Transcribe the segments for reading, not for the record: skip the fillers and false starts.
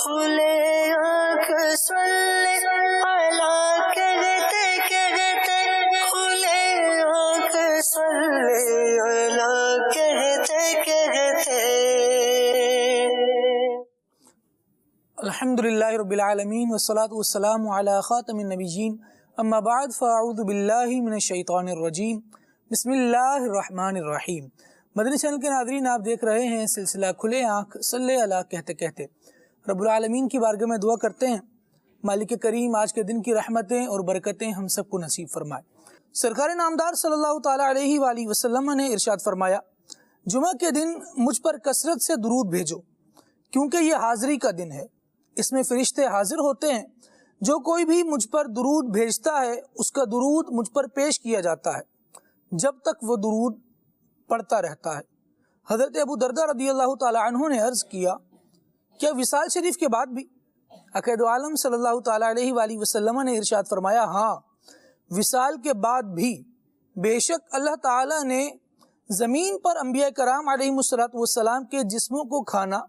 کھلے آنکھ صلی علی کہتے کہتے کھلے آنکھ صلی علی کہتے کہتے. الحمدللہ رب العالمین والصلاة والسلام علی خاتم النبیین اما بعد فاعوذ باللہ من الشیطان الرجیم بسم اللہ الرحمن الرحیم. مدنی چینل کے ناظرین، آپ دیکھ رہے ہیں سلسلہ کھلے آنکھ صلی علی کہتے کہتے. رب العالمین کی بارگاہ میں دعا کرتے ہیں مالک کریم آج کے دن کی رحمتیں اور برکتیں ہم سب کو نصیب فرمائے. سرکار نامدار صلی اللہ تعالیٰ علیہ وآلہ وسلم نے ارشاد فرمایا، جمعہ کے دن مجھ پر کثرت سے درود بھیجو کیونکہ یہ حاضری کا دن ہے، اس میں فرشتے حاضر ہوتے ہیں. جو کوئی بھی مجھ پر درود بھیجتا ہے اس کا درود مجھ پر پیش کیا جاتا ہے جب تک وہ درود پڑھتا رہتا ہے. حضرت ابو دردہ رضی اللہ تعالی عنہ نے عرض کیا، کیا وصال شریف کے بعد بھی؟ عقائد عالم صلی اللہ تعالی علیہ وآلہ وسلم نے ارشاد فرمایا، ہاں وصال کے بعد بھی بے شک اللہ تعالی نے زمین پر انبیاء کرام علیہم السلام کے جسموں کو کھانا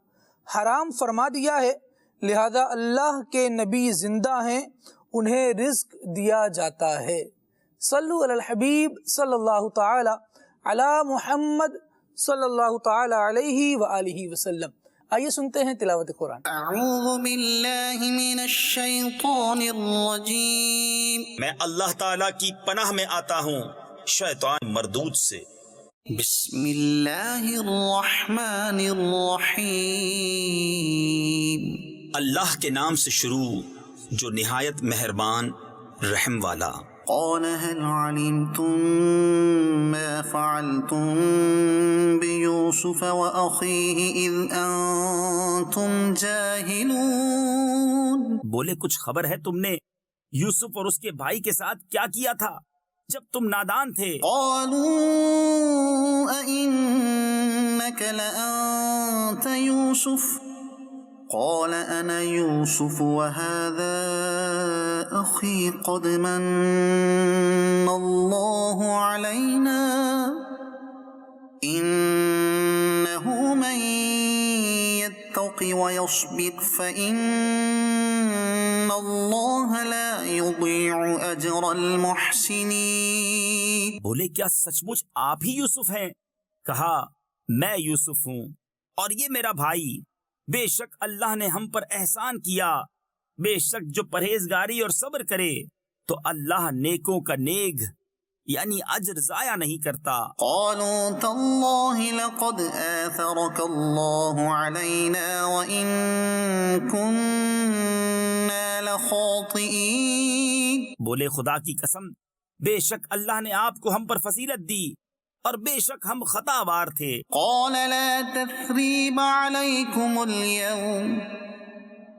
حرام فرما دیا ہے، لہذا اللہ کے نبی زندہ ہیں، انہیں رزق دیا جاتا ہے. صلو علی الحبیب صلی اللہ تعالی علی محمد صلی اللہ تعالی علیہ وآلہ وسلم. آئیے سنتے ہیں تلاوت قرآن. اعوذ باللہ من الشیطان الرجیم. میں اللہ تعالیٰ کی پناہ میں آتا ہوں شیطان مردود سے. بسم اللہ الرحمن الرحیم. اللہ کے نام سے شروع جو نہایت مہربان رحم والا. قال هل علمتم ما فعلتم بيوسف وأخيه إذ أنتم جاهلون. بولے کچھ خبر ہے تم نے یوسف اور اس کے بھائی کے ساتھ کیا کیا تھا جب تم نادان تھے؟ قالوا أئنك لأنت يوسف قال أنا يوسف وهذا أخي قد من الله علينا إنه من يتق ويصبر فإن الله لا يضيع أجر المحسنين. بولے کیا سچ مچ آپ ہی یوسف ہیں؟ کہا میں یوسف ہوں اور یہ میرا بھائی. بے شک اللہ نے ہم پر احسان کیا، بے شک جو پرہیزگاری اور صبر کرے تو اللہ نیکوں کا نیک یعنی اجر ضائع نہیں کرتا. قالوا تالله لقد آثرك الله علينا وإن كنا لخاطئين. بولے خدا کی قسم بے شک اللہ نے آپ کو ہم پر فضیلت دی اور بے شک ہم خطا وار تھے. قال لا تثريب عليكم اليوم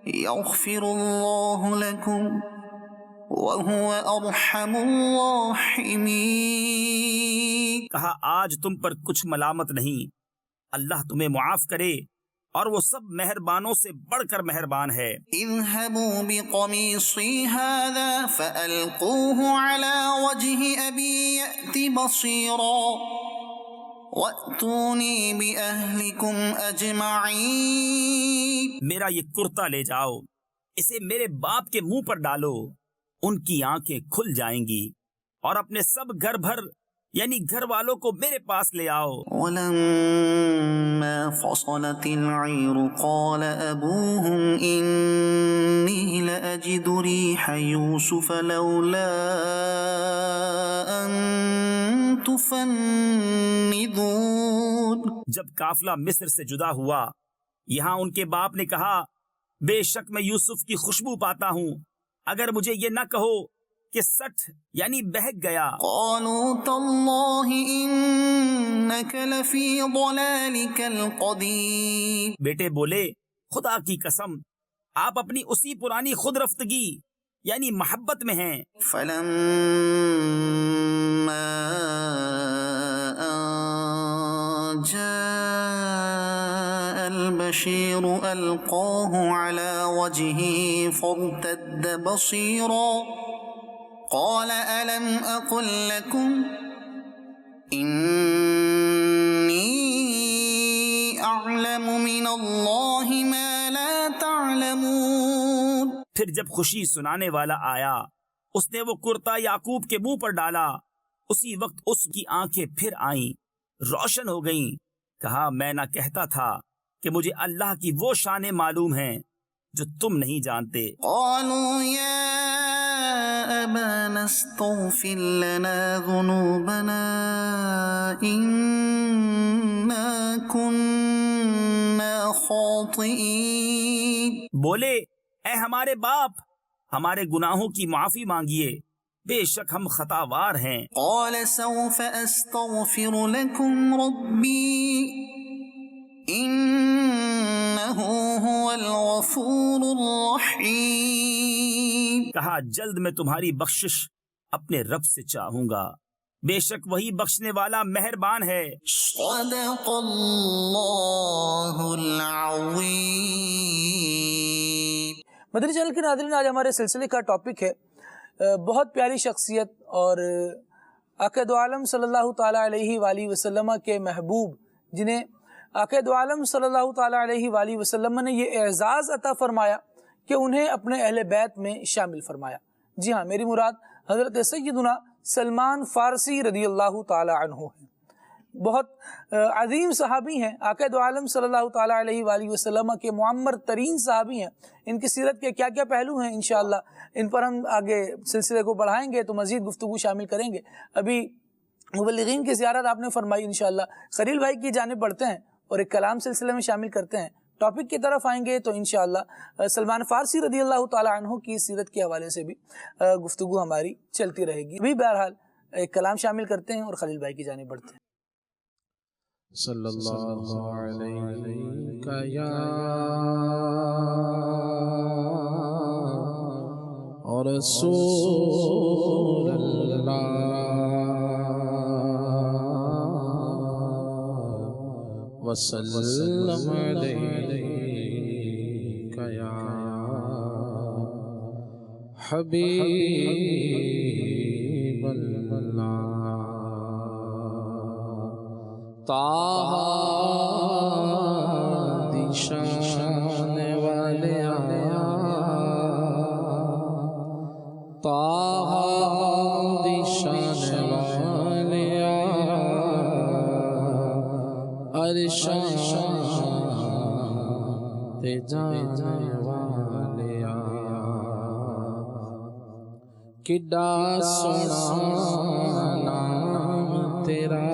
يغفر الله لكم وهو ارحم الراحمين. کہا آج تم پر کچھ ملامت نہیں، اللہ تمہیں معاف کرے اور وہ سب مہربانوں سے بڑھ کر مہربان ہے. اذهبوا بقميصي هذا فألقوه على وجه أبي يأت بصيرا وَأْتُونِي بِأَهْلِكُمْ أَجْمَعِينَ. میرا یہ کرتا لے جاؤ، اسے میرے باپ کے منہ پر ڈالو، ان کی آنکھیں کھل جائیں گی، اور اپنے سب گھر بھر یعنی گھر والوں کو میرے پاس لے آؤ. وَلَمَّا فَصَلَتِ الْعِيرُ قَالَ أَبُوهُمْ إِنِّي لَأَجِدُ رِيحَ يُوسُفَ لَوْلَا أَن تُفَنِّدُونِ. جب قافلہ مصر سے جدا ہوا، یہاں ان کے باپ نے کہا بے شک میں یوسف کی خوشبو پاتا ہوں، اگر مجھے یہ نہ کہو کہ سٹھ یعنی بہک گیا. قالوا تالله إنك لفي ضلالك القديم. بیٹے بولے خدا کی قسم آپ اپنی اسی پرانی خود رفتگی یعنی محبت میں ہیں. فلما جاء البشير ألقاه على وجهه فارتد بصيرا قال ألم أقل لكم إني أعلم من الله ما لا تعلمون. يعلمون. پھر جب خوشی سنانے والا آیا اس نے وہ کرتا یعقوب کے منہ پر ڈالا، اسی وقت اس کی آنکھیں پھر آئیں، روشن ہو گئیں۔ کہا میں نہ کہتا تھا کہ مجھے اللہ کی وہ شانیں معلوم ہیں جو تم نہیں جانتے۔ قالوا يا أبانا استغفر لنا ذنوبنا إنا كنا خاطئين۔ بولے اے ہمارے باپ، ہمارے گناہوں کی معافی مانگیے، بے شک ہم خطاوار ہیں۔ قال سوف أستغفر لكم ربي إنه هو الغفور الرحيم۔ کہا جلد میں تمہاری بخشش اپنے رب سے چاہوں گا، بے شک وہی بخشنے والا مہربان ہے۔ صدق اللہ العظیم۔ مدنی چینل کے ناظرین، آج ہمارے سلسلے کا ٹاپک ہے بہت پیاری شخصیت اور آقا دو عالم صلی اللہ تعالیٰ علیہ وآلہ وسلم کے محبوب، جنہیں آقا دو عالم صلی اللہ تعالیٰ علیہ وآلہ وسلم نے یہ اعزاز عطا فرمایا کہ انہیں اپنے اہل بیت میں شامل فرمایا۔ جی ہاں، میری مراد حضرت سیدنا سلمان فارسی رضی اللہ تعالیٰ عنہ ہیں۔ بہت عظیم صحابی ہیں، آقا دو عالم صلی اللہ تعالیٰ علیہ وآلہ وسلم کے معمر ترین صحابی ہیں۔ ان کی سیرت کے کیا کیا پہلو ہیں انشاءاللہ ان پر ہم آگے سلسلے کو بڑھائیں گے تو مزید گفتگو شامل کریں گے۔ ابھی مبلغین کی زیارت آپ نے فرمائی، انشاءاللہ خلیل بھائی کی جانب بڑھتے ہیں اور ایک کلام سلسلے میں شامل کرتے ہیں۔ ٹاپک کی طرف آئیں گے تو انشاءاللہ سلمان فارسی رضی اللہ تعالیٰ عنہ کی سیرت کے حوالے سے بھی گفتگو ہماری چلتی رہے گی۔ ابھی بہرحال ایک کلام شامل کرتے ہیں اور خلیل بھائی کی جانب بڑھتے ہیں۔ صلی اللہ علیہ یا رسول اللہ وسلم علیہ یا حبیب اللہ۔ طٰہٰ دی شان والے آیا، طٰہٰ دی شان والے آیا، عرشاں تے جان والے آیا، کڈا سونا نام تیرا،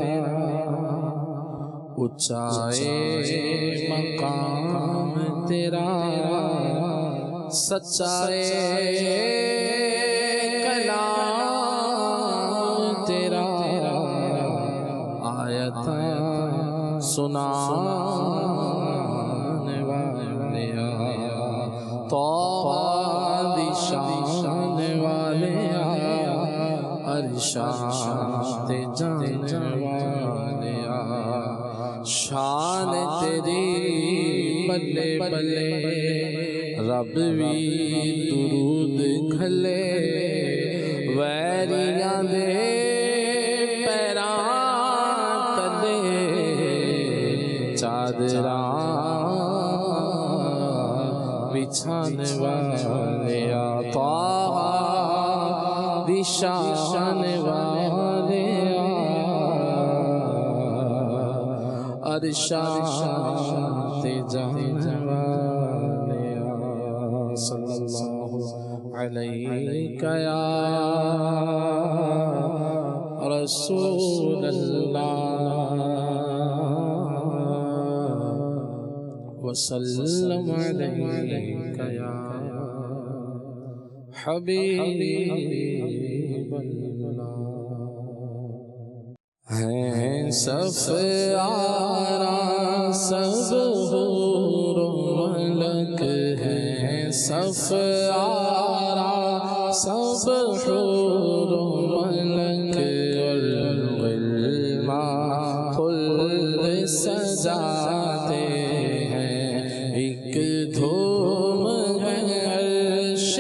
اونچائے مقام تیرا، سچائے کلام تیرا، آیتاں سنانے والے آیا، طٰہٰ دی شان والے آیا، عرشاں تے جانے والے آیا، شان تیری بلے بلے، رب بھی درود کھلے، ویریاں دے پیراں تلے، چادراں بچھانے والے آ، طٰہٰ دی شان والے آ، عرشاں تے جانے والے آ، صلی اللہ علیہ یا رسول اللہ وسلم علیہ یا حبیب اللہ۔ ہیں صف آرا سب حور و ملک، ہیں صف آرا سب حور و ملک، والغلمان خلد سجاتے ہیں، ایک دھوم ہے عرش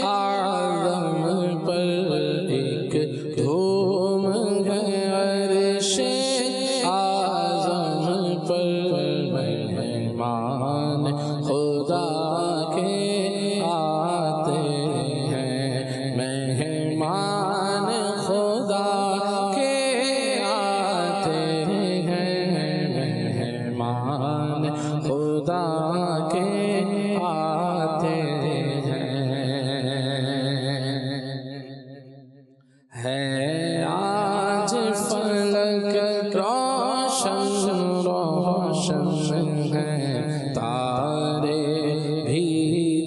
اعظم پر، ایک دھوم ہے عرش اعظم پر، مہمان خدا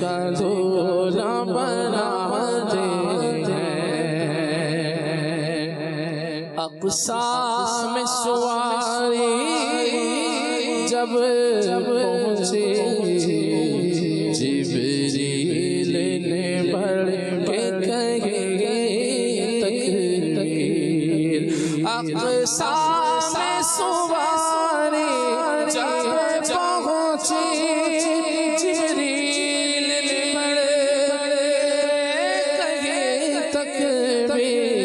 کا دھولا بناتے ہیں اقصا میں سواری جب پہنچے جبریل نے بڑھ کے کہے تکبیر اقصا میں سواری جب پہنچے جبریل نے بڑھ کے کہے تکبیر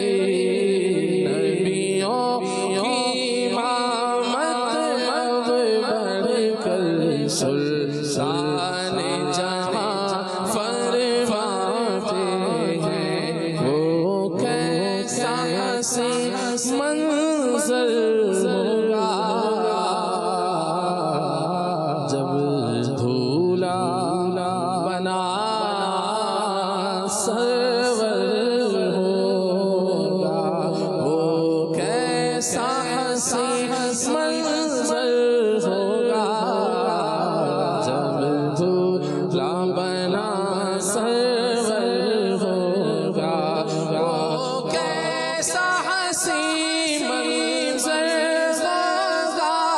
نبیوں کی امامت اب بڑھ کر سلطان جہاں فرماتے ہیں وہ کیسا حسین منظر ہوگا جب دھولا بنا سرور ہوگا وہ کیسا حسین منظر ہوگا جب دھولا بنا سرور ہوگا وہ کیسا حسین منظر ہوگا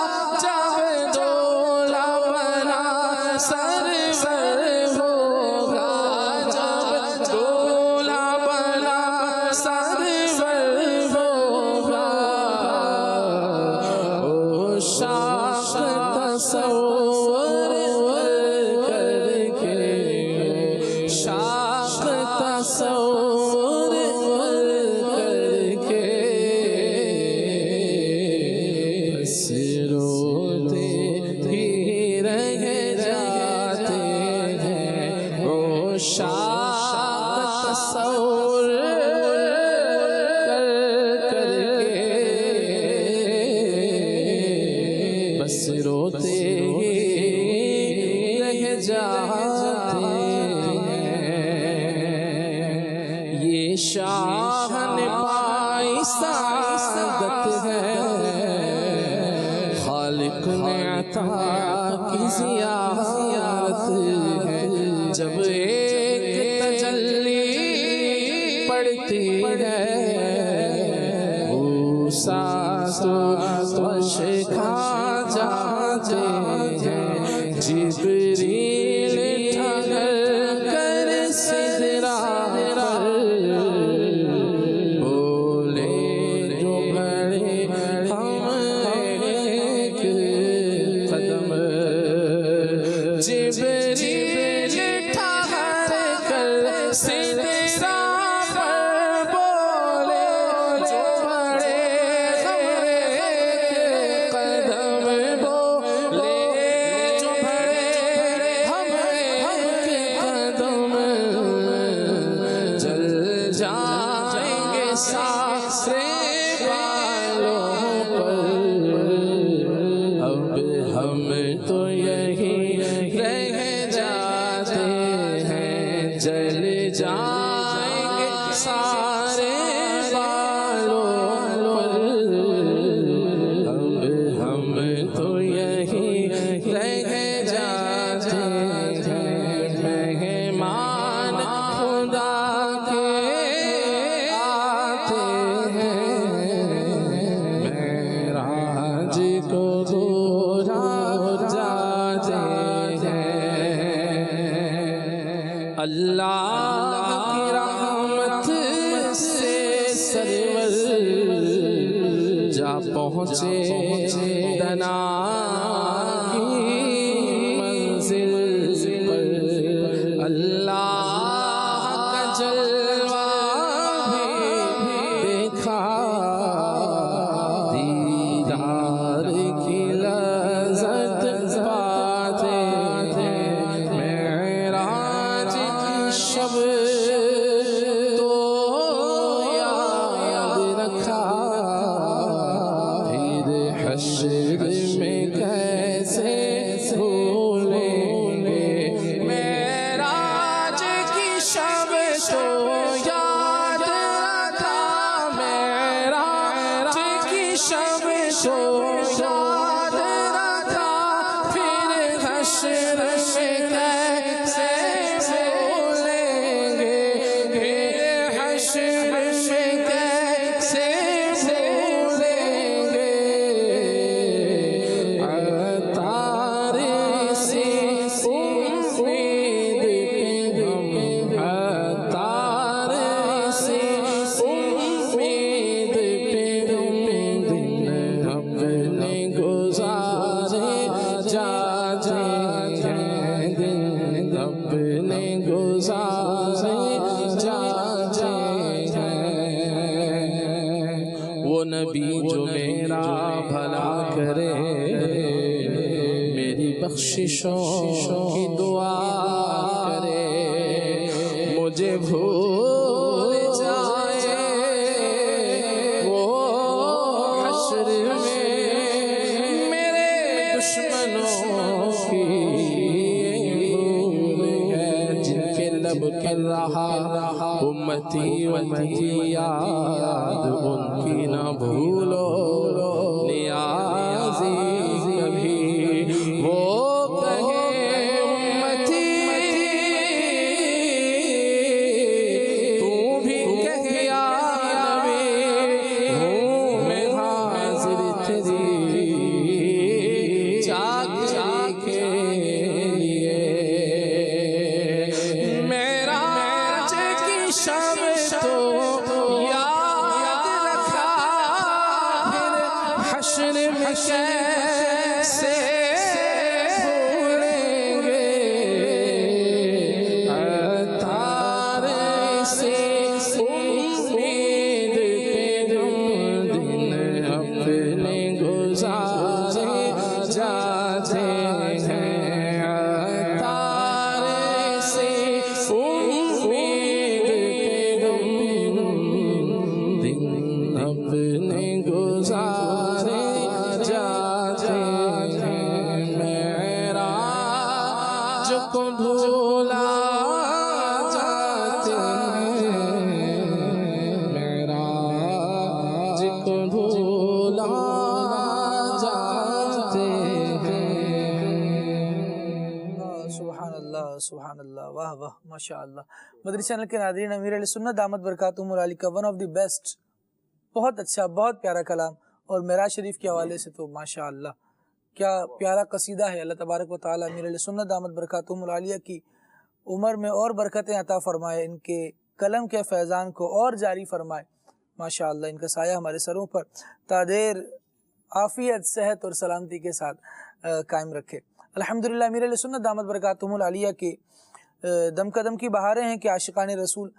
جب دھولا بنا سرور ہوگا جب دھولا بنا سرور ہوگا او شاخ تصور کر کے شاخ تصور کر کے بس روتے ہی رہ جاتے ہیں وہ شاخ تصور کر کے بس روتے ہی رہ جاتے ہیں یہ شاہ نے پائی سعادت ہے خالق نے عطا کی زیارت ہے جب ایک تجلی پڑتی ہے موسیٰ تو وش کھا جاتے ہیں جبریل ٹھہر کر سدرا پر بولے جو بڑے ہم ایک قدم جبریل ٹھہر کر سدرا پر بولے جو بڑے ہم ایک قدم بولے جو بڑے ہم ایک قدم چل جائیں گے سارے بالوں پر اب ہم تو یہی رہ جاتے ہیں جل جائیں گے سارے بالوں پر اب ہم تو یہی رہ جاتے ہیں مہمان خدا کے آتے ہیں معراج کو گورا جاتے ہیں اللہ کی رحمت سے سرور جا پہنچے دنا کی منزل پر اللہ کا جلوہ بھی دیکھا دیدار کی لذت پاتے ہیں معراج کی شب تو یاد رکھا پھر حشر میں کیسے بھولیں گے معراج کی شب تو یاد رکھا معراج کی شب تو یاد رکھا پھر حشر میں کیسے بخششوں کی دعا کرے، مجھے بھول جائے وہ حشر میں میرے دشمنوں کی بھول ہے، جن کے لب کر رہا امتی امتی یاد، ان کی نہ بھولو نیازی کبھی، وہ کہے امتی تو بھی کہہ یا نبی، ہوں میں حاضر تیری جاگ کے لیے، معراج کی شب تو یاد رکھا، پھر حشر میں کیسے بھولیں گے، عطار سے امید پہ جو دن اپنے گزارے جاتے ہیں، عطار سے امید پہ جو دن اپنے گزارے جاتے ہیں، معراج کو بھولا جاتے ہیں، معراج کو بھولا جاتے ہیں۔ سبحان اللہ سبحان اللہ، واہ واہ ماشاء اللہ۔ مدنی چینل کے ناظرین، امیر علیہ سنت دامت برکاتہم العالی کا ون آف دی بیسٹ، بہت اچھا بہت پیارا کلام، اور معراج شریف کے حوالے سے تو ماشاء اللہ کیا پیارا قصیدہ ہے۔ اللہ تبارک و تعالیٰ امیر علیہ سنت دامت برکاتہم العالیہ کی عمر میں اور برکتیں عطا فرمائے، ان کے قلم کے فیضان کو اور جاری فرمائے ماشاء اللہ، ان کا سایہ ہمارے سروں پر تا دیر عافیت صحت اور سلامتی کے ساتھ قائم رکھے۔ الحمدللہ امیر علیہ سنت دامت برکاتہم العالیہ کے دم قدم کی بہاریں ہیں کہ عاشقان رسول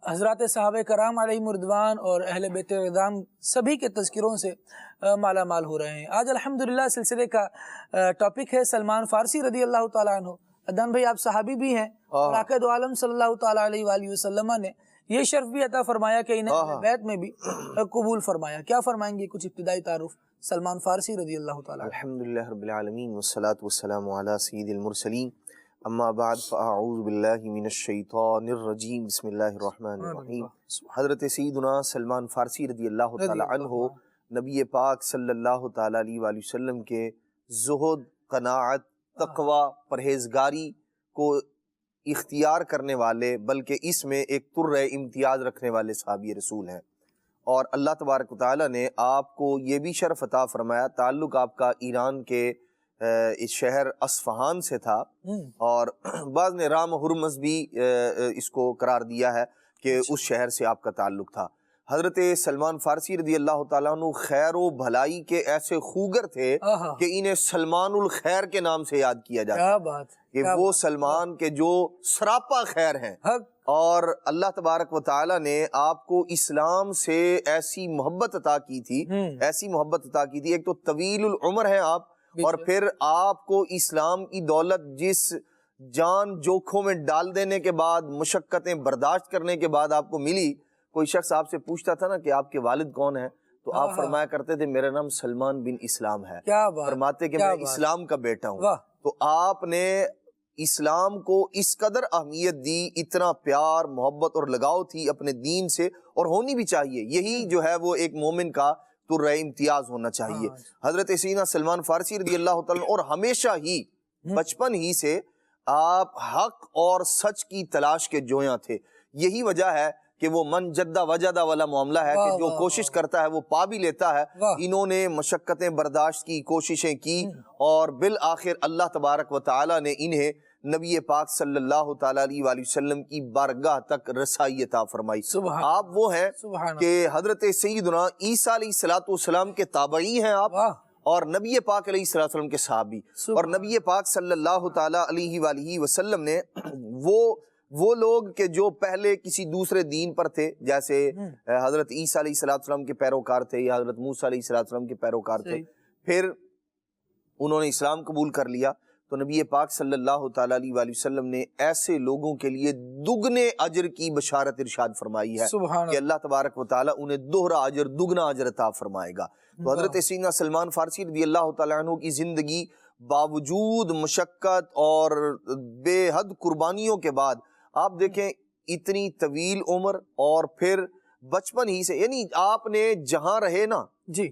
حضرات صحابہ کرام علیہم رضوان اور اہل بیت اعظام سبھی کے تذکروں سے مالا مال ہو رہے ہیں۔ آج الحمدللہ سلسلے کا ٹاپک ہے سلمان فارسی رضی اللہ تعالیٰ عنہ۔ عدنان بھائی آپ صحابی بھی ہیں، اور آقا دو عالم صلی اللہ تعالیٰ علیہ وآلہ وسلم نے یہ شرف بھی عطا فرمایا کہ انہیں اہل بیت میں بھی قبول فرمایا۔ کیا فرمائیں گے کچھ ابتدائی تعارف سلمان فارسی رضی اللہ تعالیٰ عنہ؟ الحمدللہ رب العالمین والصلاة والسلام علی سید المرسلین، اما بعد فاعوذ باللہ من الشیطان الرجیم، بسم اللہ الرحمن الرحیم۔ حضرت سیدنا سلمان فارسی رضی اللہ تعالی عنہ نبی پاک صلی اللہ تعالی علیہ وآلہ وسلم کے زہد، قناعت، تقوی، پرہیزگاری کو اختیار کرنے والے، بلکہ اس میں ایک طرح امتیاز رکھنے والے صحابی رسول ہیں، اور اللہ تبارک و تعالی نے آپ کو یہ بھی شرف عطا فرمایا۔ تعلق آپ کا ایران کے اس شہر اصفہان سے تھا، اور بعض نے رام ہرمز بھی اس کو قرار دیا ہے کہ اس شہر سے آپ کا تعلق تھا۔ حضرت سلمان فارسی رضی اللہ تعالیٰ عنہ خیر و بھلائی کے ایسے خوگر تھے کہ انہیں سلمان الخیر کے نام سے یاد کیا جاتا ہے، کہ وہ سلمان کے جو سراپا خیر ہیں، اور اللہ تبارک و تعالیٰ نے آپ کو اسلام سے ایسی محبت عطا کی تھی، ایسی محبت عطا کی تھی۔ ایک تو طویل العمر ہیں آپ، اور پھر آپ کو اسلام کی دولت جس جان جوکھوں میں ڈال دینے کے بعد، مشقتیں برداشت کرنے کے بعد آپ کو ملی۔ کوئی شخص آپ سے پوچھتا تھا نا کہ آپ کے والد کون ہیں، تو آپ فرمایا کرتے تھے میرا نام سلمان بن اسلام ہے، فرماتے کہ میں اسلام کا بیٹا ہوں۔ تو آپ نے اسلام کو اس قدر اہمیت دی، اتنا پیار محبت اور لگاؤ تھی اپنے دین سے، اور ہونی بھی چاہیے، یہی جو ہے وہ ایک مومن کا طرح امتیاز ہونا چاہیے۔ حضرت سیدنا سلمان فارسی رضی اللہ تعالیٰ، اور ہمیشہ ہی بچپن ہی سے آپ حق اور سچ کی تلاش کے جویاں تھے۔ یہی وجہ ہے کہ وہ من جدہ وجدہ والا معاملہ ہے کہ جو کوشش کرتا ہے وہ پا بھی لیتا ہے۔ انہوں نے مشقتیں برداشت کی، کوششیں کی، اور بالآخر اللہ تبارک و تعالی نے انہیں نبی پاک صلی اللہ تعالیٰ علیہ وآلہ وسلم کی بارگاہ تک رسائی عطا فرمائی۔ آپ وہ ہیں کہ حضرت سیدنا عیسیٰ علیہ السلام کے تابعی ہیں آپ، اور نبی پاک علیہ السلام کے صحابی، اور نبی پاک صلی اللہ تعالیٰ علیہ وآلہ وسلم نے وہ لوگ کہ جو پہلے کسی دوسرے دین پر تھے، جیسے حضرت عیسیٰ علیہ السلام کے پیروکار تھے، یا حضرت موسیٰ علیہ السلام کے پیروکار تھے، پھر انہوں نے اسلام قبول کر لیا، تو نبی پاک صلی اللہ تعالیٰ علیہ وآلہ وسلم نے ایسے لوگوں کے لیے دگنے اجر کی بشارت ارشاد فرمائی ہے کہ اللہ تبارک و تعالیٰ انہیں دوہرا اجر، دگنا اجر عطا فرمائے گا۔ تو حضرت سیدنا سلمان فارسی رضی اللہ تعالیٰ عنہ کی زندگی باوجود مشقت اور بے حد قربانیوں کے بعد آپ دیکھیں اتنی طویل عمر، اور پھر بچپن ہی سے، یعنی آپ نے جہاں رہے نا جی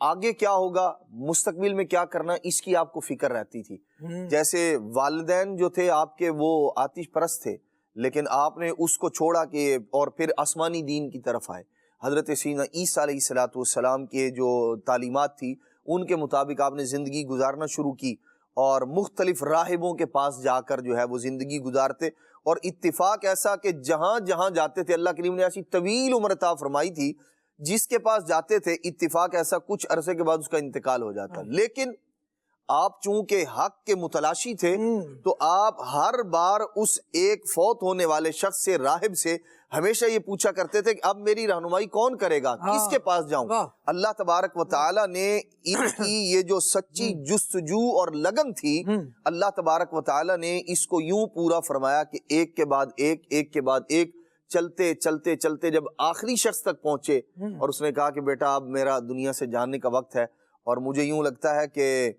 آگے کیا ہوگا، مستقبل میں کیا کرنا، اس کی آپ کو فکر رہتی تھی۔ جیسے والدین جو تھے آپ کے وہ آتش پرست تھے، لیکن آپ نے اس کو چھوڑا کہ اور پھر آسمانی دین کی طرف آئے۔ حضرت سیدنا عیسیٰ علیہ السلام کے جو تعلیمات تھی ان کے مطابق آپ نے زندگی گزارنا شروع کی، اور مختلف راہبوں کے پاس جا کر جو ہے وہ زندگی گزارتے، اور اتفاق ایسا کہ جہاں جہاں جاتے تھے اللہ کریم نے ایسی طویل عمر عطا فرمائی تھی، جس کے پاس جاتے تھے اتفاق ایسا کچھ عرصے کے بعد اس کا انتقال ہو جاتا۔ لیکن آپ چونکہ حق کے متلاشی تھے تو آپ ہر بار اس ایک فوت ہونے والے شخص سے، راہب سے، ہمیشہ یہ پوچھا کرتے تھے کہ اب میری رہنمائی کون کرے گا، کس کے پاس جاؤں۔ اللہ تبارک و تعالیٰ نے ان کی یہ جو سچی جستجو اور لگن تھی، اللہ تبارک و تعالیٰ نے اس کو یوں پورا فرمایا کہ ایک کے بعد ایک، ایک کے بعد ایک، چلتے چلتے چلتے جب آخری شخص تک پہنچے اور اس نے کہا کہ بیٹا اب میرا دنیا سے جانے کا وقت ہے، اور مجھے یوں لگتا ہے کہ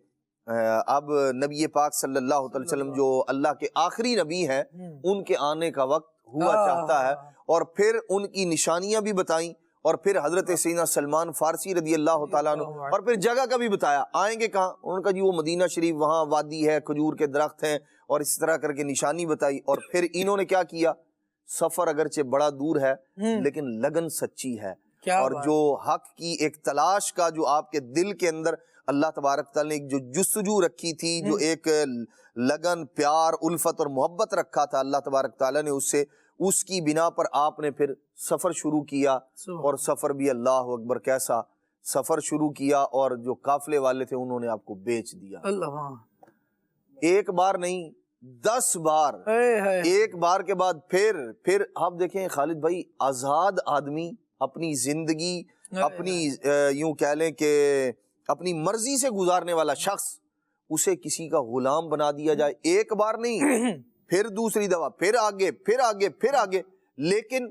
اب نبی پاک صلی اللہ علیہ وسلم جو اللہ کے آخری نبی ہیں ان کے آنے کا وقت ہوا چاہتا ہے، اور پھر ان کی نشانیاں بھی بتائیں، اور پھر حضرت سیدنا سلمان فارسی رضی اللہ تعالیٰ عنہ، اور پھر جگہ کا بھی بتایا آئیں گے کہاں، انہوں نے کہا جی وہ مدینہ شریف، وہاں وادی ہے، کھجور کے درخت ہیں، اور اس طرح کر کے نشانی بتائی۔ اور پھر انہوں نے کیا کیا، سفر اگرچہ بڑا دور ہے لیکن لگن سچی ہے، اور جو حق کی ایک تلاش کا جو آپ کے دل کے اندر اللہ تبارک تعالیٰ نے ایک جو جستجو رکھی تھی، جو ایک لگن، پیار، الفت اور محبت رکھا تھا اللہ تبارک تعالیٰ نے اس سے، اس کی بنا پر آپ نے پھر سفر شروع کیا، اور سفر بھی اللہ اکبر کیسا سفر شروع کیا، اور جو قافلے والے تھے انہوں نے آپ کو بیچ دیا۔ ایک بار نہیں 10 بار، ایک بار کے بعد پھر آپ دیکھیں خالد بھائی، آزاد آدمی اپنی زندگی اپنی یوں کہہ لیں کہ اپنی مرضی سے گزارنے والا شخص، اسے کسی کا غلام بنا دیا جائے، ایک بار نہیں، پھر دوسری دفعہ، پھر آگے، پھر آگے، پھر آگے، لیکن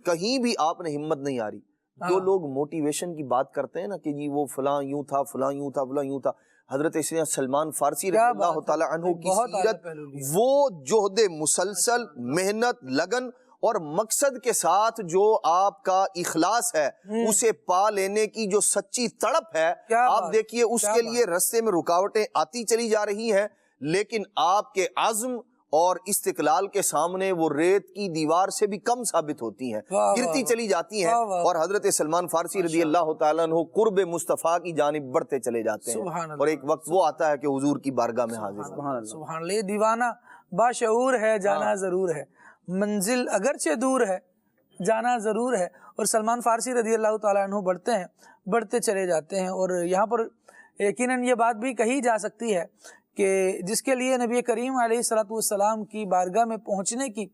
کہیں بھی آپ نے ہمت نہیں آ رہی۔ جو لوگ موٹیویشن کی بات کرتے ہیں نا کہ جی وہ فلاں یوں تھا، فلاں یوں تھا، فلاں یوں تھا، حضرت سیدنا سلمان فارسی رضی اللہ تعالیٰ عنہ کی سیرت، وہ جہد مسلسل، محنت، لگن اور مقصد کے ساتھ جو آپ کا اخلاص ہے اسے پا لینے کی جو سچی تڑپ ہے، آپ دیکھیے اس کے لیے رستے میں رکاوٹیں آتی چلی جا رہی ہیں، لیکن آپ کے عزم اور استقلال کے سامنے وہ ریت کی دیوار سے بھی کم ثابت ہوتی ہیں، گرتی چلی جاتی ہیں، اور حضرت سلمان فارسی رضی اللہ تعالیٰ عنہ قرب مصطفیٰ کی جانب بڑھتے چلے جاتے ہیں، اور ایک وقت وہ آتا ہے کہ حضور کی بارگاہ میں حاضر ہیں۔ سبحان اللہ، یہ دیوانہ باشعور ہے، جانا ضرور ہے، منزل اگرچہ دور ہے، جانا ضرور ہے، اور سلمان فارسی رضی اللہ تعالیٰ عنہ بڑھتے ہیں، بڑھتے چلے جاتے ہیں۔ اور یہاں پر یقیناً یہ بات بھی کہی جا سکتی ہے کہ جس کے لیے نبی کریم علیہ السلام کی بارگاہ میں پہنچنے کی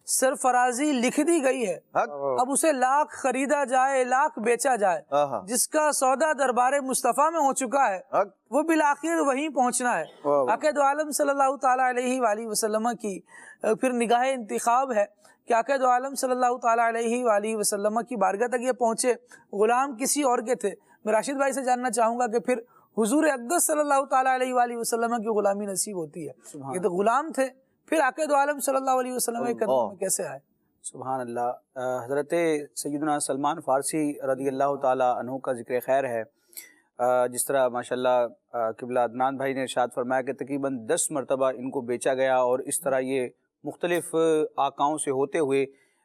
سرفرازی لکھ دی گئی ہے، اب اسے لاکھ خریدا جائے، لاکھ بیچا جائے، جس کا سودا دربار مصطفیٰ میں ہو چکا ہے وہ بالآخر وہیں پہنچنا ہے۔ آقا دو عالم صلی اللہ تعالیٰ علیہ وآلہ وسلم کی پھر نگاہ انتخاب ہے کہ آقا دو عالم صلی اللہ تعالیٰ علیہ وآلہ وسلم کی بارگاہ تک یہ پہنچے، غلام کسی اور کے تھے۔ میں راشد بھائی سے جاننا چاہوں گا کہ پھر حضور اقدس صلی اللہ تعالیٰ علیہ وآلہ وسلم کی غلامی نصیب ہوتی ہے، یہ تو غلام تھے، پھر آقا دو عالم صلی اللہ علیہ وسلم کے قدموں میں کیسے آئے؟ سبحان اللہ۔ حضرت سیدنا سلمان فارسی رضی اللہ تعالیٰ عنہ کا ذکر خیر ہے، جس طرح ماشاءاللہ قبلہ عدنان بھائی نے ارشاد فرمایا کہ تقریباً 10 مرتبہ ان کو بیچا گیا، اور اس طرح یہ مختلف آقاؤں سے ہوتے ہوئے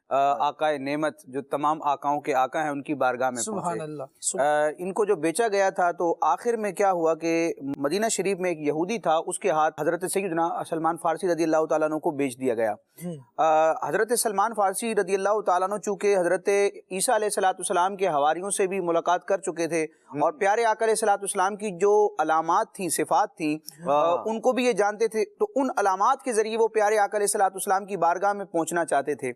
آقا نعمت جو تمام آقاؤں کے آقا ہیں ان کی بارگاہ میں سبحان پہنچے۔ اللہ۔ ان کو جو بیچا گیا تھا تو آخر میں کیا ہوا کہ مدینہ شریف میں ایک یہودی تھا، اس کے ہاتھ حضرت سیدنا سلمان فارسی رضی اللہ تعالیٰ عنہ کو بیچ دیا گیا۔ حضرت سلمان فارسی رضی اللہ تعالیٰ عنہ چونکہ حضرت عیسیٰ علیہ السلام کے حواریوں سے بھی ملاقات کر چکے تھے، اور پیارے آقا علیہ السلام کی جو علامات تھیں، صفات تھیں، ان کو بھی یہ جانتے تھے، تو ان علامات کے ذریعے وہ پیارے آقا علیہ السلام کی بارگاہ میں پہنچنا چاہتے تھے۔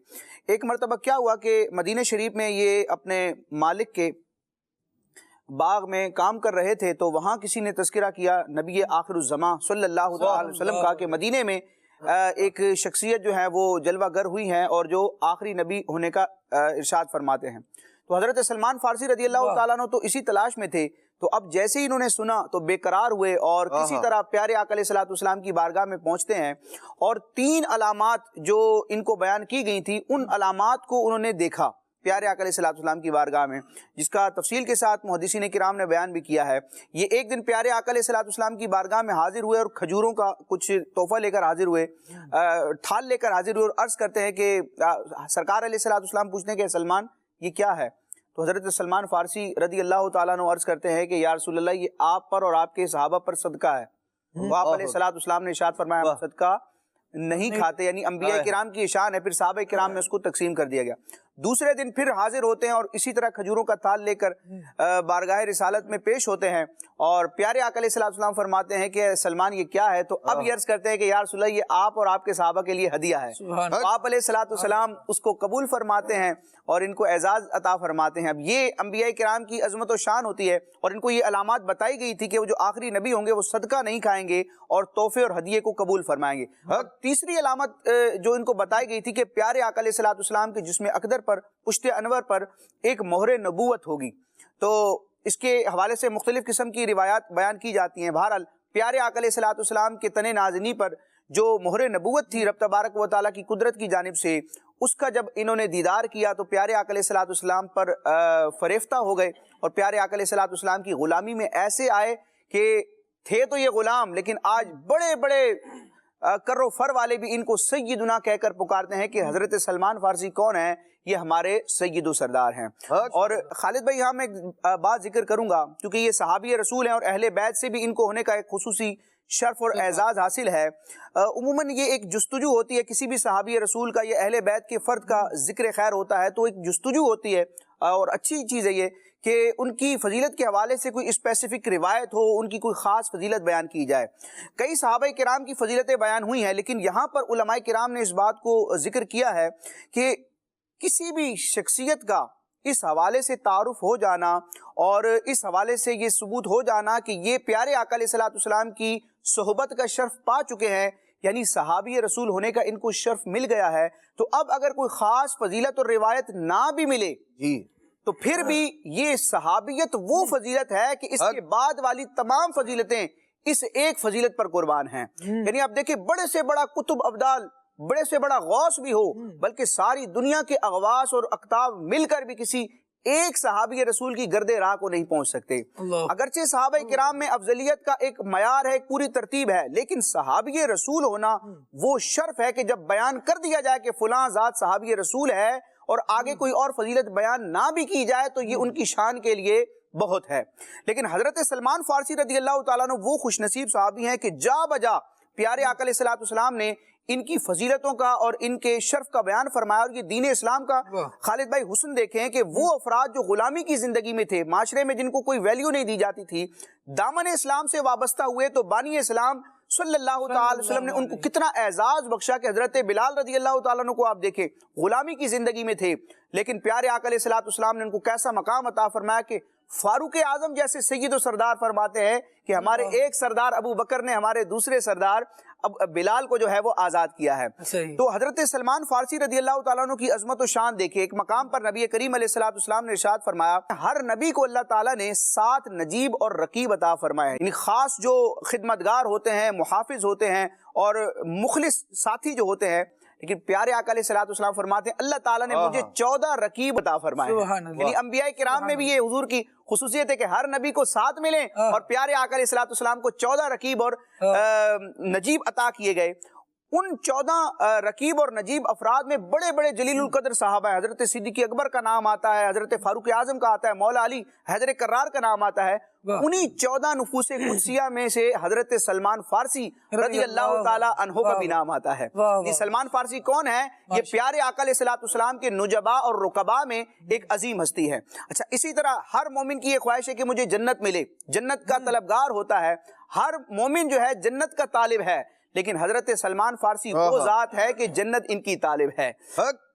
ایک مرتبہ کیا ہوا کہ مدینہ شریف میں یہ اپنے مالک کے باغ میں کام کر رہے تھے تو وہاں کسی نے تذکرہ کیا نبی آخر الزماں صلی اللہ علیہ وسلم کا کہ مدینے میں ایک شخصیت جو ہے وہ جلوہ گر ہوئی ہیں اور جو آخری نبی ہونے کا ارشاد فرماتے ہیں. تو حضرت سلمان فارسی رضی اللہ تعالیٰ عنہ تو اسی تلاش میں تھے. تو اب جیسے ہی انہوں نے سنا تو بے قرار ہوئے اور کسی طرح پیارے آقا علیہ الصلوۃ والسلام کی بارگاہ میں پہنچتے ہیں اور 3 علامات جو ان کو بیان کی گئی تھی ان علامات کو انہوں نے دیکھا پیارے آقا علیہ الصلوۃ والسلام کی بارگاہ میں، جس کا تفصیل کے ساتھ محدثین کرام نے بیان بھی کیا ہے. یہ ایک دن پیارے آقا علیہ الصلوۃ والسلام کی بارگاہ میں حاضر ہوئے اور کھجوروں کا کچھ تحفہ لے کر حاضر ہوئے، تھال لے کر حاضر ہوئے اور عرض کرتے ہیں کہ سرکار علیہ الصلوۃ والسلام پوچھتے ہیں کہ سلمان یہ کیا ہے؟ تو حضرت سلمان فارسی رضی اللہ تعالیٰ عنہ عرض کرتے ہیں کہ یا رسول اللہ یہ آپ پر اور آپ کے صحابہ پر صدقہ ہے. تو آپ علیہ الصلوۃ والسلام نے ارشاد فرمایا صدقہ نہیں کھاتے، یعنی انبیاء کرام کی شان ہے. پھر صحابہ کرام میں اس کو تقسیم کر دیا گیا. دوسرے دن پھر حاضر ہوتے ہیں اور اسی طرح کھجوروں کا تھال لے کر بارگاہ رسالت میں پیش ہوتے ہیں اور پیارے آقا علیہ الصلوۃ والسلام فرماتے ہیں کہ سلمان یہ کیا ہے؟ تو اب یہ عرض کرتے ہیں کہ یا رسول اللہ یہ آپ اور آپ کے صحابہ کے لیے ہدیہ ہے. تو آپ علیہ الصلوۃ والسلام اس کو قبول فرماتے ہیں اور ان کو اعزاز عطا فرماتے ہیں. اب یہ انبیاء کرام کی عظمت و شان ہوتی ہے اور ان کو یہ علامات بتائی گئی تھی کہ وہ جو آخری نبی ہوں گے وہ صدقہ نہیں کھائیں گے اور تحفے اور ہدیے کو قبول فرمائیں گے. تیسری علامت جو ان کو بتائی گئی تھی کہ پیارے آقا علیہ الصلوۃ والسلام کے جسم اقدر پر پشت انور پر ایک مہر نبوت ہوگی. تو اس کے حوالے سے مختلف قسم کی روایات بیان کی جاتی ہیں. بہرحال پیارے آقا علیہ الصلوۃ والسلام کے تن نازنی پر جو مہر نبوت تھی رب تبارک و تعالیٰ کی قدرت کی جانب سے، اس کا جب انہوں نے دیدار کیا تو پیارے آقا علیہ الصلوۃ والسلام پر فریفتہ ہو گئے اور پیارے آقا علیہ الصلوۃ والسلام کی غلامی میں ایسے آئے کہ تھے تو یہ غلام لیکن آج بڑے بڑے کر و فر والے بھی ان کو سیدنا کہہ کر پکارتے ہیں کہ حضرت سلمان فارسی کون ہیں؟ یہ ہمارے سید و سردار ہیں. اور خالد بھائی یہاں میں بات ذکر کروں گا کیونکہ یہ صحابی رسول ہیں اور اہل بیت سے بھی ان کو ہونے کا ایک خصوصی شرف اور اعزاز حاصل ہے. عموماً یہ ایک جستجو ہوتی ہے کسی بھی صحابی رسول کا، یہ اہل بیت کے فرد کا ذکر خیر ہوتا ہے تو ایک جستجو ہوتی ہے اور اچھی چیز ہے یہ کہ ان کی فضیلت کے حوالے سے کوئی اسپیسیفک روایت ہو، ان کی کوئی خاص فضیلت بیان کی جائے. کئی صحابہ کرام کی فضیلتیں بیان ہوئی ہیں لیکن یہاں پر علماء کرام نے اس بات کو ذکر کیا ہے کہ کسی بھی شخصیت کا اس حوالے سے تعارف ہو جانا اور اس حوالے سے یہ ثبوت ہو جانا کہ یہ پیارے آقا علیہ الصلوۃ والسلام کی صحبت کا شرف پا چکے ہیں، یعنی صحابی رسول ہونے کا ان کو شرف مل گیا ہے. تو اب اگر کوئی خاص فضیلت اور روایت نہ بھی ملے تو پھر بھی یہ صحابیت وہ فضیلت ہے کہ اس کے بعد والی تمام فضیلتیں اس ایک فضیلت پر قربان ہیں. یعنی آپ دیکھیں بڑے سے بڑا قطب ابدال، بڑے سے بڑا غوث بھی ہو بلکہ ساری دنیا کے اغواس اور اقطاب مل کر بھی کسی ایک صحابی رسول کی گرد راہ کو نہیں پہنچ سکتے. اگرچہ صحابہ کرام میں افضلیت کا ایک معیار ہے، ایک پوری ترتیب ہے، لیکن صحابی رسول ہونا وہ شرف ہے کہ جب بیان کر دیا جائے کہ فلاں ذات صحابی رسول ہے اور آگے کوئی اور فضیلت بیان نہ بھی کی جائے تو یہ ان کی شان کے لیے بہت ہے. لیکن حضرت سلمان فارسی رضی اللہ تعالیٰ عنہ وہ خوش نصیب صحابی ہیں کہ جا بجا پیارے آقا علیہ الصلوۃ والسلام نے ان کی فضیلتوں کا اور ان کے شرف کا بیان فرمایا. اور یہ دین اسلام کا خالد بھائی حسن دیکھیں کہ وہ افراد جو غلامی کی زندگی میں تھے، معاشرے میں جن کو کوئی ویلیو نہیں دی جاتی تھی، دامن اسلام سے وابستہ ہوئے تو بانی اسلام صلی اللہ تعالی وسلم نے ان کو کتنا اعزاز بخشا کہ حضرت بلال رضی اللہ تعالیٰ عنہ کو آپ دیکھیں غلامی کی زندگی میں تھے لیکن پیارے آقا علیہ الصلوۃ والسلام نے ان کو کیسا مقام عطا فرمایا کہ فاروق اعظم جیسے سید و سردار فرماتے ہیں کہ ہمارے ایک سردار ابو بکر نے ہمارے دوسرے سردار اب بلال کو جو ہے وہ آزاد کیا ہے. تو حضرت سلمان فارسی رضی اللہ تعالیٰ عنہ کی عظمت و شان دیکھیں. ایک مقام پر نبی کریم علیہ الصلوۃ والسلام نے ارشاد فرمایا ہر نبی کو اللہ تعالیٰ نے 7 نجیب اور رقیب عطا فرمایا ہے، یعنی خاص جو خدمتگار ہوتے ہیں، محافظ ہوتے ہیں اور مخلص ساتھی جو ہوتے ہیں. لیکن پیارے آقا علیہ الصلوۃ والسلام فرماتے ہیں اللہ تعالیٰ نے مجھے 14 رقیب عطا فرمائے ہیں. یعنی انبیاء کرام میں بھی یہ حضور کی خصوصیت ہے کہ ہر نبی کو 7 ملیں اور پیارے آقا علیہ الصلوۃ والسلام کو 14 رقیب اور نجیب عطا کیے گئے. ان 14 رقیب اور نجیب افراد میں بڑے بڑے جلیل القدر صحابہ ہیں. حضرت صدیق اکبر کا نام آتا ہے، حضرت فاروق اعظم کا آتا ہے، مولا علی حیدر کرار کا نام آتا ہے. انہی 14 نفوس قدسیہ میں سے حضرت سلمان فارسی رضی اللہ تعالی عنہ کا بھی نام آتا ہے. یہ سلمان فارسی کون ہے؟ یہ پیارے آقا علیہ الصلوۃ والسلام کے نجبا اور رکبا میں ایک عظیم ہستی ہے. اچھا، اسی طرح ہر مومن کی یہ خواہش ہے کہ مجھے جنت ملے، جنت کا طلبگار ہوتا ہے. ہر مومن جو ہے جنت کا طالب ہے، لیکن حضرت سلمان فارسی وہ ذات ہے کہ جنت ان کی طالب ہے.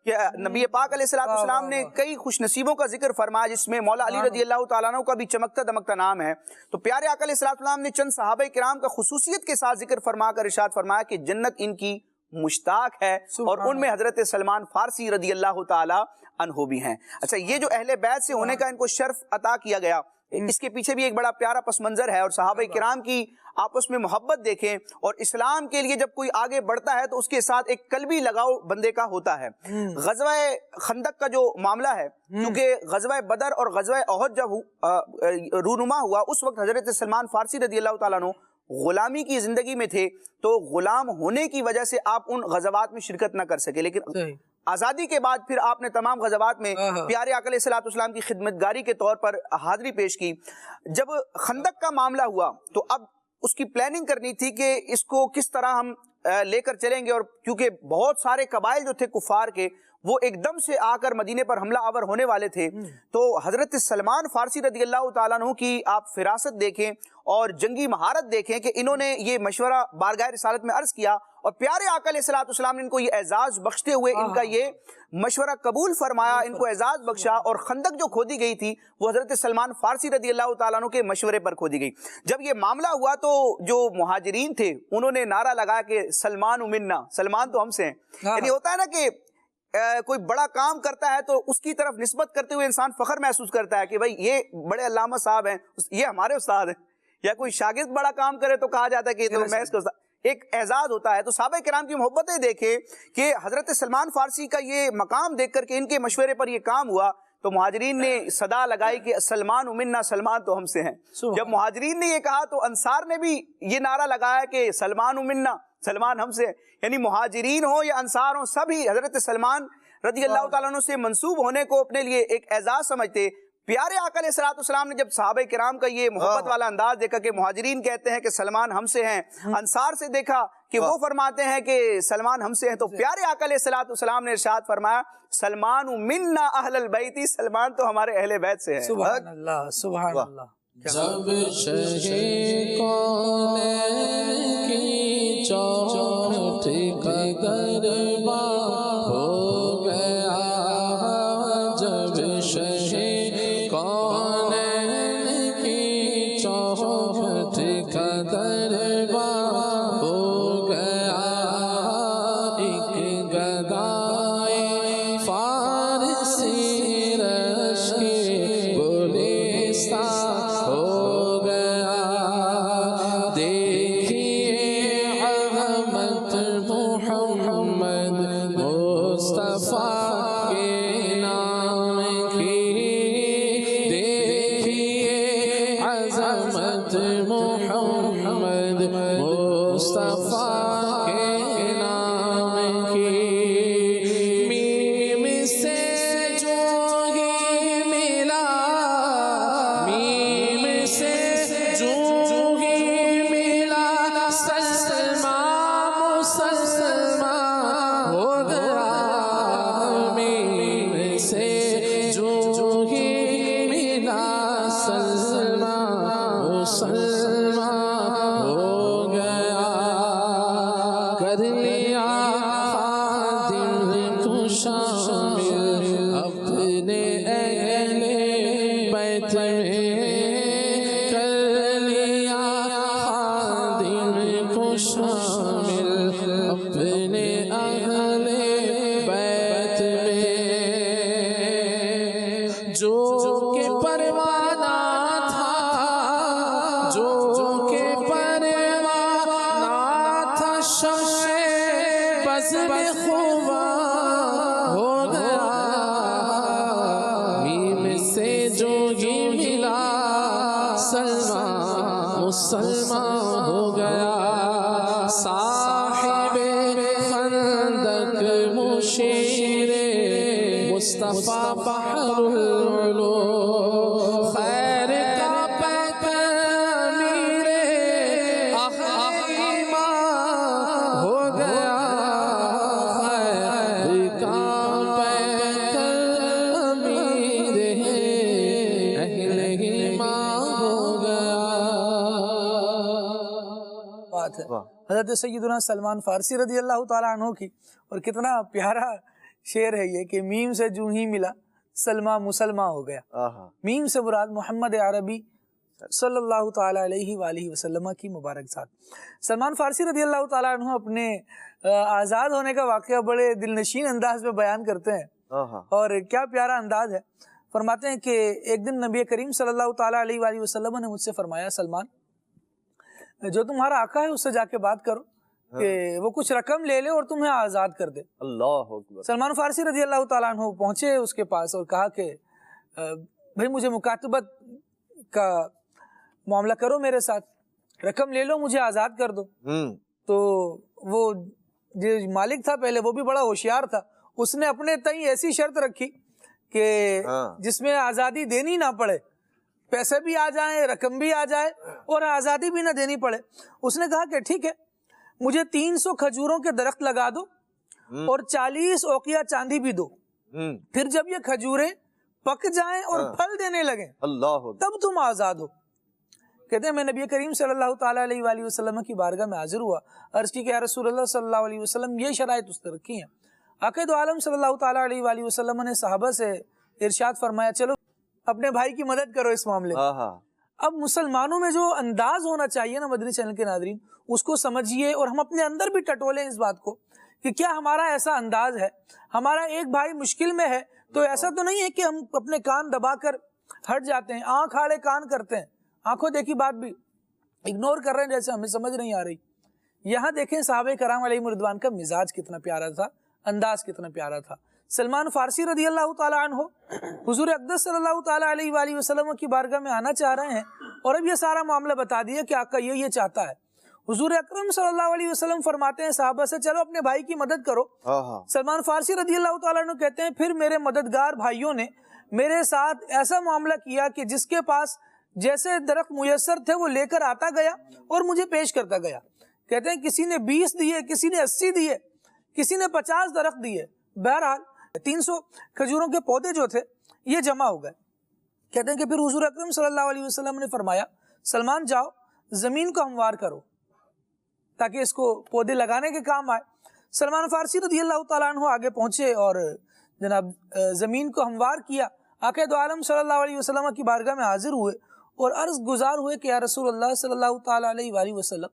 کہ نبی پاک علیہ السلام نے کئی خوش نصیبوں کا ذکر فرمایا جس میں مولا علی رضی اللہ تعالیٰ عنہ کا بھی چمکتا دمکتا نام ہے. تو پیارے آقا علیہ السلام نے چند صحابہ کرام کا خصوصیت کے ساتھ ذکر فرما کر ارشاد فرمایا کہ جنت ان کی مشتاق ہے اور ان میں حضرت سلمان فارسی رضی اللہ تعالیٰ عنہ بھی ہیں. اچھا یہ جو اہل بیت سے ہونے کا ان کو شرف عطا کیا گیا اس کے پیچھے بھی ایک بڑا پیارا پس منظر ہے اور صحابہ کرام کی آپس میں محبت دیکھیں اور اسلام کے لیے جب کوئی آگے بڑھتا ہے تو اس کے ساتھ ایک قلبی لگاؤ بندے کا ہوتا ہے. غزوہ خندق کا جو معاملہ ہے کیونکہ غزوہ بدر اور غزوہ احد جب رونما ہوا اس وقت حضرت سلمان فارسی رضی اللہ تعالیٰ عنہ غلامی کی زندگی میں تھے تو غلام ہونے کی وجہ سے آپ ان غزوات میں شرکت نہ کر سکے. لیکن آزادی کے بعد پھر آپ نے تمام غزوات میں پیارے آقا علیہ السلام کی خدمتگاری کے طور پر حاضری پیش کی. جب خندق کا معاملہ ہوا تو اب اس کی پلاننگ کرنی تھی کہ اس کو کس طرح ہم لے کر چلیں گے اور کیونکہ بہت سارے قبائل جو تھے کفار کے وہ ایک دم سے آ کر مدینے پر حملہ آور ہونے والے تھے. تو حضرت سلمان فارسی رضی اللہ تعالیٰ عنہ کی آپ فراست دیکھیں اور جنگی مہارت دیکھیں کہ انہوں نے یہ مشورہ بارگاہ رسالت میں عرض کیا اور پیارے آقا علیہ السلام نے ان کو یہ اعزاز بخشتے ہوئے ان کا یہ مشورہ قبول فرمایا, ان کو اعزاز بخشا اور خندق جو کھودی گئی تھی وہ حضرت سلمان فارسی رضی اللہ تعالیٰ عنہ کے مشورے پر کھودی گئی. جب یہ معاملہ ہوا تو جو مہاجرین تھے انہوں نے نعرہ لگایا کہ سلمان منا, سلمان تو ہم سے ہیں. یعنی ہوتا ہے نا کہ کوئی بڑا کام کرتا ہے تو اس کی طرف نسبت کرتے ہوئے انسان فخر محسوس کرتا ہے کہ بھائی یہ بڑے علامہ صاحب ہیں, یہ ہمارے استاد ہیں. یا کوئی شاگرد بڑا کام کرے تو کہا جاتا ہے کہ یہ تو میں اس کا استاد, ایک اعزاز ہوتا ہے. تو صحابہ کرام کی محبتیں دیکھیں کہ حضرت سلمان فارسی کا یہ مقام دیکھ کر کے ان کے مشورے پر یہ کام ہوا تو مہاجرین نے صدا لگائی کہ سلمان منا, سلمان تو ہم سے ہیں. جب مہاجرین نے یہ کہا تو انصار نے بھی یہ نعرہ لگایا کہ سلمان منا, سلمان ہم سے. یعنی مہاجرین ہو یا انصار ہو سبھی حضرت سلمان رضی اللہ تعالیٰ عنہ سے منسوب ہونے کو اپنے لیے ایک اعزاز سمجھتے. پیارے آقا علیہ السلام نے جب صحابہ کرام کا یہ محبت والا انداز دیکھا کہ مہاجرین کہتے ہیں کہ سلمان ہم سے ہیں, انصار سے دیکھا کہ وہ فرماتے ہیں کہ سلمان ہم سے ہیں, تو پیارے آقا علیہ السلام نے ارشاد فرمایا سلمان منا اہل البیت, سلمان تو ہمارے اہل بیت سے ہیں. سبحان اللہ سبحان اللہ. جب شہ کونین کی چوکھٹ کا دربار ہو گیا, جب شہ کونین کی چوکھٹ کا دربار ہو گیا, ایک گدائے فارسی رش کے گلستان ہو گیا. دیکھیے عظمت محمد مصطفیٰ کے نام کی, دیکھیے عظمت محمد مصطفیٰ کے نام کی. میم سے جو ہی ملا, میم سے جو ہی ملا, سلمان مسلمان ہو گیا. میم سے جو ہی ملا, سلمان مسلمان ہو گیا. کر لیا خادم کو شامل اپنے اہل بیت میں, کر لیا خادم کو شامل اپنے اہل بیت میں. جو کہ پروانہ تھا, جو کہ پروانہ تھا, شمع بز میں خوبا ہو گیا. میم سے جو ہی ملا, سلمان مسلمان ہو گیا. صاحب خندق مشیر مصطفیٰ بحر العلوم, خیر کا پیکر امیر ایمان ہو گیا. خیر کا پیکر امیر اہل ایمان ہو گیا. بات ہے. واہ حضرت سیدنا سلمان فارسی رضی اللہ تعالیٰ عنہ کی. اور کتنا پیارا شعر ہے یہ کہ میم سے جو ہی ملا سلمہ مسلمہ ہو گیا. آہا میم سے مراد محمد عربی صلی اللہ تعالیٰ علیہ وآلہ وسلم کی مبارک ذات. سلمان فارسی رضی اللہ تعالیٰ عنہ اپنے آزاد ہونے کا واقعہ بڑے دل نشین انداز میں بیان کرتے ہیں. آہا اور کیا پیارا انداز ہے. فرماتے ہیں کہ ایک دن نبی کریم صلی اللہ تعالیٰ علیہ وآلہ وسلم نے مجھ سے فرمایا سلمان جو تمہارا آقا ہے اس سے جا کے بات کرو کہ وہ کچھ رقم لے لے اور تمہیں آزاد کر دے. اللہ اکبر. سلمان فارسی رضی اللہ تعالیٰ عنہ پہنچے اس کے پاس اور کہا کہ بھائی مجھے مکاتبت کا معاملہ کرو میرے ساتھ, رقم لے لو مجھے آزاد کر دو. تو وہ جو مالک تھا پہلے وہ بھی بڑا ہوشیار تھا, اس نے اپنے تئیں ایسی شرط رکھی کہ جس میں آزادی دینی نہ پڑے, پیسے بھی آ جائیں رقم بھی آ جائے اور آزادی بھی نہ دینی پڑے. اس نے کہا کہ ٹھیک ہے مجھے 300 کھجوروں کے درخت لگا دو اور 40 اوقیہ چاندی بھی دو, پھر جب یہ کھجوریں پک جائیں اور پھل دینے لگیں اللہ تب تم آزاد ہو. کہتے ہیں میں نبی کریم صلی اللہ تعالیٰ علیہ وآلہ وسلم کی بارگاہ میں حاضر ہوا, عرض کی کہ یا رسول اللہ صلی اللہ علیہ وسلم یہ شرائط اس نے رکھی ہیں. آقا دو عالم صلی اللہ تعالیٰ علیہ وآلہ وسلم نے صحابہ سے ارشاد فرمایا چلو اپنے بھائی کی مدد کرو اس معاملے میں. اب مسلمانوں میں جو انداز ہونا چاہیے نا مدنی چینل کے ناظرین, اس کو سمجھیے اور ہم اپنے اندر بھی ٹٹولیں اس بات کو کہ کیا ہمارا ایسا انداز ہے, ہمارا ایک بھائی مشکل میں ہے تو ایسا تو نہیں ہے کہ ہم اپنے کان دبا کر ہٹ جاتے ہیں, آنکھ آڑے کان کرتے ہیں, آنکھوں دیکھی بات بھی اگنور کر رہے ہیں جیسے ہمیں سمجھ نہیں آ رہی. یہاں دیکھیں صحابہ کرام علیہ رضوان کا مزاج کتنا پیارا تھا, انداز کتنا پیارا تھا. سلمان فارسی رضی اللہ تعالیٰ عنہ حضور اقدس صلی اللہ تعالیٰ علیہ وآلہ وسلم کی بارگاہ میں آنا چاہ رہے ہیں اور اب یہ سارا معاملہ بتا دیا کہ آقا یہ چاہتا ہے. حضور اکرم صلی اللہ علیہ وسلم فرماتے ہیں صحابہ سے چلو اپنے بھائی کی مدد کرو. سلمان فارسی رضی اللہ تعالیٰ عنہ کہتے ہیں پھر میرے مددگار بھائیوں نے میرے ساتھ ایسا معاملہ کیا کہ جس کے پاس جیسے درخت میسر تھے وہ لے کر آتا گیا اور مجھے پیش کرتا گیا. کہتے ہیں کسی نے 20 دیے, کسی نے 80 دیے, کسی نے 50 درخت دیے. بہرحال 300 کھجوروں کے پودے جو تھے یہ جمع ہو گئے. کہتے ہیں کہ پھر حضور اکرم صلی اللہ علیہ وسلم نے فرمایا سلمان جاؤ زمین کو ہموار کرو تاکہ اس کو پودے لگانے کے کام آئے. سلمان فارسی رضی اللہ تعالیٰ عنہ آگے پہنچے اور جناب زمین کو ہموار کیا. آقا دو عالم صلی اللہ علیہ وسلم کی بارگاہ میں حاضر ہوئے اور عرض گزار ہوئے کہ یا رسول اللہ صلی اللہ تعالیٰ علیہ وآلہ وسلم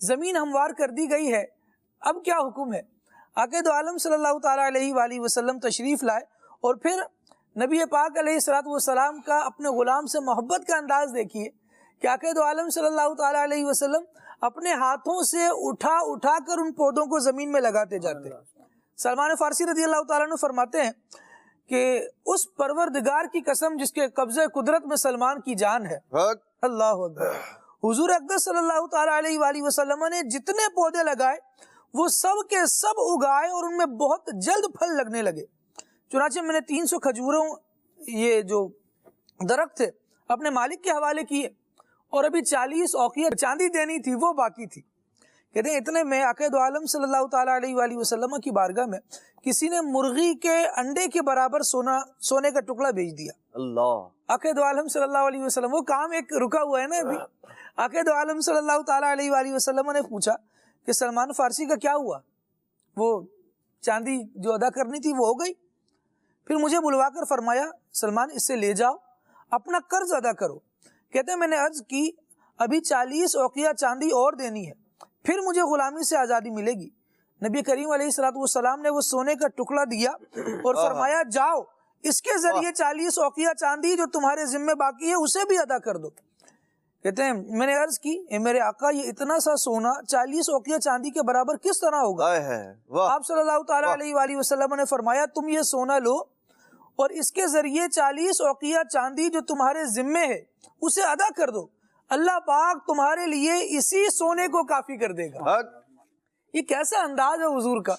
زمین ہموار کر دی گئی ہے, اب کیا حکم ہے؟ آقا دو عالم صلی اللہ تعالیٰ علیہ وآلہ وسلم تشریف لائے اور پھر نبی پاک علیہ السلام کا اپنے غلام سے محبت کا انداز دیکھیے کہ آقا دو عالم صلی اللہ تعالیٰ علیہ وسلم اپنے ہاتھوں سے اٹھا اٹھا کر ان پودوں کو زمین میں لگاتے جاتے. سلمان فارسی رضی اللہ تعالیٰ عنہ فرماتے ہیں کہ اس پروردگار کی قسم جس کے قبضے قدرت میں سلمان کی جان ہے, اللہ اکبر, حضور اقدس صلی اللہ تعالیٰ علیہ وآلہ وسلم نے جتنے پودے لگائے وہ سب کے سب اگائے اور ان میں بہت جلد پھل لگنے لگے. چنانچہ میں نے 300 کھجوروں یہ جو درخت تھے اپنے مالک کے حوالے کیے اور ابھی 40 اوقیہ چاندی دینی تھی وہ باقی تھی. کہتے ہیں اتنے میں آقا دو عالم صلی اللہ تعالیٰ علیہ وآلہ وسلم کی بارگاہ میں کسی نے مرغی کے انڈے کے برابر سونے کا ٹکڑا بھیج دیا. اللہ آقا دو عالم صلی اللہ علیہ وسلم, وہ کام ایک رکا ہوا ہے نا ابھی. آقا دو عالم صلی اللہ تعالیٰ علیہ وآلہ وسلم نے پوچھا کہ سلمان فارسی کا کیا ہوا, وہ چاندی جو ادا کرنی تھی وہ ہو گئی؟ پھر مجھے بلوا کر فرمایا سلمان اس سے لے جاؤ اپنا قرض ادا کرو. کہتے ہیں میں نے عرض کی ابھی 40 اوقیہ چاندی اور دینی ہے پھر مجھے غلامی سے آزادی ملے گی. نبی کریم علیہ السلام نے وہ سونے کا ٹکڑا دیا اور فرمایا جاؤ اس کے ذریعے 40 اوقیہ چاندی جو تمہارے ذمہ باقی ہے اسے بھی ادا کر دو. کہتے ہیں میں نے عرض کی اے میرے آقا یہ اتنا سا سونا 40 اوقیہ چاندی کے برابر کس طرح ہوگا؟ آپ صلی اللہ تعالیٰ علیہ وآلہ وسلم نے فرمایا تم یہ سونا لو اور اس کے ذریعے 40 اوقیہ چاندی جو تمہارے ذمے ہے اسے ادا کر دو, اللہ پاک تمہارے لیے اسی سونے کو کافی کر دے گا. یہ کیسا انداز ہے حضور کا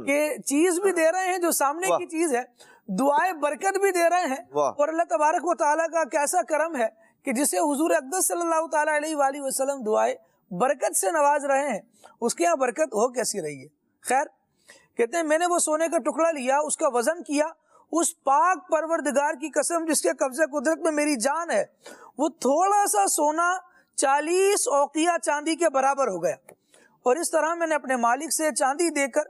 کہ چیز بھی دے رہے ہیں جو سامنے کی چیز ہے, دعائے برکت بھی دے رہے ہیں, اور اللہ تبارک و تعالیٰ کا کیسا کرم ہے کہ جسے حضور اقدس صلی اللہ تعالیٰ علیہ وآلہ وسلم دعائے برکت سے نواز رہے ہیں اس کے یہاں برکت ہو کیسی رہی ہے. خیر کہتے ہیں میں نے وہ سونے کا ٹکڑا لیا, اس کا وزن کیا, اس پاک پروردگار کی قسم جس کے قبضے قدرت میں میری جان ہے وہ تھوڑا سا سونا 40 اوقیہ چاندی کے برابر ہو گیا. اور اس طرح میں نے اپنے مالک سے چاندی دے کر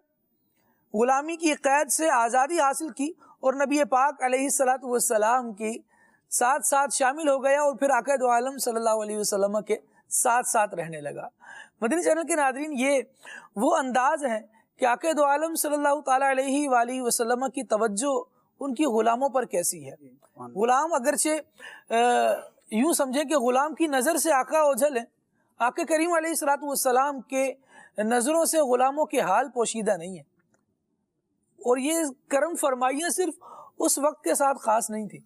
غلامی کی قید سے آزادی حاصل کی اور نبی پاک علیہ الصلوۃ والسلام کی ساتھ ساتھ شامل ہو گیا اور پھر آقا دو عالم صلی اللہ علیہ وسلم کے ساتھ ساتھ رہنے لگا۔ مدنی چینل کے ناظرین، یہ وہ انداز ہے کہ آقا دو عالم صلی اللہ تعالیٰ علیہ وآلہ وسلم کی توجہ ان کی غلاموں پر کیسی ہے۔ غلام اگرچہ یوں سمجھے کہ غلام کی نظر سے آقا اوجھل ہے، آقا کریم علیہ الصلوۃ والسلام کے نظروں سے غلاموں کے حال پوشیدہ نہیں ہے۔ اور یہ کرم فرمائیاں صرف اس وقت کے ساتھ خاص نہیں تھی،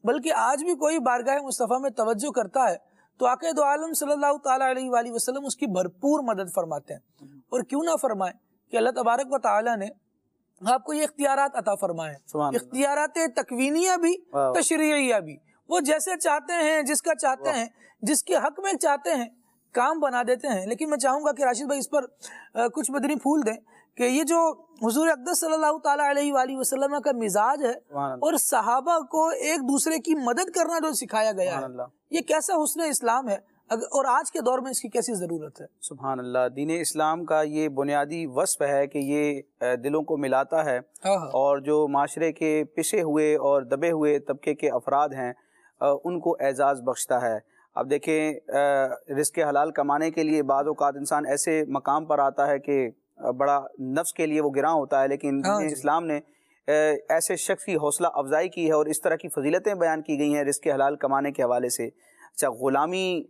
بلکہ آج بھی کوئی بارگاہ مصطفیٰ میں توجہ کرتا ہے تو آقا دو عالم صلی اللہ تعالیٰ علیہ وآلہ وسلم اس کی بھرپور مدد فرماتے ہیں۔ اور کیوں نہ فرمائیں کہ اللہ تبارک و تعالیٰ نے آپ کو یہ اختیارات عطا فرمائے، اختیارات تکوینیہ بھی تشریعیہ بھی۔ وہ جیسے چاہتے ہیں، جس کا چاہتے ہیں، جس کے حق میں چاہتے ہیں کام بنا دیتے ہیں۔ لیکن میں چاہوں گا کہ راشد بھائی اس پر کچھ مدنی پھول دیں کہ یہ جو حضور اقدس صلی اللہ تعالیٰ علیہ وآلہ وسلم کا مزاج ہے اور صحابہ کو ایک دوسرے کی مدد کرنا جو سکھایا گیا ہے، یہ کیسا حسن اسلام ہے اور آج کے دور میں اس کی کیسی ضرورت ہے۔ سبحان اللہ، دین اسلام کا یہ بنیادی وصف ہے کہ یہ دلوں کو ملاتا ہے، اور جو معاشرے کے پسے ہوئے اور دبے ہوئے طبقے کے افراد ہیں ان کو اعزاز بخشتا ہے۔ اب دیکھیں، رزق حلال کمانے کے لیے بعض اوقات انسان ایسے مقام پر آتا ہے کہ بڑا نفس کے لیے وہ گراں ہوتا ہے، لیکن دین اسلام نے ایسے شخص کی حوصلہ افزائی کی ہے اور اس طرح کی فضیلتیں بیان کی گئی ہیں رزق حلال کمانے کے حوالے سے۔ اچھا، غلامی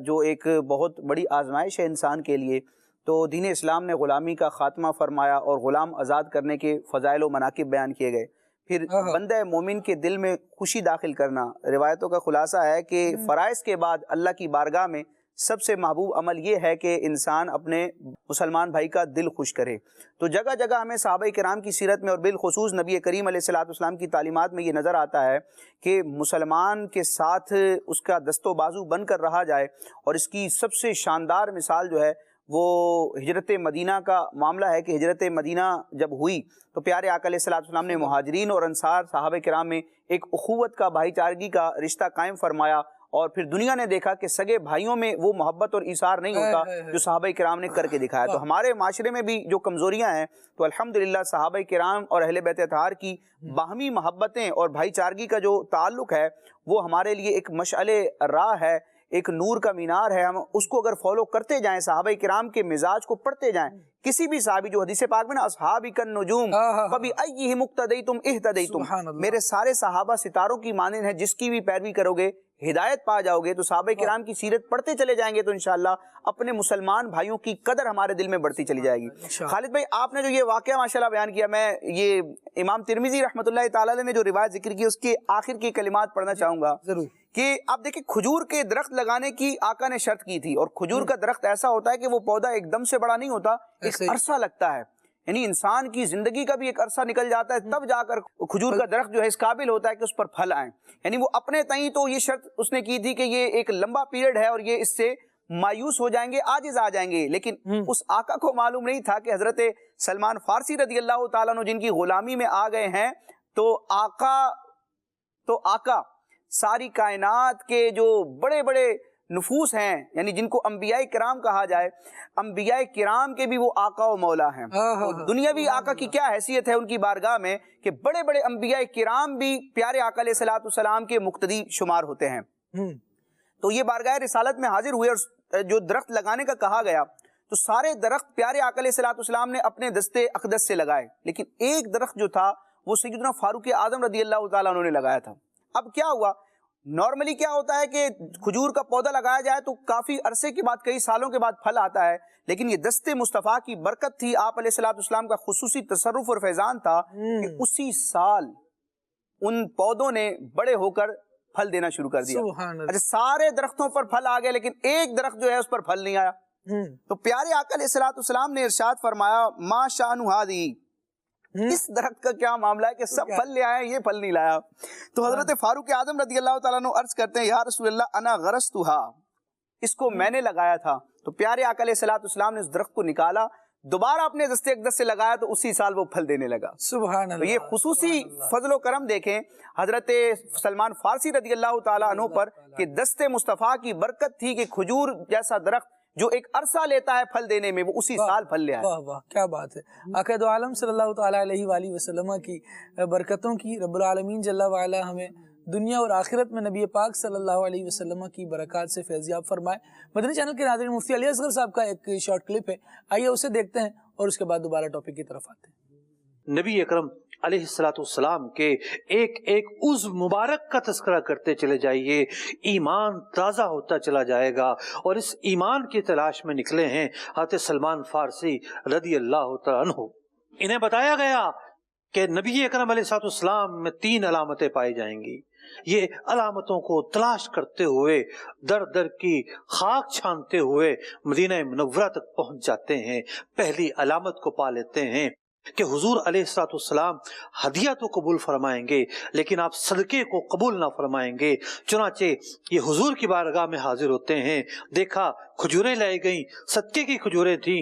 جو ایک بہت بڑی آزمائش ہے انسان کے لیے، تو دین اسلام نے غلامی کا خاتمہ فرمایا اور غلام آزاد کرنے کے فضائل و مناقب بیان کیے گئے۔ پھر بندہ مومن کے دل میں خوشی داخل کرنا۔ روایتوں کا خلاصہ ہے کہ فرائض کے بعد اللہ کی بارگاہ میں سب سے محبوب عمل یہ ہے کہ انسان اپنے مسلمان بھائی کا دل خوش کرے۔ تو جگہ جگہ ہمیں صحابہ کرام کی سیرت میں اور بالخصوص نبی کریم علیہ الصلوۃ والسلام کی تعلیمات میں یہ نظر آتا ہے کہ مسلمان کے ساتھ اس کا دست و بازو بن کر رہا جائے، اور اس کی سب سے شاندار مثال جو ہے وہ ہجرت مدینہ کا معاملہ ہے کہ ہجرت مدینہ جب ہوئی تو پیارے آقا علیہ الصلوۃ والسلام نے مہاجرین اور انصار صحابہ کرام میں ایک اخوت کا، بھائی چارگی کا رشتہ قائم فرمایا، اور پھر دنیا نے دیکھا کہ سگے بھائیوں میں وہ محبت اور ایثار نہیں ہوتا جو صحابہ کرام نے کر کے دکھایا۔ تو ہمارے معاشرے میں بھی جو کمزوریاں ہیں، تو الحمدللہ صحابہ کرام اور اہل بیت اطہار کی باہمی محبتیں اور بھائی چارگی کا جو تعلق ہے وہ ہمارے لیے ایک مشعل راہ ہے، ایک نور کا مینار ہے۔ ہم اس کو اگر فالو کرتے جائیں، صحابہ کرام کے مزاج کو پڑھتے جائیں، کسی بھی صحابی، جو حدیث پاک میں نا اصحابی کن نجوم فبأیہم اقتدیتم اہتدیتم، میرے سارے صحابہ ستاروں کی مانند ہیں، جس کی بھی پیروی کرو گے ہدایت پا جاؤ گے۔ تو صحابہ کرام کی سیرت پڑھتے چلے جائیں گے تو انشاءاللہ اپنے مسلمان بھائیوں کی قدر ہمارے دل میں بڑھتی چلی جائے گی۔ خالد بھائی، آپ نے جو یہ واقعہ ماشاءاللہ بیان کیا، میں یہ امام ترمذی رحمۃ اللہ تعالی علیہ نے جو روایت ذکر کی اس کے آخر کے کلمات پڑھنا چاہوں گا کہ آپ دیکھیں کھجور کے درخت لگانے کی آقا نے شرط کی تھی، اور کھجور کا درخت ایسا ہوتا ہے کہ وہ پودا ایک دم سے بڑا نہیں ہوتا، ایک عرصہ لگتا ہے، یعنی انسان کی زندگی کا بھی ایک عرصہ نکل جاتا ہے تب جا کر کھجور کا درخت جو ہے اس قابل ہوتا ہے کہ اس پر پھل آئیں۔ یعنی وہ اپنے تئیں تو یہ شرط اس نے کی تھی کہ یہ ایک لمبا پیریڈ ہے اور یہ اس سے مایوس ہو جائیں گے، عاجز آ جائیں گے، لیکن اس آقا کو معلوم نہیں تھا کہ حضرت سلمان فارسی رضی اللہ تعالیٰ عنہ جن کی غلامی میں آ گئے ہیں، تو آقا ساری کائنات کے جو بڑے بڑے نفوس ہیں، یعنی جن کو انبیاء کرام کہا جائے، انبیاء کرام کے بھی وہ آقا و مولا ہیں۔ دنیاوی آقا کی کیا حیثیت ہے ان کی بارگاہ میں کہ بڑے بڑے انبیاء کرام بھی پیارے آقا علیہ الصلوۃ والسلام کے مقتدی شمار ہوتے ہیں۔ تو یہ بارگاہ رسالت میں حاضر ہوئے اور جو درخت لگانے کا کہا گیا تو سارے درخت پیارے آقا علیہ الصلوۃ والسلام نے اپنے دستے اقدس سے لگائے، لیکن ایک درخت جو تھا وہ سیدنا فاروق اعظم رضی اللہ تعالیٰ عنہ نے لگایا تھا۔ اب کیا ہوا، نارملی کیا ہوتا ہے کہ کھجور کا پودا لگایا جائے تو کافی عرصے کے بعد، کئی سالوں کے بعد پھل آتا ہے، لیکن یہ دست مصطفیٰ کی برکت تھی، آپ علیہ الصلوۃ والسلام کا خصوصی تصرف اور فیضان تھا کہ اسی سال ان پودوں نے بڑے ہو کر پھل دینا شروع کر دیا۔ اچھا، سارے درختوں پر پھل آ گئے لیکن ایک درخت جو ہے اس پر پھل نہیں آیا۔ تو پیارے آقا علیہ الصلوۃ والسلام نے ارشاد فرمایا، ما شأن ھذی، اس درخت کا کیا معاملہ ہے کہ سب پھل لے آئے، یہ پھل نہیں لایا۔ تو حضرت فاروق اعظم رضی اللہ تعالیٰ عنہ عرض کرتے ہیں، یا رسول اللہ انا غرستھا، اس کو میں نے لگایا تھا۔ تو پیارے آقا علیہ الصلوۃ والسلام نے اس درخت کو نکالا، دوبارہ اپنے دست اقدس سے لگایا تو اسی سال وہ پھل دینے لگا۔ سبحان اللہ۔ تو یہ خصوصی فضل و کرم دیکھیں حضرت سلمان فارسی رضی اللہ تعالیٰ عنہ پر کہ دست مصطفیٰ کی برکت تھی کہ کھجور جیسا درخت جو ایک عرصہ لیتا ہے پھل دینے میں وہ اسی سال پھل لے آئے۔ واہ واہ کیا بات ہے۔ آقا دو عالم صلی اللہ تعالیٰ علیہ وآلہ وسلم کی برکتوں کی رب العالمین جل وعلا ہمیں دنیا اور آخرت میں نبی پاک صلی اللہ علیہ وسلم کی برکات سے فیضیاب فرمائے۔ مدنی چینل کے ناظرین، مفتی علی اصغر صاحب کا ایک شارٹ کلپ ہے، آئیے اسے دیکھتے ہیں اور اس کے بعد دوبارہ ٹاپک کی طرف آتے ہیں۔ نبی اکرم علیہ السلام کے ایک ایک عضو مبارک کا تذکرہ کرتے چلے جائیے، ایمان تازہ ہوتا چلا جائے گا، اور اس ایمان کی تلاش میں نکلے ہیں حضرت سلمان فارسی رضی اللہ تعالیٰ عنہ۔ انہیں بتایا گیا کہ نبی اکرم علیہ السلام میں 3 علامتیں پائی جائیں گی۔ یہ علامتوں کو تلاش کرتے ہوئے در در کی خاک چھانتے ہوئے مدینہ منورہ تک پہنچ جاتے ہیں۔ پہلی علامت کو پا لیتے ہیں کہ حضور علیہ السلام ہدیہ تو قبول فرمائیں گے لیکن آپ صدقے کو قبول نہ فرمائیں گے۔ چنانچہ یہ حضور کی بارگاہ میں حاضر ہوتے ہیں، دیکھا کھجوریں لائی گئیں، صدقے کی کھجوریں تھیں،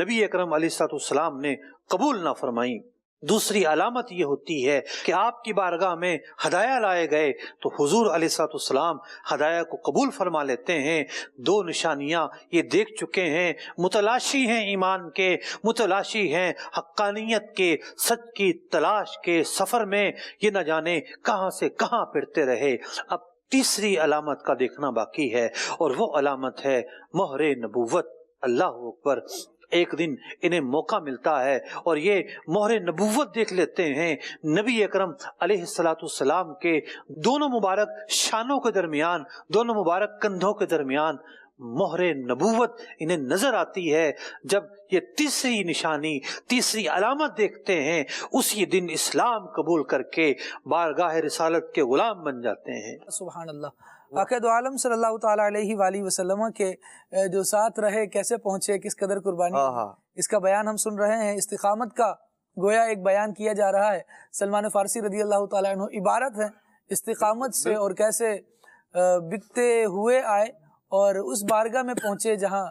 نبی اکرم علیہ السلام نے قبول نہ فرمائیں۔ دوسری علامت یہ ہوتی ہے کہ آپ کی بارگاہ میں ہدایہ لائے گئے تو حضور علیہ السلام ہدایہ کو قبول فرما لیتے ہیں۔ 2 نشانیاں یہ دیکھ چکے ہیں، متلاشی ہیں ایمان کے، متلاشی ہیں حقانیت کے، سچ کی تلاش کے سفر میں، یہ نہ جانے کہاں سے کہاں پھرتے رہے۔ اب تیسری علامت کا دیکھنا باقی ہے، اور وہ علامت ہے مہر نبوت۔ اللہ اکبر۔ ایک دن انہیں موقع ملتا ہے اور یہ مہر نبوت دیکھ لیتے ہیں۔ نبی اکرم علیہ السلام کے دونوں مبارک شانوں کے درمیان، دونوں مبارک کندھوں کے درمیان مہر نبوت انہیں نظر آتی ہے۔ جب یہ تیسری نشانی، تیسری علامت دیکھتے ہیں، اسی دن اسلام قبول کر کے بارگاہ رسالت کے غلام بن جاتے ہیں۔ سبحان اللہ۔ آقا دو عالم صلی اللہ تعالیٰ علیہ وآلہ وسلم کے جو ساتھ رہے، کیسے پہنچے، کس قدر قربانی، اس کا بیان ہم سن رہے ہیں۔ استقامت کا گویا ایک بیان کیا جا رہا ہے۔ سلمان فارسی رضی اللہ تعالیٰ عنہ عبارت ہے استقامت سے، اور کیسے بکتے ہوئے آئے اور اس بارگاہ میں پہنچے جہاں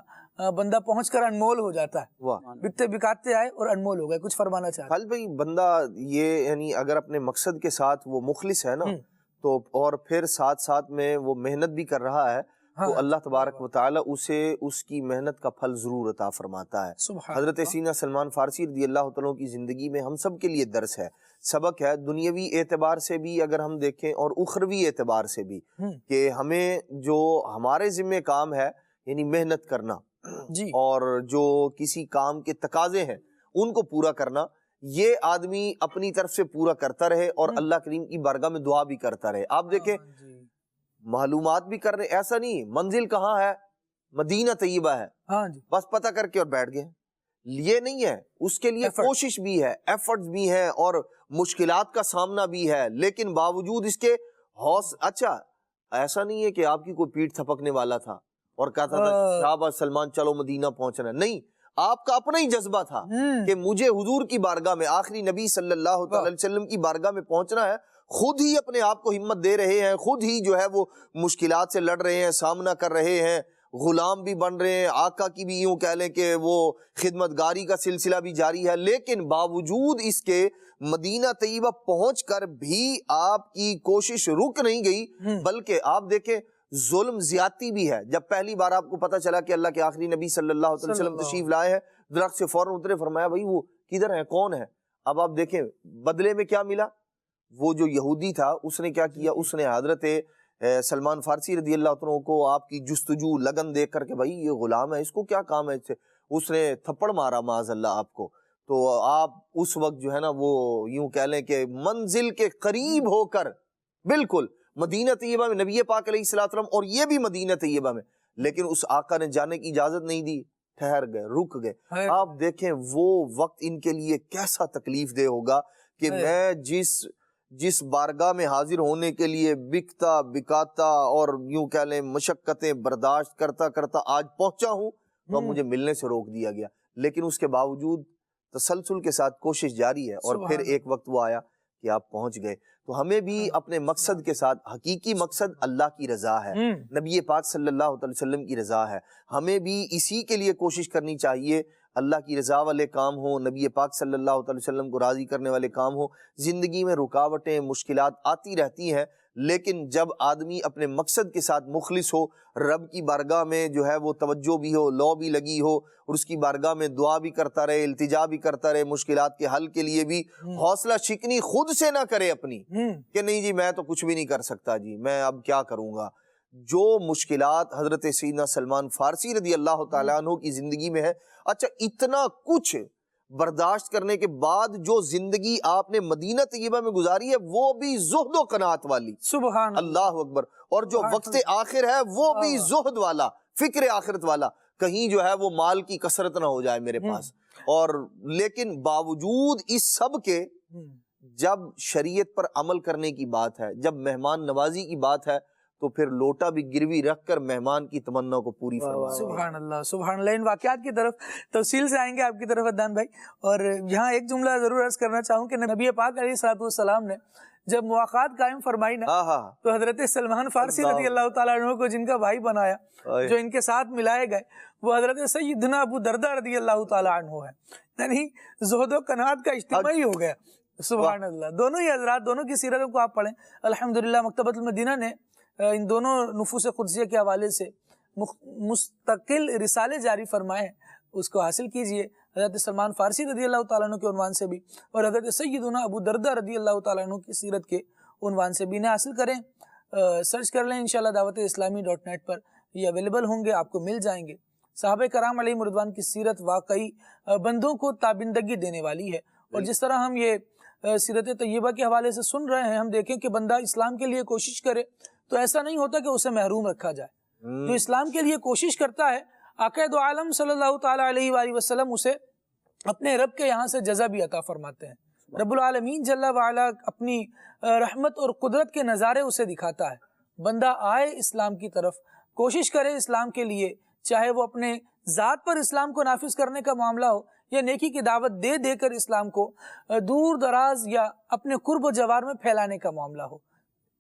بندہ پہنچ کر انمول ہو جاتا ہے۔ بکتے بکاتے آئے اور انمول ہو گئے۔ کچھ فرمانا چاہتے ہیں؟ خالد بھائی، بندہ یہ یعنی اگر اپنے مقصد کے ساتھ وہ مخلص ہے نا، تو اور پھر ساتھ ساتھ میں وہ محنت بھی کر رہا ہے، تو اللہ تبارک و تعالیٰ اسے اس کی محنت کا پھل ضرور عطا فرماتا ہے۔ حضرت سیدنا سلمان فارسی رضی اللہ تعالیٰ کی زندگی میں ہم سب کے لیے درس ہے، سبق ہے، دنیاوی اعتبار سے بھی اگر ہم دیکھیں اور اخروی اعتبار سے بھی، کہ ہمیں جو ہمارے ذمہ کام ہے یعنی محنت کرنا، اور جو کسی کام کے تقاضے ہیں ان کو پورا کرنا، یہ آدمی اپنی طرف سے پورا کرتا رہے اور اللہ کریم کی بارگاہ میں دعا بھی کرتا رہے۔ آپ دیکھیں معلومات بھی کر رہے، ایسا نہیں منزل کہاں ہے، مدینہ طیبہ ہے، بس پتہ کر کے اور بیٹھ گئے، یہ نہیں ہے، اس کے لیے کوشش بھی ہے، ایفرٹس بھی ہیں اور مشکلات کا سامنا بھی ہے، لیکن باوجود اس کے اچھا ایسا نہیں ہے کہ آپ کی کوئی پیٹھ تھپکنے والا تھا اور کہتا تھا شاباش سلمان چلو مدینہ پہنچنا ہے، نہیں، آپ کا اپنا ہی جذبہ تھا کہ مجھے حضور کی بارگاہ میں، آخری نبی صلی اللہ علیہ وسلم کی بارگاہ میں پہنچنا ہے۔ خود ہی اپنے آپ کو ہمت دے رہے ہیں، خود ہی جو ہے وہ مشکلات سے لڑ رہے ہیں، سامنا کر رہے ہیں، غلام بھی بن رہے ہیں، آقا کی بھی یوں کہہ لیں کہ وہ خدمتگاری کا سلسلہ بھی جاری ہے، لیکن باوجود اس کے مدینہ طیبہ پہنچ کر بھی آپ کی کوشش رک نہیں گئی، بلکہ آپ دیکھیں ظلم زیادتی بھی ہے۔ جب پہلی بار آپ کو پتا چلا کہ اللہ کے آخری نبی صلی اللہ علیہ وسلم تشریف لائے ہیں، درخت سے فوراً اترے، فرمایا بھائی وہ کدھر ہے، کون ہے؟ اب آپ دیکھیں بدلے میں کیا ملا، وہ جو یہودی تھا اس نے کیا کیا، اس نے حضرت سلمان فارسی رضی اللہ عنہ کو آپ کی جستجو لگن دیکھ کر کہ بھائی یہ غلام ہے، اس کو کیا کام ہے، اس نے تھپڑ مارا معاذ اللہ آپ کو۔ تو آپ اس وقت جو ہے نا وہ یوں کہہ لیں کہ منزل کے قریب ہو کر بالکل مدینہ طیبہ میں، نبی پاک علیہ السلام اور یہ بھی مدینہ طیبہ میں، لیکن اس آقا نے جانے کی اجازت نہیں دی، ٹھہر گئے، رک گئے۔ آپ دیکھیں وہ وقت ان کے لیے کیسا تکلیف دہ ہوگا کہ میں جس بارگاہ میں حاضر ہونے کے لیے بکتا بکاتا اور یوں کہہ لیں مشقتیں برداشت کرتا کرتا آج پہنچا ہوں، تو مجھے ملنے سے روک دیا گیا، لیکن اس کے باوجود تسلسل کے ساتھ کوشش جاری ہے، اور پھر ایک وقت وہ آیا کہ آپ پہنچ گئے۔ تو ہمیں بھی اپنے مقصد کے ساتھ، حقیقی مقصد اللہ کی رضا ہے، نبی پاک صلی اللہ علیہ وسلم کی رضا ہے، ہمیں بھی اسی کے لیے کوشش کرنی چاہیے، اللہ کی رضا والے کام ہوں، نبی پاک صلی اللہ علیہ وسلم کو راضی کرنے والے کام ہوں۔ زندگی میں رکاوٹیں، مشکلات آتی رہتی ہیں، لیکن جب آدمی اپنے مقصد کے ساتھ مخلص ہو، رب کی بارگاہ میں جو ہے وہ توجہ بھی ہو، لو بھی لگی ہو، اور اس کی بارگاہ میں دعا بھی کرتا رہے، التجا بھی کرتا رہے، مشکلات کے حل کے لیے بھی حوصلہ شکنی خود سے نہ کرے اپنی کہ نہیں جی میں تو کچھ بھی نہیں کر سکتا، جی میں اب کیا کروں گا۔ جو مشکلات حضرت سیدنا سلمان فارسی رضی اللہ تعالیٰ عنہ کی زندگی میں ہے، اچھا اتنا کچھ برداشت کرنے کے بعد جو زندگی آپ نے مدینہ طیبہ میں گزاری ہے وہ بھی زہد و قناعت والی، سبحان اللہ اکبر، اور جو وقت آخر ہے وہ بھی زہد والا، فکر آخرت والا، کہیں جو ہے وہ مال کی کثرت نہ ہو جائے میرے پاس۔ اور لیکن باوجود اس سب کے جب شریعت پر عمل کرنے کی بات ہے، جب مہمان نوازی کی بات ہے، تو پھر لوٹا بھی گروی رکھ کر مہمان کی تمنا کو پوری فرمایا۔ سبحان اللہ سبحان اللہ۔ ان واقعات کی طرف تفصیل سے آئیں گے آپ کی طرف عدنان بھائی، اور یہاں ایک جملہ ضرور عرض کرنا چاہوں کہ نبی پاک علیہ الصلوۃ والسلام نے جب مواقعات قائم فرمائی نا، تو حضرت سلمان فارسی رضی اللہ تعالیٰ عنہ کو جن کا بھائی بنایا، جو ان کے ساتھ ملائے گئے، وہ حضرت سیدنا ابو دردہ رضی اللہ تعالیٰ عنہ ہے، یعنی زہد و قناعت کا اجتماع ہی ہو گیا۔ سبحان اللہ۔ دونوں ہی حضرات، دونوں کی سیرتوں کو آپ پڑھیں، الحمدللہ مکتبۃ المدینہ نے ان دونوں نفوس قدسیہ کے حوالے سے مستقل رسالے جاری فرمائے ہیں، اس کو حاصل کیجئے، حضرت سلمان فارسی رضی اللہ تعالیٰ عنہ کے عنوان سے بھی، اور حضرت سیدنا ابو دردہ رضی اللہ تعالیٰ عنہ کی سیرت کے عنوان سے بھی انہیں حاصل کریں، سرچ کر لیں، انشاءاللہ دعوت اسلامی .net پر یہ اویلیبل ہوں گے، آپ کو مل جائیں گے۔ صحابہ کرام علیہم رضوان کی سیرت واقعی بندوں کو تابندگی دینے والی ہے، اور جس طرح ہم یہ سیرت طیبہ کے حوالے سے سن رہے ہیں، ہم دیکھیں کہ بندہ اسلام کے لیے کوشش کرے تو ایسا نہیں ہوتا کہ اسے محروم رکھا جائے۔ جو اسلام کے لیے کوشش کرتا ہے، آقا دو عالم صلی اللہ تعالیٰ علیہ وآلہ وسلم اسے اپنے رب کے یہاں سے جزا بھی عطا فرماتے ہیں۔ رب العالمین جل وعلا اپنی رحمت اور قدرت کے نظارے اسے دکھاتا ہے۔ بندہ آئے اسلام کی طرف، کوشش کرے اسلام کے لیے، چاہے وہ اپنے ذات پر اسلام کو نافذ کرنے کا معاملہ ہو یا نیکی کی دعوت دے دے کر اسلام کو دور دراز یا اپنے قرب و جوار میں پھیلانے کا معاملہ ہو۔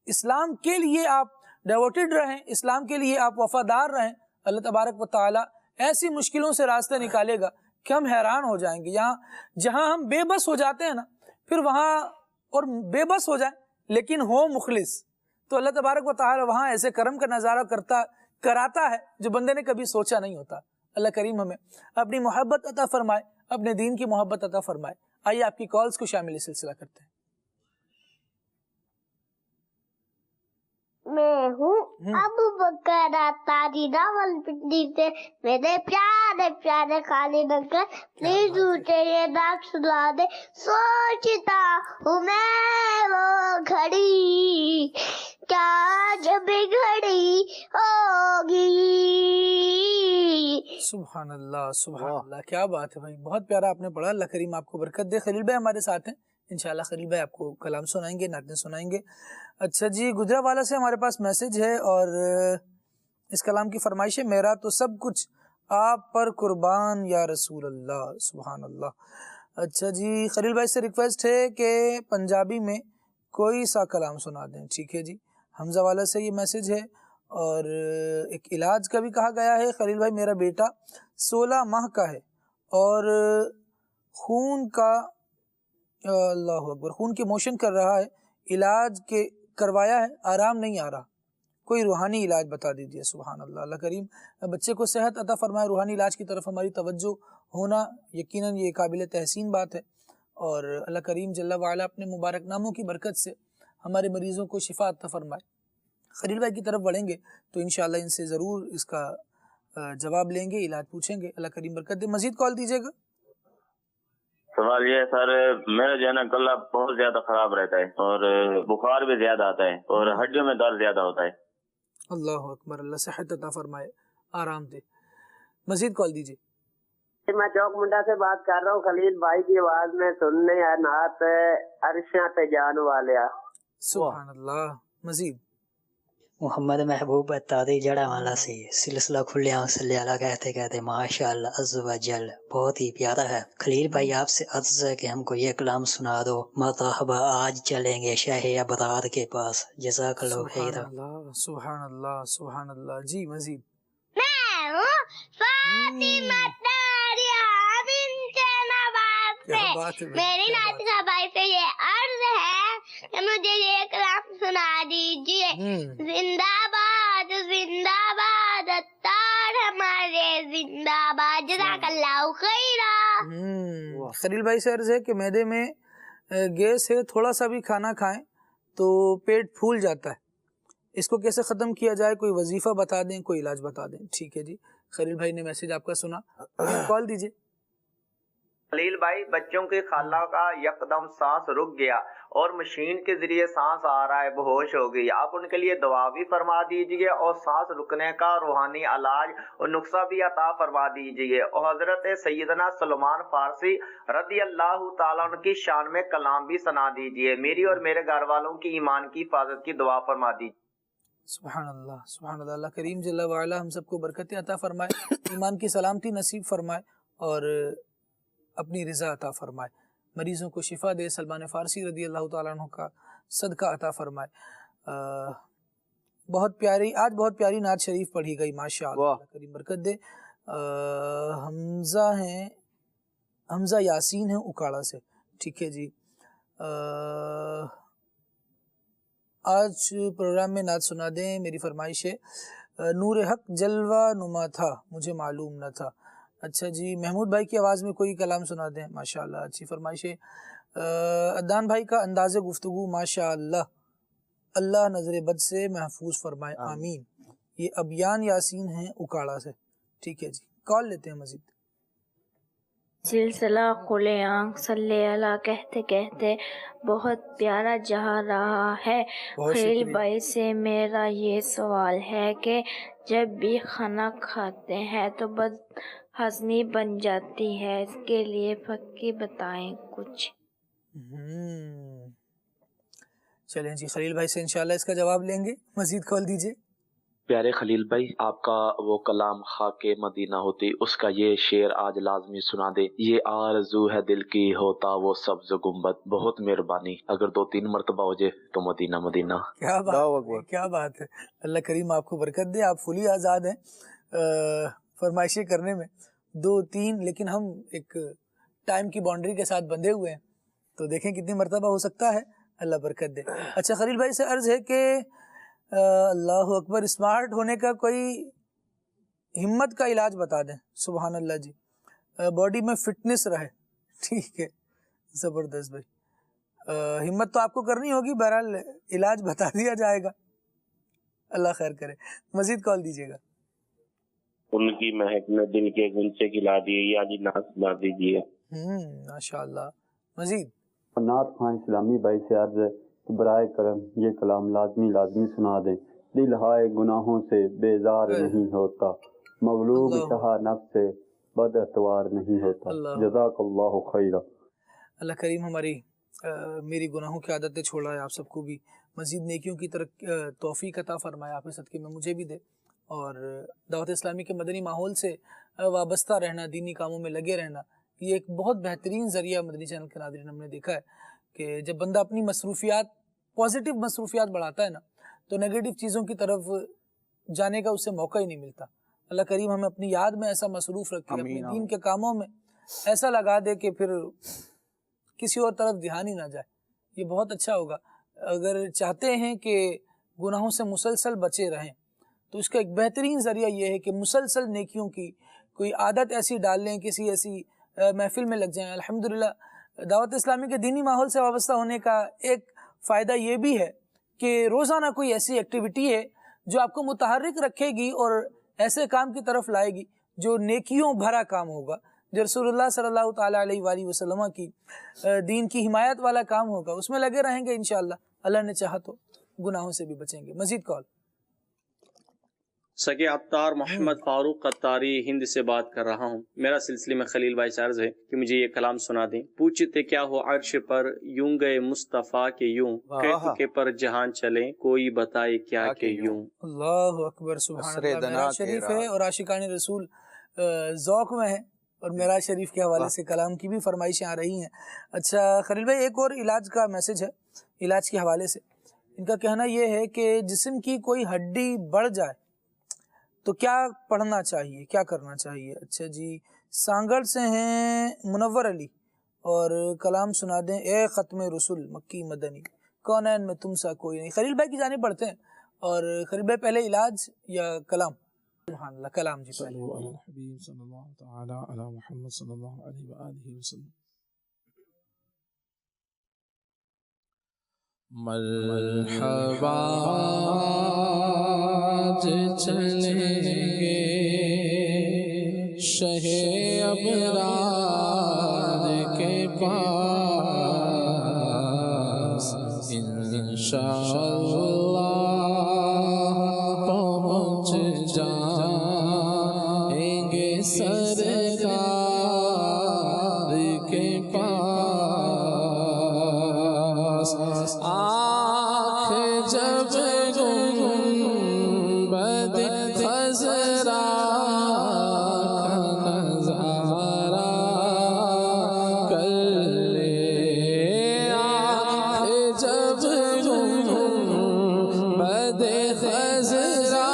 اسلام کے لیے آپ ڈیوٹڈ رہیں، اسلام کے لیے آپ وفادار رہیں، اللہ تبارک و تعالیٰ ایسی مشکلوں سے راستہ نکالے گا کہ ہم حیران ہو جائیں گے۔ جہاں ہم بے بس ہو جاتے ہیں نا، پھر وہاں اور بے بس ہو جائیں لیکن ہو مخلص، تو اللہ تبارک و تعالیٰ وہاں ایسے کرم کا نظارہ کراتا ہے جو بندے نے کبھی سوچا نہیں ہوتا۔ اللہ کریم ہمیں اپنی محبت عطا فرمائے، اپنے دین کی محبت عطا فرمائے۔ آئیے آپ کی کالز کو شامل سلسلہ کرتے ہیں۔ میں ہوں ابو بکر تاری راول پنڈی سے، میرے پیارے پیارے خالد انکل پلیز مجھے یہ نعت سنا دے۔ سوچتا ہوں میں وہ گھڑی کیا جب گھڑی ہوگی۔ سبحان اللہ سبحان اللہ، کیا بات ہے بھائی، بہت پیارا آپ نے پڑھا، اللہ کریم آپ کو برکت دے۔ خلیل بھائی ہمارے ساتھ ہیں، انشاءاللہ خلیل بھائی آپ کو کلام سنائیں گے، نعتیں سنائیں گے۔ اچھا جی، گجرا والا سے ہمارے پاس میسج ہے، اور اس کلام کی فرمائش ہے، میرا تو سب کچھ آپ پر قربان یا رسول اللہ۔ سبحان اللہ۔ اچھا جی، خلیل بھائی سے ریکویسٹ ہے کہ پنجابی میں کوئی سا کلام سنا دیں۔ ٹھیک ہے جی، حمزہ والا سے یہ میسج ہے، اور ایک علاج کا بھی کہا گیا ہے۔ خلیل بھائی میرا بیٹا 16 ماہ کا ہے اور خون کا اللہ اکبر خون کے موشن کر رہا ہے، علاج کے کروایا ہے، آرام نہیں آ رہا، کوئی روحانی علاج بتا دیجیے۔ سبحان اللہ، اللہ کریم بچے کو صحت عطا فرمائے۔ روحانی علاج کی طرف ہماری توجہ ہونا یقیناً یہ قابل تحسین بات ہے، اور اللہ کریم جل وعلا اپنے مبارک ناموں کی برکت سے ہمارے مریضوں کو شفا عطا فرمائے۔ خلیل بھائی کی طرف بڑھیں گے تو انشاءاللہ ان سے ضرور اس کا جواب لیں گے، علاج پوچھیں گے، اللہ کریم برکت دے۔ مزید کال دیجیے گا۔ سوال یہ ہے سر، میرا جو ہے نا گلا بہت زیادہ خراب رہتا ہے، اور بخار بھی زیادہ آتا ہے، اور ہڈیوں میں درد زیادہ ہوتا ہے۔ اللہ اکبر، اللہ صحت عطا فرمائے، آرام دے۔ مزید کال دیجیے۔ میں چوک منڈا سے بات کر رہا ہوں، خلیل بھائی کی آواز میں سننے ہے نعت عرشاں تے جان والیا۔ سبحان اللہ۔ مزید محمد محبوب اتاری جڑا والا سے سلسلہ کھلے صلی اللہ کہتے کہتے ماشاء اللہ عز و جل، بہت ہی پیارا ہے۔ خلیل بھائی آپ سے عرض ہے کہ ہم کو یہ کلام سنا دو، مرحبا آج چلیں گے شاہ ابرار کے پاس، جزاک اللہ خیر۔ سبحان اللہ سبحان اللہ۔ جی مزید۔ میں ہوں فاطمہ تاریہ بنت نواز سے، میری ناطقہ بھائی سے یہ عرض ہے کہ مجھے یہ کلام سنا دیجیے. زندہ باد اتار ہمارے زندہ باد. جزاک اللہ خیرا. خلیل بھائی سے عرض ہے کہ معدے میں گیس ہے، تھوڑا سا بھی کھانا کھائیں تو پیٹ پھول جاتا ہے، اس کو کیسے ختم کیا جائے؟ کوئی وظیفہ بتا دیں، کوئی علاج بتا دیں. ٹھیک ہے جی، خلیل بھائی نے میسج آپ کا سنا، کال دیجیے. خلیل بھائی، بچوں کی خالہ کا یکدم سانس رک گیا اور مشین کے ذریعے سانس آ رہا ہے، بہوش ہو گئی. آپ ان کے لیے دعا بھی فرما دیجئے اور سانس رکنے کا روحانی علاج اور نسخہ بھی عطا فرما دیجئے. اور حضرت سیدنا سلمان فارسی رضی اللہ تعالیٰ عنہ کی شان میں کلام بھی سنا دیجئے. میری اور میرے گھر والوں کی ایمان کی حفاظت کی دعا فرما دیجئے. سبحان اللہ سبحان اللہ. اللہ کریم جل وعلا ہم سب کو برکتیں عطا فرمائے، ایمان کی سلامتی نصیب فرمائے اور اپنی رضا عطا فرمائے. مریضوں کو شفا دے، سلمان فارسی رضی اللہ تعالیٰ عنہ کا صدقہ عطا فرمائے. بہت پیاری نعت شریف پڑھی گئی، ماشاءاللہ. اللہ کریم برکت دے. حمزہ یاسین ہیں اکاڑا سے. ٹھیک ہے جی، آج پروگرام میں نعت سنا دیں. میری فرمائش ہے، نور حق جلوہ نما تھا مجھے معلوم نہ تھا. اچھا جی، محمود بھائی کی آواز میں کوئی کلام سنا دیں. ماشاءاللہ، اچھی فرمائش ہے. عدنان بھائی کا انداز گفتگو ماشاءاللہ، اللہ نظر بد سے محفوظ فرمائے، آمین. یہ ابیان یاسین ہیں اکاڑا سے. ٹھیک ہے جی، کال لیتے ہیں مزید. سلسلہ کھلے آنکھ صلی اللہ کہتے کہتے بہت پیارا جا رہا ہے. خلیل بھائی سے میرا یہ سوال ہے کہ جب بھی کھانا کھاتے ہیں تو بد ہضمی بن جاتی ہے، اس کے لیے فقہ بتائیں کچھ. چلیں جی، خلیل بھائی سے انشاءاللہ اس کا جواب لیں گے. مزید کال دیجئے. پیارے خلیل بھائی، آپ کا وہ کلام خاک مدینہ ہوتی، اس کا یہ شعر آج لازمی سنا دے. یہ آرزو ہے دل کی ہوتا وہ سبز گنبد. بہت مہربانی، اگر 2-3 مرتبہ ہو جائے تو مدینہ مدینہ. کیا بات ہے. اللہ کریم آپ کو برکت دے. آپ فلی آزاد ہیں فرمائشیں کرنے میں، 2-3، لیکن ہم ایک ٹائم کی باؤنڈری کے ساتھ بندھے ہوئے ہیں، تو دیکھیں کتنی مرتبہ ہو سکتا ہے. اللہ برکت دے. اچھا، خلیل بھائی سے عرض ہے کہ اللہ اکبر، اسمارٹ ہونے کا کوئی ہمت کا علاج بتا دیں. سبحان اللہ جی، باڈی میں فٹنس رہے. ٹھیک ہے، زبردست بھائی. ہمت تو آپ کو کرنی ہوگی، بہرحال علاج بتا دیا جائے گا. اللہ خیر کرے. مزید کال دیجیے گا. ان کی مہک میں دل کے گنچے کھلا دیے، یا جی نعت سنا دیجیے. ماشاءاللہ. مزید. نعت خان اسلامی بھائی سے عرض ہے کہ برائے کرم یہ کلام لازمی سنا دیں. دل ہائے گناہوں سے بیزار نہیں ہوتا، مغلوب شہا نفس سے بد اتوار نہیں ہوتا. جزاک اللہ خیرہ. اللہ کریم میری گناہوں کی عادتیں چھوڑا ہے، آپ سب کو بھی مزید نیکیوں کی طرف توفیق عطا فرمائے. آپ کے صدقے میں مجھے بھی دے. اور دعوت اسلامی کے مدنی ماحول سے وابستہ رہنا، دینی کاموں میں لگے رہنا، یہ ایک بہت بہترین ذریعہ مدنی چینل کے ناظرین ہم نے دیکھا ہے کہ جب بندہ اپنی مصروفیات، پازیٹیو مصروفیات بڑھاتا ہے نا، تو نیگیٹو چیزوں کی طرف جانے کا اس سے موقع ہی نہیں ملتا. اللہ کریم ہمیں اپنی یاد میں ایسا مصروف رکھے، اپنے دین کے کاموں میں ایسا لگا دے کہ پھر کسی اور طرف دھیان ہی نہ جائے. یہ بہت اچھا ہوگا. اگر چاہتے ہیں کہ گناہوں سے مسلسل بچے رہیں تو اس کا ایک بہترین ذریعہ یہ ہے کہ مسلسل نیکیوں کی کوئی عادت ایسی ڈال لیں، کسی ایسی محفل میں لگ جائیں. الحمدللہ دعوت اسلامی کے دینی ماحول سے وابستہ ہونے کا ایک فائدہ یہ بھی ہے کہ روزانہ کوئی ایسی ایکٹیویٹی ہے جو آپ کو متحرک رکھے گی اور ایسے کام کی طرف لائے گی جو نیکیوں بھرا کام ہوگا، جو رسول اللہ صلی اللہ تعالیٰ علیہ وآلہ وسلم کی دین کی حمایت والا کام ہوگا. اس میں لگے رہیں گے انشاءاللہ. اللہ نے چاہا تو گناہوں سے بھی بچیں گے. مزید کال. سگے عطار محمد فاروق قطاری ہند سے بات کر رہا ہوں. میرا سلسلے میں خلیل بھائی سے عرض ہے کہ مجھے یہ کلام سنا دیں. پوچھتے کیا ہو عرش پر یوں گئے مصطفیٰ کے یوں، کہ پر جہان چلیں کوئی بتائے کیا کہ یوں. اللہ اکبر. سبحان اللہ. معراج شریف ہے اور عاشقان رسول ذوق میں ہے، اور معراج شریف کے حوالے سے کلام کی بھی فرمائشیں آ رہی ہیں. اچھا خلیل بھائی، ایک اور علاج کا میسج ہے. علاج کے حوالے سے ان کا کہنا یہ ہے کہ جسم کی کوئی ہڈی بڑھ جائے تو کیا پڑھنا چاہیے، کیا کرنا چاہیے؟ اچھا جی، سانگڑ سے ہیں منور علی، اور کلام سنا دیں اے ختم رسول مکی مدنی. کونین میں تم سا کوئی نہیں. خلیل بھائی کی جانب پڑھتے ہیں. اور خلیل بھائی پہلے علاج یا کلام؟ سبحان اللہ, کلام جی. صلی اللہ علیہ حبیب صلی اللہ تعالی علی محمد صلی اللہ علیہ وآلہ وسلم. مرحبا چلیں گے شہ ابرار کے پاس انشاءاللہ پہنچ جائیں گے سرکار کے پاس. آنکھ جب گنبد خضرا کا نظارہ کر لے, آنکھ جب گنبد خضرا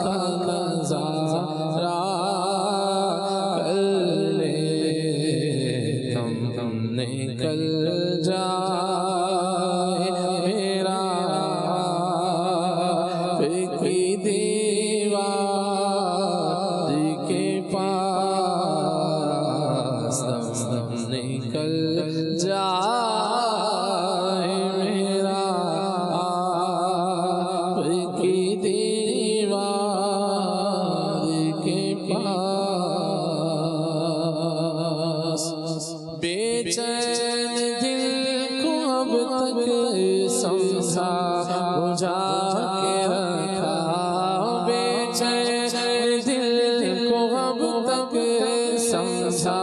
کا نظارہ کر لے, ہم نکل جائے میرا فکی دیوار کے پاس, ہم نکل جائے میرا فکی دیوار کے پاس. بے چین دل کو اب تک سمجھا بجھا کے رکھا, بے چین دل کو اب تک سمجھا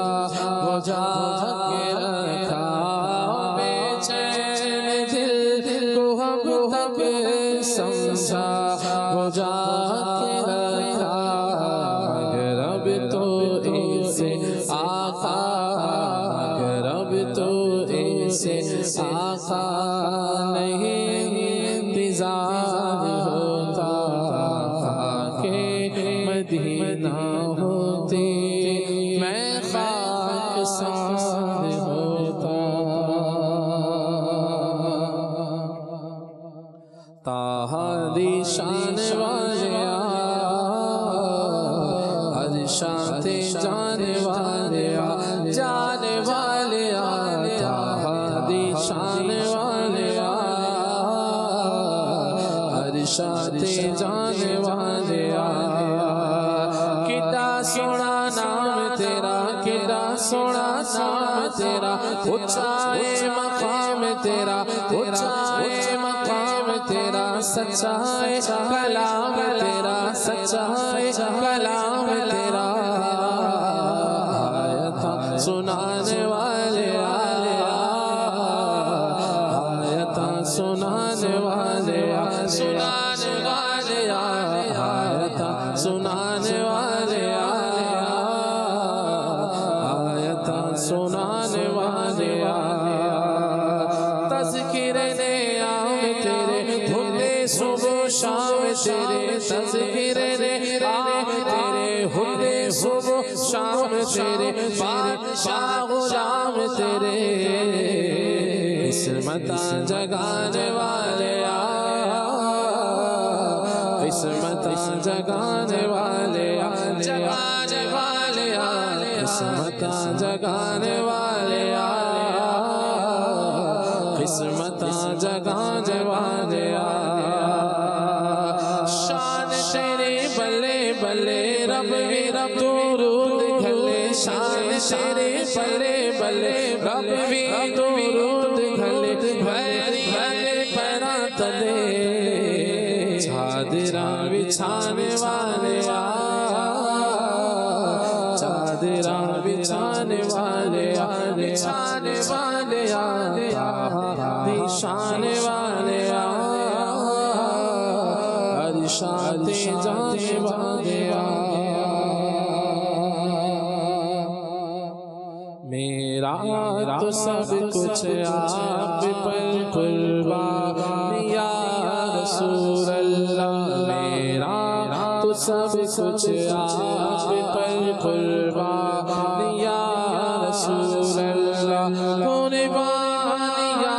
بجھا کے رکھا, بے چین دل کو اب تک سمجھا بجھا کے رکھا. اگر اب تو ایسے آقا, اگر اب تو ایسے آقا نہیں انتظار ہوتا, کہ مدینہ ہوتی میں خاک سار ہوتا. طٰہٰ دی شان والیا ارشاد جان والیا جان والیا, طٰہٰ دی شان والیا ارشاد جان والیا. کڈا سونا نام تیرا, کڈا سونا نام تیرا, اونچائے مقام تیرا, اونچائے مقام تیرا, سچائے کلام تیرا, سچائے کلام تیرا. آیتاں سنانے والے آیتاں سنانے والے سنانے والے آیتاں سنانے والے آیتاں سنانے والے. تذکرے نعام تیرے ہوتے صبح شام تیرے, تذکرے نعام تیرے ہوتے صبح شام تیرے, بادشاہ غلام تیرے, قسمتاں جگانے والے قسمتاں جگانے والے جگانے والے قسمتاں جگانے والے قسمتاں جگانے والے. شان تیری بلے بلے رب بھی رب درود گھلے, شان تیری بلے بلے رب بھی درود گھلے. بھری بھلے پیراں تلے چادراں بچھانے والے چادراں بچھانے والے بچھانے والے بچھانے والے ارشاد جانے والے. میرا تو سب کچھ آپ پر قربان یا رسول اللہ, میرا تو سب کچھ آپ پر قربان یا رسول اللہ, قربان یا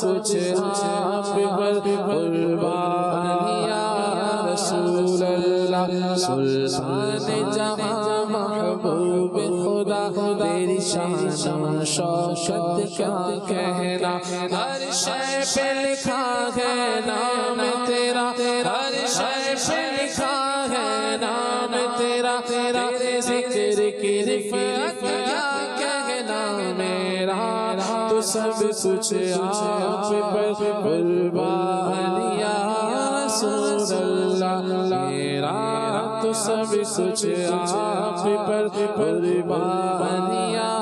کچھ آپ پر قربان یا رسول اللہ سلطان جہاں محبوب خدا تیری شان و شوکت کیا کہنا ہر شے پہ لکھا ہے نام تیرا ہر شے پہ لکھا ہے نام تیرا تیرے ذکر کی رفعت کیا کہنا میرا تو سب کچھ آپ پر قربان یا رسول اللہ میرا تو سب کچھ آپ پر قربان یا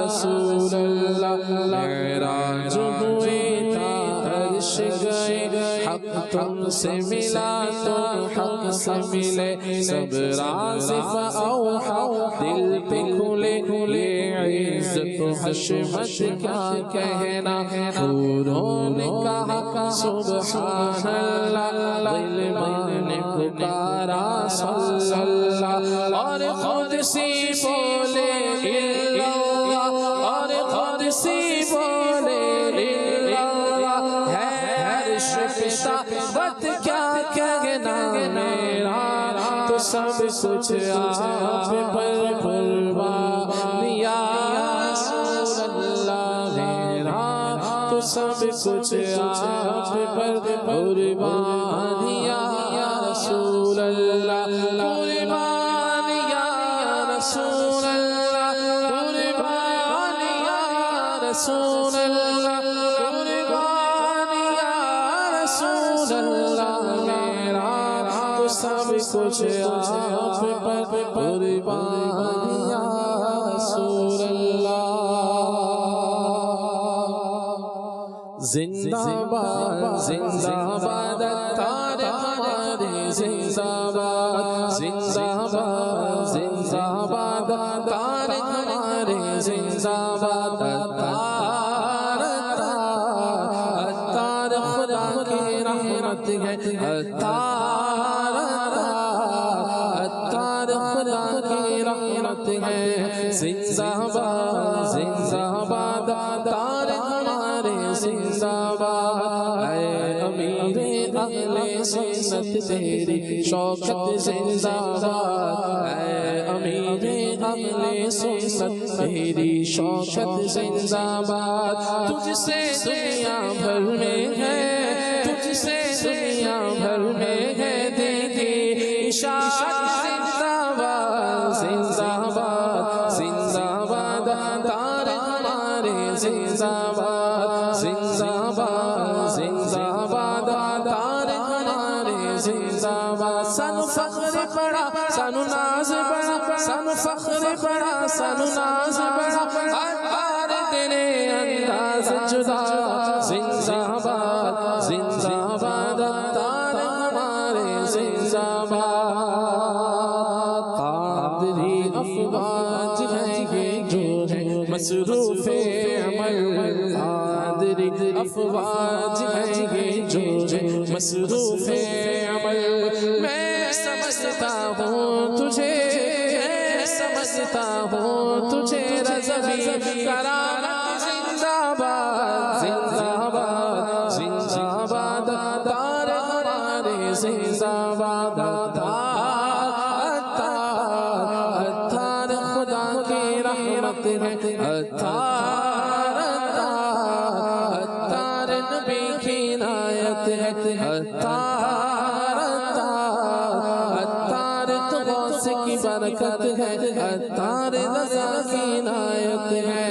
رسول اللہ معراج ہوئے تا عرش گئے حق تم سے ملا تو حق سے ملے سب راز فاوحا دل پہ کھلے یہ عزت و حشمت کیا کہنا حوروں نے کہا سبحان اللہ دل میں پکارا صلی اللہ اور خود سی بولے اللہ اور خود سی بولے اللہ ہے عرش پتا بت کیا کہنا میرا تو سب کچھ آپ پر قربان یا رسول اللہ میرا تو سب کچھ آپ پر قربان یا رسول اللہ قربان یا رسول اللہ قربان یا رسول اللہ قربان یا رسول اللہ میرا تو سب کچھ آپ پر قربان یا رسول اللہ زندہ باد زندہ باد اتار ہمارے زندہ باد زندہ باد زندہ باد اتار ہمارے زندہ باد اتار اتار خدا کی رحمت ہے اتار اتار خدا کی رحمت ہے زندہ باد اتار ہمارے زندہ باد اے امیر اہل سنت تیری شوکت زندہ باد اے امیر اہل سنت تیری شوکت زندہ باد تجھ سے دنیا بھر میں ہے تجھ سے دنیا بھر میں ہے دیکھی اشارت زندہ باد زندہ باد زندہ باد تار ہمارے زندہ باد زندہ باد زندہ باد تار ہمارے زندہ باد سانو فخر بڑا سانو ناز بڑا سانو فخر بڑا سانو ناز بڑا ہر تیرے انداز جدا زندہ باد تار ہمارے زندہ باد قادری افواج ہیں یہ جو ہے مصروف عمل قادری افواج ہیں یہ جو ہے مصروف عمل میں سمجھتا ہوں تجھے میں سمجھتا ہوں تجھے رضوی کرامت زندہ باد زندہ باد زندہ باد تار ہمارے زندہ باد اتار خدا کی رحمت ہے اتار نبی کی عنایت ہے اتار تو غوث کی برکت ہے اتار رضا کی عنایت ہے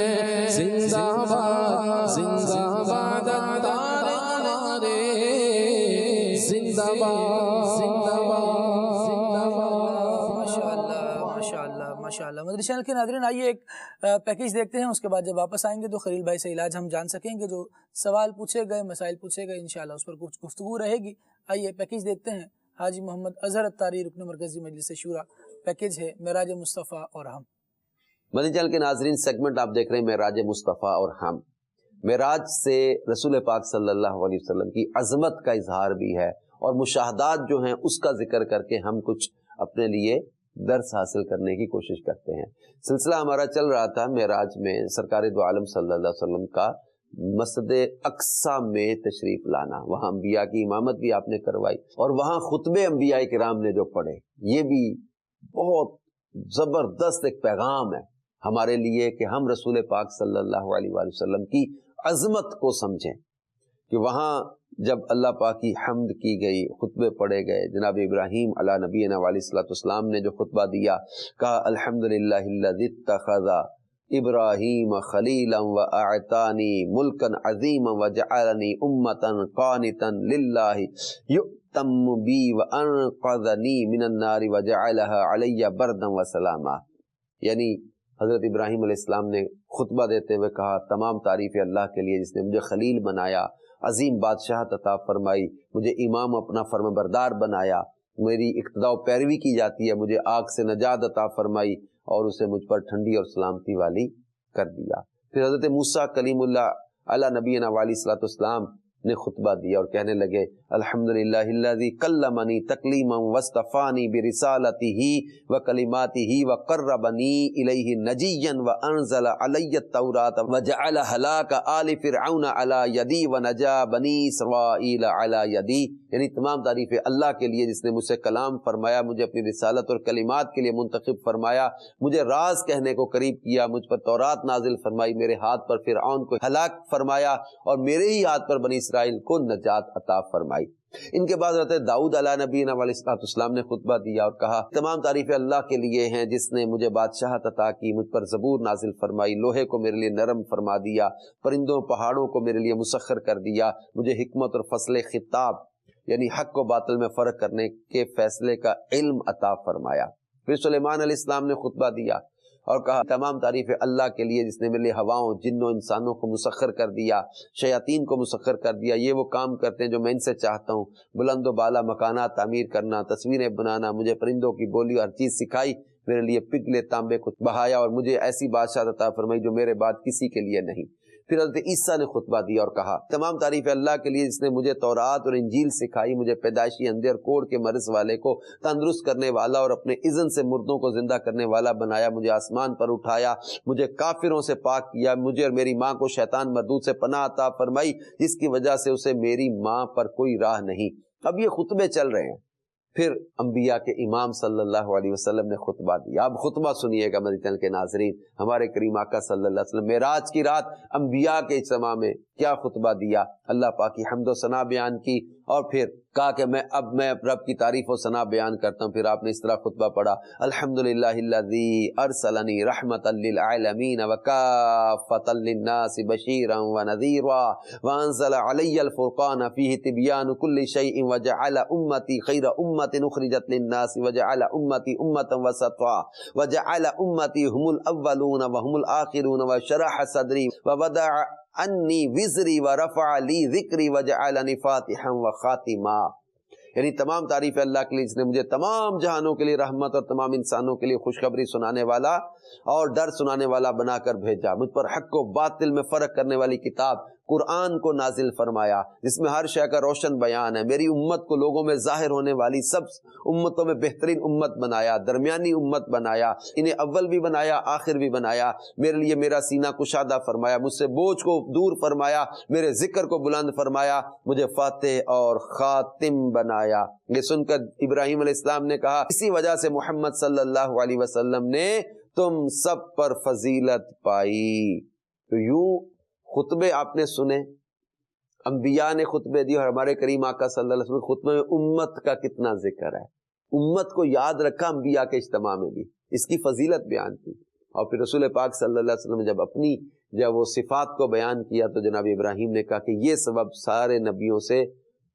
زندہ باد اتار ہمارے زندہ باد زندہ باد زندہ باد ماشاءاللہ مدنی چینل کے ناظرین آئیے ایک پیکیج دیکھتے ہیں، اس کے بعد جب واپس آئیں گے تو خلیل بھائی سے علاج ہم جان سکیں گے، جو سوال پوچھے گئے مسائل پوچھے گئے انشاءاللہ اس پر کچھ گفتگو رہے گی۔ آئیے پیکیج دیکھتے ہیں، حاجی محمد اظہر اتاری رکن مرکزی مجلس شورا، پیکیج ہے معراج مصطفیٰ اور ہم۔ مدنی چینل کے ناظرین سیگمنٹ آپ دیکھ رہے ہیں معراج مصطفیٰ اور ہم۔ معراج سے رسول پاک صلی اللہ علیہ وسلم کی عظمت کا اظہار بھی ہے اور مشاہدات جو ہیں اس کا ذکر کر کے ہم کچھ اپنے لیے درس حاصل کرنے کی کوشش کرتے ہیں۔ سلسلہ ہمارا چل رہا تھا معراج میں سرکار دو عالم صلی اللہ علیہ وسلم کا مسجد اقصی میں تشریف لانا، وہاں انبیاء کی امامت بھی آپ نے کروائی، اور وہاں خطبے انبیاء کرام نے جو پڑھے، یہ بھی بہت زبردست ایک پیغام ہے ہمارے لیے کہ ہم رسول پاک صلی اللہ علیہ وآلہ وسلم کی عظمت کو سمجھیں، کہ وہاں جب اللہ پاک کی حمد کی گئی، خطبے پڑھے گئے، جناب ابراہیم علی نبینا علیہ الصلوۃ والسلام نے جو خطبہ دیا، کہا الحمدللہ الذی اتخذ ابراہیم خلیلا واعطانی ملکا عظیما وجعلنی امتا قانتا للہ یؤتم بی وانقذنی من النار وجعلها علی بردا وسلاما۔ یعنی حضرت ابراہیم علیہ السلام نے خطبہ دیتے ہوئے کہا تمام تعریف اللہ کے لیے جس نے مجھے خلیل بنایا، عظیم بادشاہت عطا فرمائی، مجھے امام اپنا فرما بردار بنایا، میری اقتداء و پیروی کی جاتی ہے، مجھے آگ سے نجات عطا فرمائی اور اسے مجھ پر ٹھنڈی اور سلامتی والی کر دیا۔ پھر حضرت موسیٰ کلیم اللہ علی نبینا علیہ الصلوۃ والسلام نے خطبہ دیا اور کہنے لگے الحمدللہ الذی کلمنی تکلیما واصطفانی برسالتہ وکلماتہ وقربنی الیہ نجیا وانزل علی التوراۃ وجعل ہلاک آل فرعون علی یدی ونجا بنی اسرائیل علی یدی۔ یعنی تمام تعریفیں اللہ کے لیے جس نے مجھ سے کلام فرمایا، مجھے اپنی رسالت اور کلمات کے لیے منتخب فرمایا، مجھے راز کہنے کو قریب کیا، مجھ پر تورات نازل فرمائی، میرے ہاتھ پر فرعون کو ہلاک فرمایا اور میرے ہی ہاتھ پر بنی اسرائیل کو نجات عطا فرمائی۔ ان کے بعد حضرت داؤد علیہ نبینا علیہ السلام نے خطبہ دیا اور کہا تمام تعریفیں اللہ کے لیے ہیں جس نے مجھے بادشاہت عطا کی، مجھ پر زبور نازل فرمائی، لوہے کو میرے لیے نرم فرما دیا، پرندوں پہاڑوں کو میرے لیے مسخر کر دیا، مجھے حکمت اور فصل خطاب یعنی حق و باطل میں فرق کرنے کے فیصلے کا علم عطا فرمایا۔ پھر سلیمان علیہ السلام نے خطبہ دیا اور کہا تمام تعریف اللہ کے لیے جس نے میرے لیے ہواؤں، جنوں، انسانوں کو مسخر کر دیا، شیاطین کو مسخر کر دیا، یہ وہ کام کرتے ہیں جو میں ان سے چاہتا ہوں، بلند و بالا مکانات تعمیر کرنا، تصویریں بنانا، مجھے پرندوں کی بولی ہر چیز سکھائی، میرے لیے پگھلے تانبے کو بہایا اور مجھے ایسی بادشاہت عطا فرمائی جو میرے بعد کسی کے لیے نہیں۔ پھر حضرت عیسیٰ نے خطبہ دیا اور کہا تمام تعریف اللہ کے لیے جس نے مجھے تورات اور انجیل سکھائی، مجھے پیدائشی اندھے اور کوڑ کے مرض والے کو تندرست کرنے والا اور اپنے اذن سے مردوں کو زندہ کرنے والا بنایا، مجھے آسمان پر اٹھایا، مجھے کافروں سے پاک کیا، مجھے اور میری ماں کو شیطان مردود سے پناہ عطا فرمائی جس کی وجہ سے اسے میری ماں پر کوئی راہ نہیں۔ اب یہ خطبے چل رہے ہیں۔ پھر انبیاء کے امام صلی اللہ علیہ وسلم نے خطبہ دیا۔ اب خطبہ سنیے گا مدنی چینل کے ناظرین، ہمارے کریم آقا صلی اللہ علیہ وسلم معراج کی رات انبیاء کے اجتماع میں کیا خطبہ دیا، اللہ پاک کی حمد و ثنا بیان کی اور پھر کہا کہ میں رب کی تعریف و ثنا بیان کرتا ہوں۔ پھر آپ نے اس طرح خطبہ پڑھا الحمدللہ الذی ارسلنی رحمتا للعالمین وکافۃ للناس بشیرا ونذیرا وانزل علی الفرقان فیہ تبیان کل شیء وجعل امتی خیر امت اخرجت للناس وجعل امتی امتا وسطا وجعل امتی هم الاولون وهم الآخرون وشرح صدری ووضع انی وزری ورفع لی ذکری وجعلنی فاتحا وخاتما۔ یعنی تمام تعریف اللہ کے لیے جس نے مجھے تمام جہانوں کے لیے رحمت اور تمام انسانوں کے لیے خوشخبری سنانے والا اور ڈر سنانے والا بنا کر بھیجا، مجھ پر حق و باطل میں فرق کرنے والی کتاب قرآن کو نازل فرمایا جس میں ہر شے کا روشن بیان ہے، میری امت کو لوگوں میں ظاہر ہونے والی سب امتوں میں بہترین امت بنایا، درمیانی امت بنایا، انہیں اول بھی بنایا آخر بھی بنایا، میرے لیے میرا سینہ کشادہ فرمایا، مجھ سے بوجھ کو دور فرمایا، میرے ذکر کو بلند فرمایا، مجھے فاتح اور خاتم بنایا۔ یہ سن کر ابراہیم علیہ السلام نے کہا اسی وجہ سے محمد صلی اللہ علیہ وسلم نے تم سب پر فضیلت پائی۔ تو یوں خطبے آپ نے سنے، انبیاء نے خطبے دی اور ہمارے کریم آقا صلی اللہ علیہ وسلم خطبے میں امت کا کتنا ذکر ہے، امت کو یاد رکھا انبیاء کے اجتماع میں بھی، اس کی فضیلت بیان کی۔ اور پھر رسول پاک صلی اللہ علیہ وسلم جب وہ صفات کو بیان کیا تو جناب ابراہیم نے کہا کہ یہ سبب سارے نبیوں سے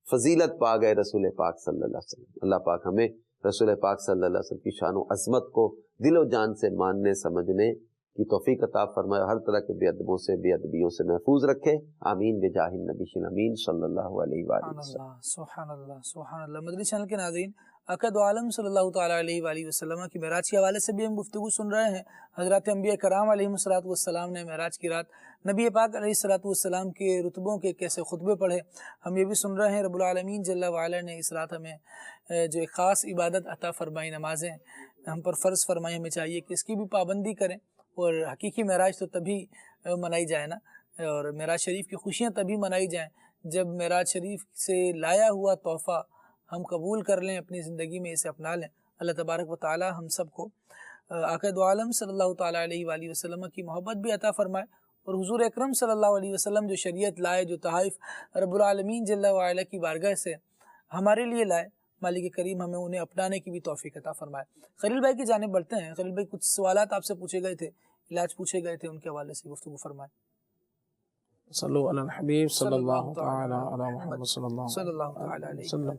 فضیلت پا گئے رسول پاک صلی اللہ علیہ وسلم۔ اللہ پاک ہمیں رسول پاک صلی اللہ علیہ وسلم کی شان و عظمت کو دل و جان سے ماننے سمجھنے کی توفیق عطا فرمائے، ہر طرح کے بے ادبوں سے بے ادبیوں سے محفوظ رکھے، آمین بجاہ النبی الامین صلی اللہ علیہ وآلہ وسلم۔ سبحان اللہ سبحان اللہ۔ مدنی چینل کے ناظرین، آقا دو عالم صلی اللہ تعالیٰ علیہ وآلہ وسلم کی معراج کے حوالے سے بھی ہم گفتگو سن رہے ہیں۔ حضرات انبیاء کرام علیہ السلام نے معراج کی رات نبی پاک علیہ السلام کے رتبوں کے کیسے خطبے پڑھے، ہم یہ بھی سن رہے ہیں۔ رب العالمین جل وعلا نے اس رات ہمیں جو ایک خاص عبادت عطا فرمائی، نمازیں ہم پر فرض فرمائی، ہمیں چاہیے کہ اس کی بھی پابندی کریں، اور حقیقی معراج تو تبھی منائی جائے نا اور معراج شریف کی خوشیاں تبھی منائی جائیں جب معراج شریف سے لایا ہوا تحفہ ہم قبول کر لیں، اپنی زندگی میں اسے اپنا لیں۔ اللہ تبارک و تعالی ہم سب کو آقا دو عالم صلی اللہ تعالیٰ علیہ وآلہ وسلم کی محبت بھی عطا فرمائے، اور حضور اکرم صلی اللہ علیہ وسلم جو شریعت لائے، جو تحائف رب العالمین جل وعلا کی بارگاہ سے ہمارے لیے لائے، مالک کریم ہمیں انہیں اپنانے کی بھی توفیق عطا فرمائے۔ خلیل بھائی کی جانب بڑھتے ہیں۔ خلیل بھائی کچھ سوالات آپ سے پوچھے گئے تھے، علاج پوچھے گئے تھے، ان کے حوالے سے گفتگو فرمائیں۔ صلو علی الحبیب صلی اللہ تعالی علی محمد صلی اللہ تعالی علیہ وسلم۔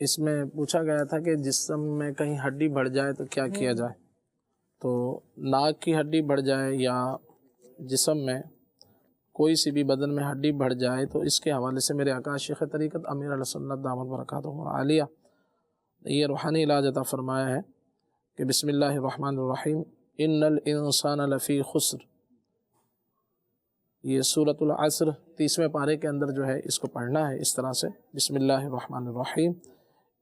اس میں پوچھا گیا تھا کہ جسم میں کہیں ہڈی بڑھ جائے تو کیا کیا جائے؟ تو ناک کی ہڈی بڑھ جائے یا جسم میں کوئی سی بھی بدن میں ہڈی بڑھ جائے تو اس کے حوالے سے میرے آقا شیخ طریقت امیر علیہ سنت دامت برکاتہ عالیہ یہ روحانی علاج عطا فرمایا ہے کہ بسم اللہ الرحمن الرحیم ان الانسان لفی خسر، یہ سورۃ العصر 30ویں پارے کے اندر جو ہے اس کو پڑھنا ہے اس طرح سے، بسم اللہ الرحمن الرحیم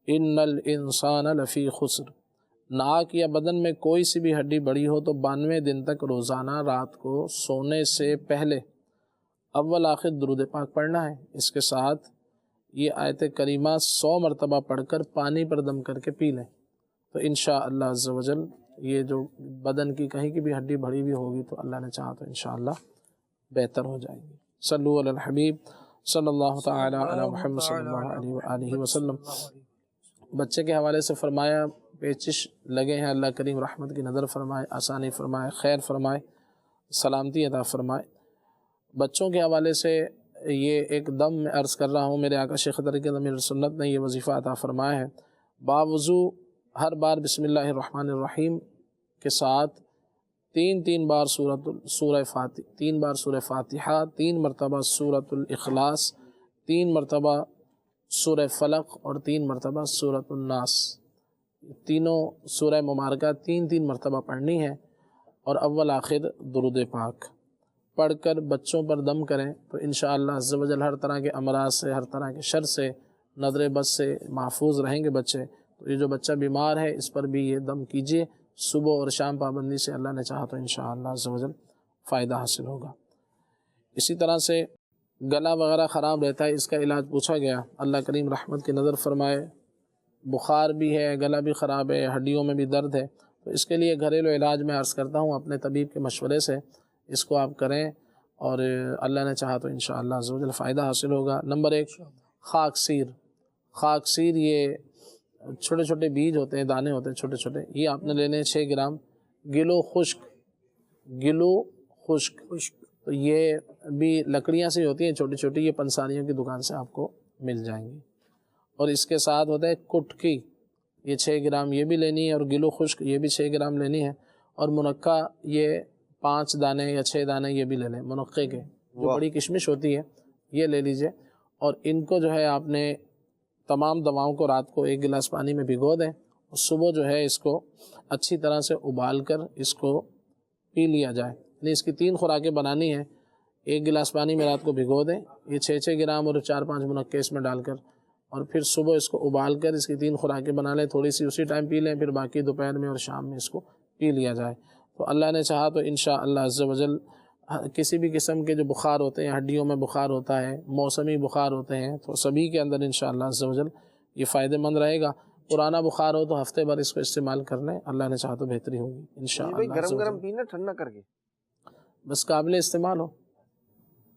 ان الانسان لفی خسر۔ ناک یا بدن میں کوئی سی بھی ہڈی بڑی ہو تو 92 دن تک روزانہ رات کو سونے سے پہلے اول آخر درود پاک پڑھنا ہے۔ اس کے ساتھ یہ آیت کریمہ 100 مرتبہ پڑھ کر پانی پر دم کر کے پی لیں تو انشاءاللہ عز و جل یہ جو بدن کی کہیں کی بھی ہڈی بڑی بھی ہوگی تو اللہ نے چاہا تو انشاءاللہ بہتر ہو جائے گی۔ صلو علی الحبیب صلی اللہ تعالی علی محمد صلی اللہ علیہ وآلہ وسلم۔ بچے کے حوالے سے فرمایا پیچش لگے ہیں، اللہ کریم رحمت کی نظر فرمائے، آسانی فرمائے، خیر فرمائے، سلامتی عطا فرمائے۔ بچوں کے حوالے سے یہ ایک دم میں عرض کر رہا ہوں، میرے آقا شیخ طریقت امیر سنت نے یہ وظیفہ عطا فرمایا ہے، باوضو ہر بار بسم اللہ الرحمن الرحیم کے ساتھ تین بار سورہ فاتحہ، 3 مرتبہ سورۃ الاخلاص، 3 مرتبہ سورہ فلق اور 3 مرتبہ سورۃ الناس، تینوں سورہ مبارکہ 3 مرتبہ پڑھنی ہے، اور اول آخر درود پاک پڑھ کر بچوں پر دم کریں تو انشاءاللہ عز و جل ہر طرح کے امراض سے، ہر طرح کے شر سے، نظر بد سے محفوظ رہیں گے بچے۔ تو یہ جو بچہ بیمار ہے اس پر بھی یہ دم کیجئے صبح اور شام پابندی سے، اللہ نے چاہا تو انشاءاللہ عز و جل فائدہ حاصل ہوگا۔ اسی طرح سے گلا وغیرہ خراب رہتا ہے، اس کا علاج پوچھا گیا، اللہ کریم رحمت کی نظر فرمائے، بخار بھی ہے، گلا بھی خراب ہے، ہڈیوں میں بھی درد ہے، تو اس کے لیے گھریلو علاج میں عرض کرتا ہوں اپنے طبیب کے مشورے سے اس کو آپ کریں، اور اللہ نے چاہا تو انشاءاللہ عز و جل فائدہ حاصل ہوگا۔ نمبر 1 خاکسیر، یہ چھوٹے چھوٹے بیج ہوتے ہیں، دانے ہوتے ہیں چھوٹے چھوٹے، یہ آپ نے لینے 6 گرام۔ گلو خشک تو یہ بھی لکڑیاں سے ہوتی ہیں چھوٹی چھوٹی، یہ پنساریوں کی دکان سے آپ کو مل جائیں گی۔ اور اس کے ساتھ ہوتا ہے کٹکی، یہ 6 گرام یہ بھی لینی ہے، اور گلو خشک یہ بھی 6 گرام لینی ہے، اور منقع یہ 5 دانے یا 6 دانے یہ بھی لے لیں منقع کے، جو بڑی کشمش ہوتی ہے یہ لے لیجئے، اور ان کو جو ہے آپ نے تمام دواؤں کو رات کو 1 گلاس پانی میں بھگو دیں، اور صبح جو ہے اس کو اچھی طرح سے ابال کر اس کو پی لیا جائے۔ یعنی اس کی 3 خوراکیں بنانی ہیں، 1 گلاس پانی میں رات کو بھگو دیں، یہ 6 گرام اور 4-5 منقع اس میں ڈال کر، اور پھر صبح اس کو ابال کر اس کی 3 خوراکیں بنا لیں، تھوڑی سی اسی ٹائم پی لیں، پھر باقی دوپہر میں اور شام میں اس کو پی لیا جائے۔ تو اللہ نے چاہا تو انشاءاللہ عز و جل کسی بھی قسم کے جو بخار ہوتے ہیں، ہڈیوں میں بخار ہوتا ہے، موسمی بخار ہوتے ہیں، تو سبھی کے اندر انشاءاللہ عز و جل یہ فائدہ مند رہے گا۔ پرانا بخار ہو تو ہفتے بھر اس کو استعمال کر لیں، اللہ نے چاہا تو بہتری ہوگی انشاءاللہ۔ گرم پینا، ٹھنڈا کر کے بس قابل استعمال ہو،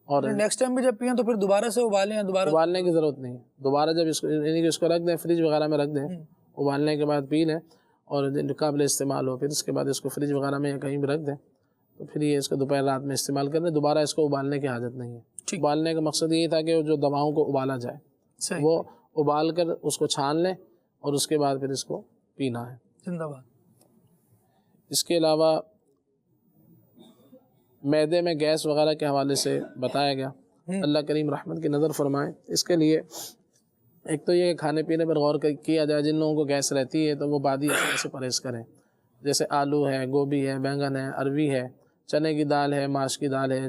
اور نیکسٹ ٹائم بھی جب پئیں تو پھر دوبارہ سے ابالیں، ابالنے کی ضرورت نہیں ہے، دوبارہ جب اس کو یعنی کہ اس کو رکھ دیں فریج وغیرہ میں رکھ دیں، ابالنے کے بعد پی لیں، اور قابل استعمال ہو، پھر اس کے بعد اس کو فریج وغیرہ میں یا کہیں بھی رکھ دیں، تو پھر یہ اس کو دوپہر رات میں استعمال کر دیں، دوبارہ اس کو ابالنے کی حاجت نہیں ہے۔ ابالنے کا مقصد یہی تھا کہ جو دواؤں کو ابالا جائے وہ ابال کر اس کو چھان لیں، اور اس کے بعد پھر اس کو پینا ہے۔ زندہ باد۔ اس کے علاوہ معدے میں گیس وغیرہ کے حوالے سے بتایا گیا، اللہ کریم رحمت کی نظر فرمائے۔ اس کے لیے ایک تو یہ کہ کھانے پینے پر غور کیا جائے، جن لوگوں کو گیس رہتی ہے تو وہ بادی اشیاء سے پرہیز کریں، جیسے آلو ہے، گوبھی ہے، بینگن ہے، اروی ہے، چنے کی دال ہے، ماش کی دال ہے،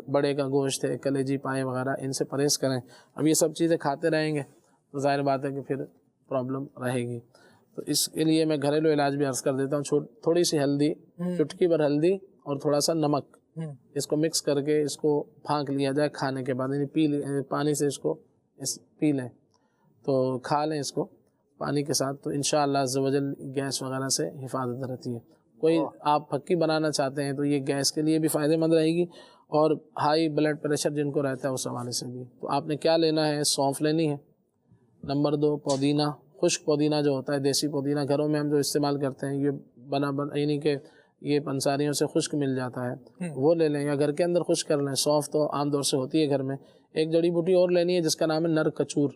بڑے کا گوشت ہے، کلیجی پائے وغیرہ، ان سے پرہیز کریں۔ اب یہ سب چیزیں کھاتے رہیں گے تو ظاہر بات ہے کہ پھر پرابلم رہے گی۔ تو اس کے لیے میں گھریلو علاج بھی عرض کر دیتا ہوں. تھوڑی سی ہلدی، چٹکی بھر ہلدی اور تھوڑا سا نمک، اس کو مکس کر کے اس کو پھانک لیا جائے کھانے کے بعد، یعنی پانی سے اس کو پی لیں، تو کھا لیں اس کو پانی کے ساتھ، تو انشاءاللہ عز و جل گیس وغیرہ سے حفاظت رہتی ہے. کوئی آپ پھکی بنانا چاہتے ہیں تو یہ گیس کے لیے بھی فائدہ مند رہے گی، اور ہائی بلڈ پریشر جن کو رہتا ہے اس حوالے سے بھی. تو آپ نے کیا لینا ہے، سونف لینی ہے. نمبر 2 پودینہ، خشک پودینہ جو ہوتا ہے، دیسی پودینہ گھروں میں ہم جو استعمال کرتے ہیں، یہ یعنی کہ یہ پنساریوں سے خشک مل جاتا ہے، وہ لے لیں یا گھر کے اندر خشک کر لیں. سونف تو عام طور سے ہوتی ہے گھر میں. ایک جڑی بوٹی اور لینی ہے جس کا نام ہے نر کچور.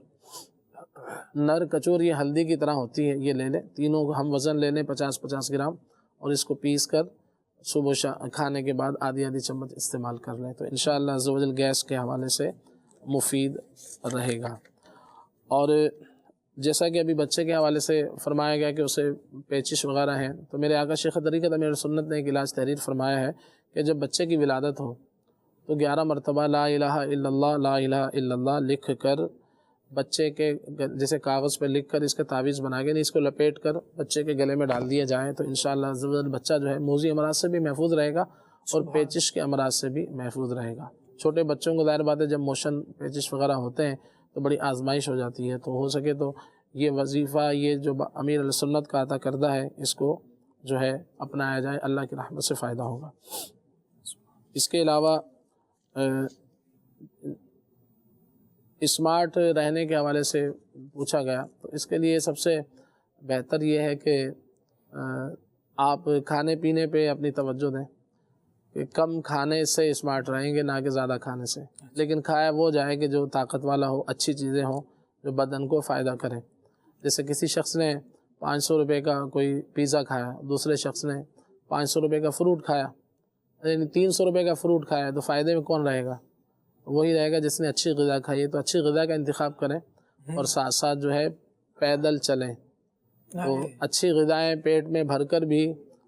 نر کچور یہ ہلدی کی طرح ہوتی ہے، یہ لے لیں. تینوں کو ہم وزن لے لیں 50-50 گرام، اور اس کو پیس کر صبح کھانے کے بعد آدھی چمچ استعمال کر لیں، تو انشاءاللہ عز و جل گیس کے حوالے سے مفید رہے گا. اور جیسا کہ ابھی بچے کے حوالے سے فرمایا گیا کہ اسے پیچش وغیرہ ہیں، تو میرے آقا شیخ طریقت امیر سنت نے ایک علاج تحریر فرمایا ہے کہ جب بچے کی ولادت ہو تو 11 مرتبہ لا الہ الا اللہ لا الہ الا اللہ لکھ کر بچے کے جیسے کاغذ پہ لکھ کر اس کا تعویذ بنا کے اس کو لپیٹ کر بچے کے گلے میں ڈال دیا جائے، تو انشاءاللہ عز و جل بچہ جو ہے موذی امراض سے بھی محفوظ رہے گا اور پیچش کے امراض سے بھی محفوظ رہے گا. چھوٹے بچوں کو ظاہر بات ہے جب موشن پیچش وغیرہ ہوتے ہیں تو بڑی آزمائش ہو جاتی ہے، تو ہو سکے تو یہ وظیفہ یہ جو امیر علیہ سنت کا عطا کردہ ہے اس کو جو ہے اپنایا جائے، اللہ کی رحمت سے فائدہ ہوگا. اس کے علاوہ اسمارٹ رہنے کے حوالے سے پوچھا گیا، تو اس کے لیے سب سے بہتر یہ ہے کہ آپ کھانے پینے پہ اپنی توجہ دیں کہ کم کھانے سے اسمارٹ رہیں گے، نہ کہ زیادہ کھانے سے. لیکن کھایا وہ جائے کہ جو طاقت والا ہو، اچھی چیزیں ہوں جو بدن کو فائدہ کریں. جیسے کسی شخص نے 500 روپے کا کوئی پیزا کھایا، دوسرے شخص نے 500 روپے کا فروٹ کھایا، یعنی 300 روپے کا فروٹ کھایا، تو فائدے میں کون رہے گا؟ وہی رہے گا جس نے اچھی غذا کھائی ہے. تو اچھی غذا کا انتخاب کریں اور ساتھ ساتھ جو ہے پیدل چلیں. تو اچھی غذائیں پیٹ میں بھر کر بھی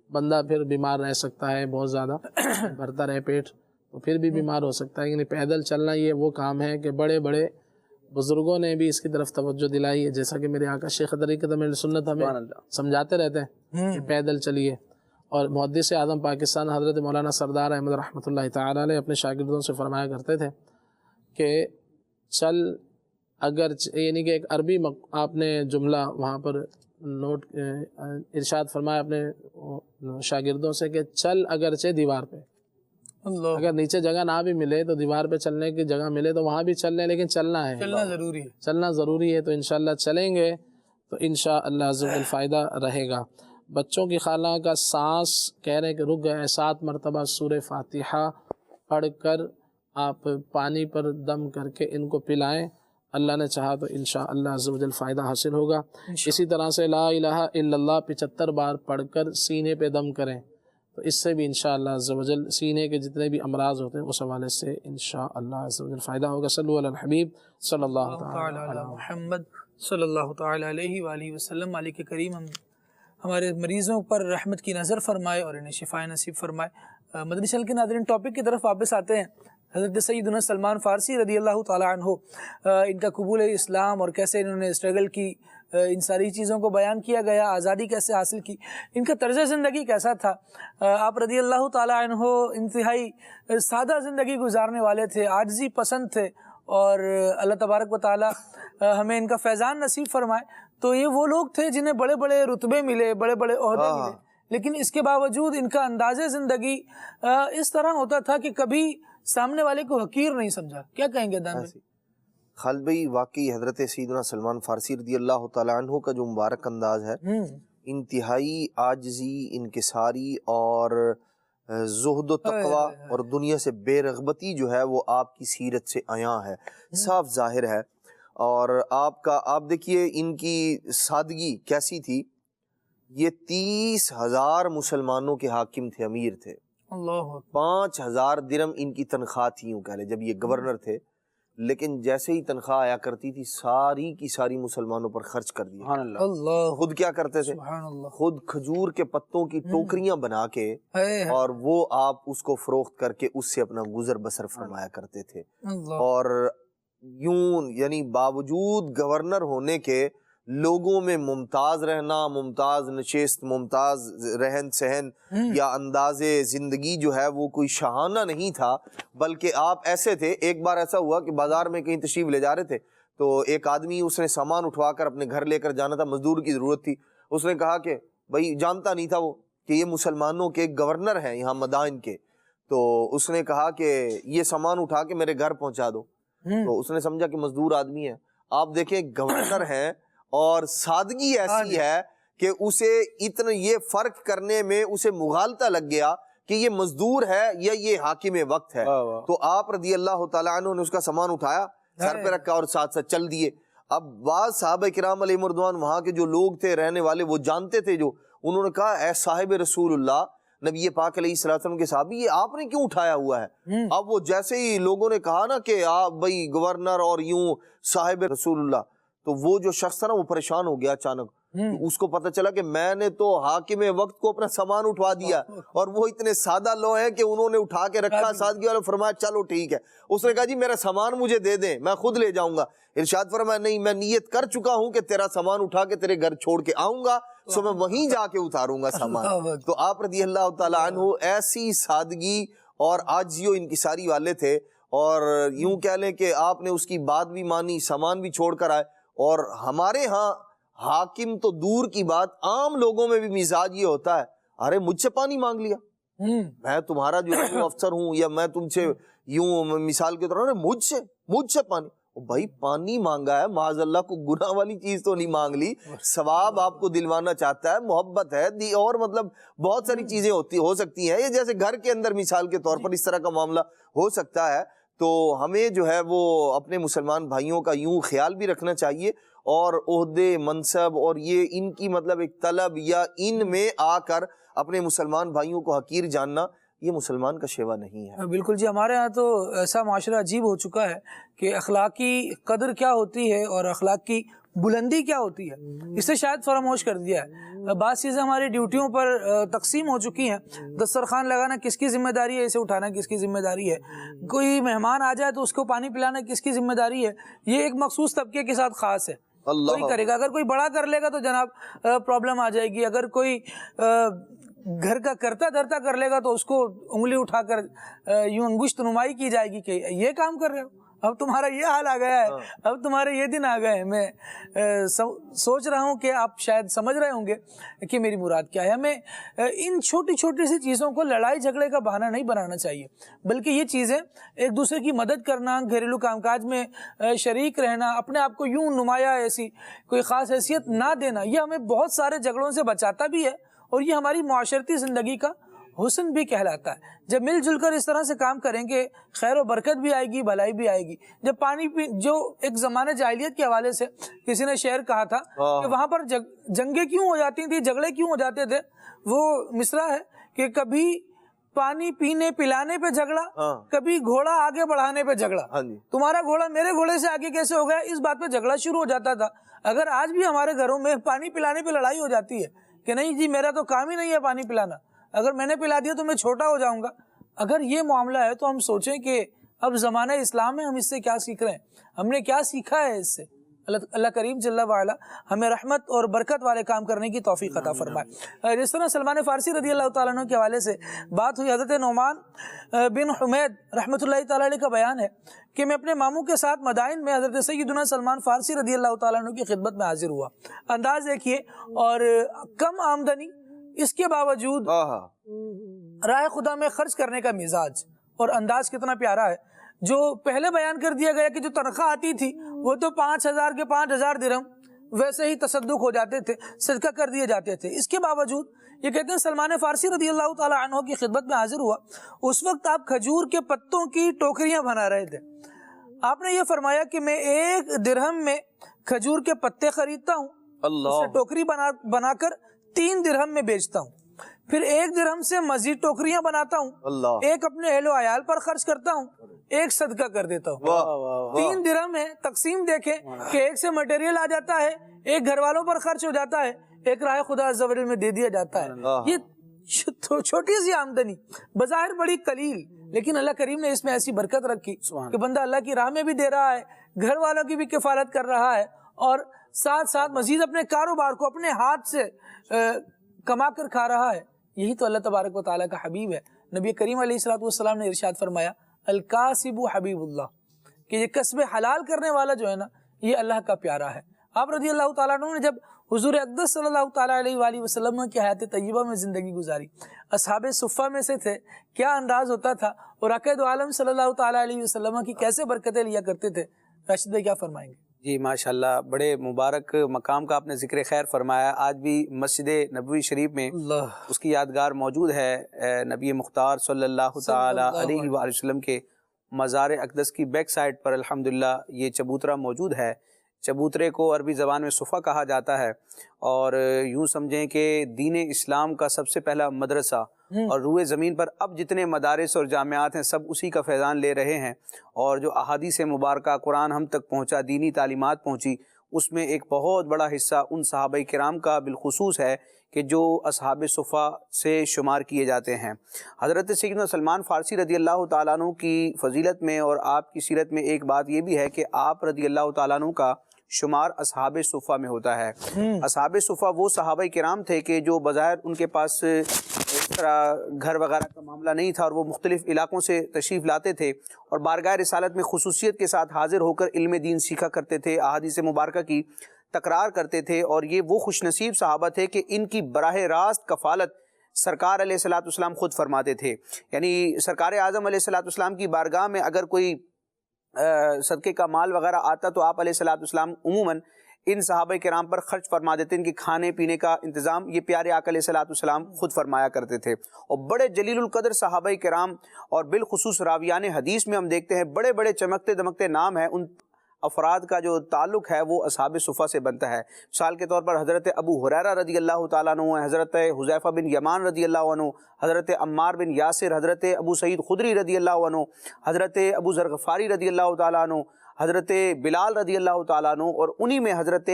بندہ پھر بیمار رہ سکتا ہے، بہت زیادہ بھرتا رہے پیٹ تو پھر بھی بیمار ہو سکتا ہے. یعنی پیدل چلنا یہ وہ کام ہے کہ بڑے بڑے بزرگوں نے بھی اس کی طرف توجہ دلائی ہے، جیسا کہ میرے آقا شیخ طریقت امیر سنت ہمیں سمجھاتے رہتے ہیں کہ پیدل چلیے. اور محدث اعظم پاکستان حضرت مولانا سردار احمد رحمۃ اللہ تعالیٰ علیہ اپنے شاگردوں سے فرمایا کرتے تھے کہ چل اگر یعنی کہ ایک عربی آپ نے جملہ وہاں پر نوٹ ارشاد فرمایا اپنے شاگردوں سے کہ چل اگرچہ دیوار پہ، اگر نیچے جگہ نہ بھی ملے تو دیوار پہ چلنے کی جگہ ملے تو وہاں بھی چل لیں، لیکن چلنا ہے، چلنا ضروری ہے. تو انشاءاللہ چلیں گے تو انشاءاللہ عز و جل فائدہ رہے گا. بچوں کی خالہ کا سانس کہہ رہے ہیں کہ رک گئے، 7 مرتبہ سورہ فاتحہ پڑھ کر آپ پانی پر دم کر کے ان کو پلائیں. اللہ نے چاہا تو انشاءاللہ عز و جل فائدہ حاصل ہوگا. اسی طرح سے لا الہ الا اللہ 75 بار پڑھ کر سینے پہ دم کریں، تو اس سے بھی انشاءاللہ عز و جل سینے کے جتنے بھی امراض ہوتے ہیں اس حوالے سے انشاءاللہ عز و جل فائدہ ہوگا. صلو علی الحبیب صلی اللہ تعالی علی محمد صلی اللہ تعالی علیہ وآلہ وسلم. مالک کریم ہمارے مریضوں پر رحمت کی نظر فرمائے اور انہیں شفا نصیب فرمائے. مدنی چینل کے ناظرین ٹاپک کی طرف واپس آتے ہیں. حضرت سیدنا سلمان فارسی رضی اللہ تعالی عنہ، ان کا قبول اسلام اور کیسے انہوں نے اسٹرگل کی، ان ساری چیزوں کو بیان کیا گیا، آزادی کیسے حاصل کی، ان کا طرز زندگی کیسا تھا. آپ رضی اللہ تعالی عنہ انتہائی سادہ زندگی گزارنے والے تھے، عاجزی پسند تھے، اور اللہ تبارک و تعالی ہمیں ان کا فیضان نصیب فرمائے. تو یہ وہ لوگ تھے جنہیں بڑے بڑے رتبے ملے، بڑے بڑے عہدے ملے، لیکن اس کے باوجود ان کا انداز زندگی اس طرح ہوتا تھا کہ کبھی سامنے والے کو حقیر نہیں سمجھا. کیا کہیں گے دان بھائی؟ خالد بھائی واقعی حضرت سیدنا سلمان فارسی رضی اللہ تعالیٰ عنہ کا جو مبارک انداز ہے، انتہائی عاجزی، انکساری اور زہد و تقوی اور دنیا سے بے رغبتی جو ہے وہ آپ کی سیرت سے عیاں ہے، صاف ظاہر ہے. اور آپ دیکھیے ان کی سادگی کیسی تھی. یہ 30,000 مسلمانوں کے حاکم تھے، امیر تھے. 5,000 درہم ان کی تنخواہ تھی، یوں کہہ لیں، جب یہ گورنر تھے. لیکن جیسے ہی تنخواہ آیا کرتی تھی ساری کی ساری مسلمانوں پر خرچ کر دیا. خود کیا کرتے تھے؟ خود کھجور کے پتوں کی ٹوکریاں بنا کے اور وہ آپ اس کو فروخت کر کے اس سے اپنا گزر بسر فرمایا کرتے تھے. اور یوں یعنی باوجود گورنر ہونے کے لوگوں میں ممتاز رہنا، ممتاز نشست، ممتاز رہن سہن یا انداز زندگی جو ہے وہ کوئی شاہانہ نہیں تھا، بلکہ آپ ایسے تھے. ایک بار ایسا ہوا کہ بازار میں کہیں تشریف لے جا رہے تھے تو ایک آدمی، اس نے سامان اٹھوا کر اپنے گھر لے کر جانا تھا، مزدور کی ضرورت تھی. اس نے کہا کہ بھائی، جانتا نہیں تھا وہ کہ یہ مسلمانوں کے گورنر ہیں یہاں مدائن کے، تو اس نے کہا کہ یہ سامان اٹھا کے میرے گھر پہنچا دو. تو اس نے سمجھا کہ مزدور آدمی ہے. آپ دیکھیں گورنر ہیں اور سادگی ایسی ہے کہ اسے اتنا یہ فرق کرنے میں اسے مغالطہ لگ گیا کہ یہ مزدور ہے یا یہ حاکم وقت ہے. تو آپ رضی اللہ تعالیٰ عنہ نے اس کا سامان اٹھایا، سر پہ رکھا اور ساتھ ساتھ چل دیے. اب بعض صحابہ کرام علیہ مردوان وہاں کے جو لوگ تھے رہنے والے، وہ جانتے تھے، جو انہوں نے کہا اے صاحب رسول اللہ، نبی پاک علیہ الصلوۃ والسلام کے صحابی، یہ آپ نے کیوں اٹھایا ہوا ہے؟ اب وہ جیسے ہی لوگوں نے کہا نا کہ آپ بھائی گورنر اور یوں صاحب رسول اللہ، تو وہ جو شخص تھا نا وہ پریشان ہو گیا اچانک. اس کو پتہ چلا کہ میں نے تو حاکم وقت کو اپنا سامان اٹھوا دیا، اور وہ اتنے سادہ لوگ ہیں کہ انہوں نے اٹھا کے رکھا. سادگی والے فرمایا چلو ٹھیک ہے. اس نے کہا جی میرا سامان مجھے دے دیں، میں خود لے جاؤں گا. ارشاد فرمایا نہیں، میں نیت کر چکا ہوں کہ تیرا سامان اٹھا کے تیرے گھر چھوڑ کے آؤں گا، سو میں وہیں جا کے اتاروں گا سامان. تو آپ رضی اللہ تعالیٰ عنہ ایسی سادگی اور عاجزی و انکساری والے تھے، اور یوں کہہ لیں کہ آپ نے اس کی بات بھی مانی، سامان بھی چھوڑ کر آئے. اور ہمارے ہاں حاکم تو دور کی بات، عام لوگوں میں بھی مزاج یہ ہوتا ہے، ارے مجھ سے پانی مانگ لیا، میں تمہارا جو افسر ہوں، یا میں تم سے یوں مثال کے طور پر مجھ سے پانی. بھائی پانی مانگا ہے، معاذ اللہ کو گناہ والی چیز تو نہیں مانگ لی، ثواب آپ کو دلوانا چاہتا ہے، محبت ہے دی، اور مطلب بہت ساری چیزیں ہو سکتی ہیں. یہ جیسے گھر کے اندر مثال کے طور پر اس طرح کا معاملہ ہو سکتا ہے. تو ہمیں جو ہے وہ اپنے مسلمان بھائیوں کا یوں خیال بھی رکھنا چاہیے، اور عہدے، منصب اور یہ ان کی مطلب ایک طلب یا ان میں آ کر اپنے مسلمان بھائیوں کو حقیر جاننا، یہ مسلمان کا شیوا نہیں ہے. بالکل جی، ہمارے ہاں تو ایسا معاشرہ عجیب ہو چکا ہے کہ اخلاقی قدر کیا ہوتی ہے اور اخلاق کی بلندی کیا ہوتی ہے، اسے شاید فراموش کر دیا ہے. بعض چیزیں ہماری ڈیوٹیوں پر تقسیم ہو چکی ہیں. دسترخوان لگانا کس کی ذمہ داری ہے، اسے اٹھانا کس کی ذمہ داری ہے، کوئی مہمان آ جائے تو اس کو پانی پلانا کس کی ذمہ داری ہے. یہ ایک مخصوص طبقے کے ساتھ خاص ہے، کوئی کرے گا. اگر کوئی بڑا کر لے گا تو جناب پرابلم آ جائے گی. اگر کوئی گھر کا کرتا دھرتا کر لے گا تو اس کو انگلی اٹھا کر یوں انگشت نمائی کی جائے گی کہ یہ کام کر رہے ہو، اب تمہارا یہ حال آ گیا ہے، اب تمہارے یہ دن آ گئے ہیں. میں سوچ رہا ہوں کہ آپ شاید سمجھ رہے ہوں گے کہ میری مراد کیا ہے. ہمیں ان چھوٹی چھوٹی سی چیزوں کو لڑائی جھگڑے کا بہانہ نہیں بنانا چاہیے، بلکہ یہ چیزیں ایک دوسرے کی مدد کرنا، گھریلو کام کاج میں شریک رہنا، اپنے آپ کو یوں نمایاں ایسی کوئی خاص حیثیت نہ دینا، یہ ہمیں بہت سارے جھگڑوں سے بچاتا بھی ہے، اور یہ ہماری معاشرتی زندگی کا حسن بھی کہلاتا ہے. جب مل جل کر اس طرح سے کام کریں گے، خیر و برکت بھی آئے گی، بھلائی بھی آئے گی. جب پانی جو ایک زمانے جاہلیت کے حوالے سے کسی نے شعر کہا تھا کہ وہاں پر جنگیں کیوں ہو جاتی تھی، جھگڑے کیوں ہو جاتے تھے، وہ مصرع ہے کہ کبھی پانی پینے پلانے پہ جھگڑا، کبھی گھوڑا آگے بڑھانے پہ جھگڑا. تمہارا گھوڑا میرے گھوڑے سے آگے کیسے ہو گیا، اس بات پہ جھگڑا شروع ہو جاتا تھا. اگر آج بھی ہمارے گھروں میں پانی پلانے پہ لڑائی ہو جاتی ہے کہ نہیں جی میرا تو کام ہی نہیں ہے پانی پلانا، اگر میں نے پلا دیا تو میں چھوٹا ہو جاؤں گا، اگر یہ معاملہ ہے تو ہم سوچیں کہ اب زمانہ اسلام میں ہم اس سے کیا سیکھ رہے ہیں، ہم نے کیا سیکھا ہے اس سے. اللہ کریم جل وعلا ہمیں رحمت اور برکت والے کام کرنے کی توفیق عطا فرمائے. جس طرح سلمان فارسی رضی اللہ تعالیٰ عنہ کے حوالے سے بات ہوئی، حضرت نعمان بن حمید رحمۃ اللہ تعالیٰ علیہ کا بیان ہے کہ میں اپنے ماموں کے ساتھ مدائن میں حضرت سیدنا سلمان فارسی رضی اللہ تعالیٰ عنہ کی خدمت میں حاضر ہوا. انداز دیکھیے، اور کم آمدنی، اس کے باوجود راہ خدا میں خرچ کرنے کا مزاج اور انداز کتنا پیارا ہے. جو پہلے بیان کر دیا گیا کہ جو تنخواہ آتی تھی وہ تو 5,000 کے 5,000 درہم ویسے ہی تصدق ہو جاتے تھے، صدقہ کر دیے جاتے تھے. اس کے باوجود یہ کہتے ہیں سلمان فارسی رضی اللہ تعالی عنہ کی خدمت میں حاضر ہوا. اس وقت آپ کھجور کے پتوں کی ٹوکریاں بنا رہے تھے. آپ نے یہ فرمایا کہ میں 1 درہم میں کھجور کے پتے خریدتا ہوں، اسے ٹوکری بنا کر 3 درہم میں بیچتا ہوں، پھر 1 درہم سے مزید ٹوکریاں بناتا ہوں، 1 اپنے اہل و عیال پر خرچ کرتا ہوں، 1 صدقہ کر دیتا ہوں. 3 درہم ہے، تقسیم دیکھیں کہ 1 سے مٹیریل آ جاتا ہے، 1 گھر والوں پر خرچ ہو جاتا ہے، 1 راہ خدا عز و جل میں دے دیا جاتا ہے. یہ چھوٹی سی آمدنی بظاہر بڑی قلیل، لیکن اللہ کریم نے اس میں ایسی برکت رکھی کہ بندہ اللہ کی راہ میں بھی دے رہا ہے، گھر والوں کی بھی کفالت کر رہا ہے، اور ساتھ ساتھ مزید اپنے کاروبار کو اپنے ہاتھ سے کما کر کھا رہا ہے، یہی تو اللہ تبارک و تعالیٰ کا حبیب ہے۔ نبی کریم علیہ الصلوۃ والسلام نے ارشاد فرمایا الکاسب حبیب اللہ، کہ یہ کسب حلال کرنے والا جو ہے نا یہ اللہ کا پیارا ہے۔ آپ رضی اللہ تعالیٰ عنہ نے جب حضور اقدس صلی اللہ تعالیٰ علیہ وآلہ وسلم کی حیات طیبہ میں زندگی گزاری، اصحاب صفہ میں سے تھے، کیا انداز ہوتا تھا، اور عقائد عالم صلی اللہ تعالیٰ علیہ وسلم کی کیسے برکتیں لیا کرتے تھے، راشد بھائی کیا فرمائیں گے؟ جی ماشاءاللہ، بڑے مبارک مقام کا آپ نے ذکر خیر فرمایا۔ آج بھی مسجد نبوی شریف میں اس کی یادگار موجود ہے، نبی مختار صلی اللہ تعالیٰ علیہ وآلہ وسلم کے مزار اقدس کی بیک سائڈ پر الحمدللہ یہ چبوترا موجود ہے۔ چبوترے کو عربی زبان میں صفہ کہا جاتا ہے، اور یوں سمجھیں کہ دین اسلام کا سب سے پہلا مدرسہ، اور روئے زمین پر اب جتنے مدارس اور جامعات ہیں سب اسی کا فیضان لے رہے ہیں، اور جو احادیث مبارکہ قرآن ہم تک پہنچا، دینی تعلیمات پہنچی، اس میں ایک بہت بڑا حصہ ان صحابہ کرام کا بالخصوص ہے کہ جو اصحاب صفہ سے شمار کیے جاتے ہیں۔ حضرت سیدنا سلمان فارسی رضی اللہ تعالیٰ عنہ کی فضیلت میں اور آپ کی سیرت میں ایک بات یہ بھی ہے کہ آپ رضی اللہ تعالیٰ عنہ کا شمار اصحاب صفہ میں ہوتا ہے۔ اصحاب صفہ وہ صحابہ کرام تھے کہ جو بظاہر ان کے پاس اس طرح گھر وغیرہ کا معاملہ نہیں تھا، اور وہ مختلف علاقوں سے تشریف لاتے تھے اور بارگاہ رسالت میں خصوصیت کے ساتھ حاضر ہو کر علم دین سیکھا کرتے تھے، احادیث مبارکہ کی تکرار کرتے تھے، اور یہ وہ خوش نصیب صحابہ تھے کہ ان کی براہ راست کفالت سرکار علیہ الصلوۃ والسلام خود فرماتے تھے۔ یعنی سرکار اعظم علیہ الصلوۃ والسلام کی بارگاہ میں اگر کوئی صدقے کا مال وغیرہ آتا تو آپ علیہ الصلوۃ والسلام عموماً ان صحابہ کرام پر خرچ فرما دیتے، ان کے کھانے پینے کا انتظام یہ پیارے آقا علیہ الصلوۃ والسلام خود فرمایا کرتے تھے۔ اور بڑے جلیل القدر صحابہ کرام اور بالخصوص راویان حدیث میں ہم دیکھتے ہیں بڑے بڑے چمکتے دمکتے نام ہیں، ان افراد کا جو تعلق ہے وہ اصحاب صفہ سے بنتا ہے۔ مثال کے طور پر حضرت ابو ہریرہ رضی اللہ تعالیٰ عنہ، حضرت حذیفہ بن یمان رضی اللہ عنہ، حضرت عمار بن یاسر، حضرت ابو سعید خدری رضی اللہ عنہ، حضرت ابو ذر غفاری رضی اللہ تعالیٰ عنہ، حضرت بلال رضی اللہ تعالیٰ عنہ، اور انہی میں حضرت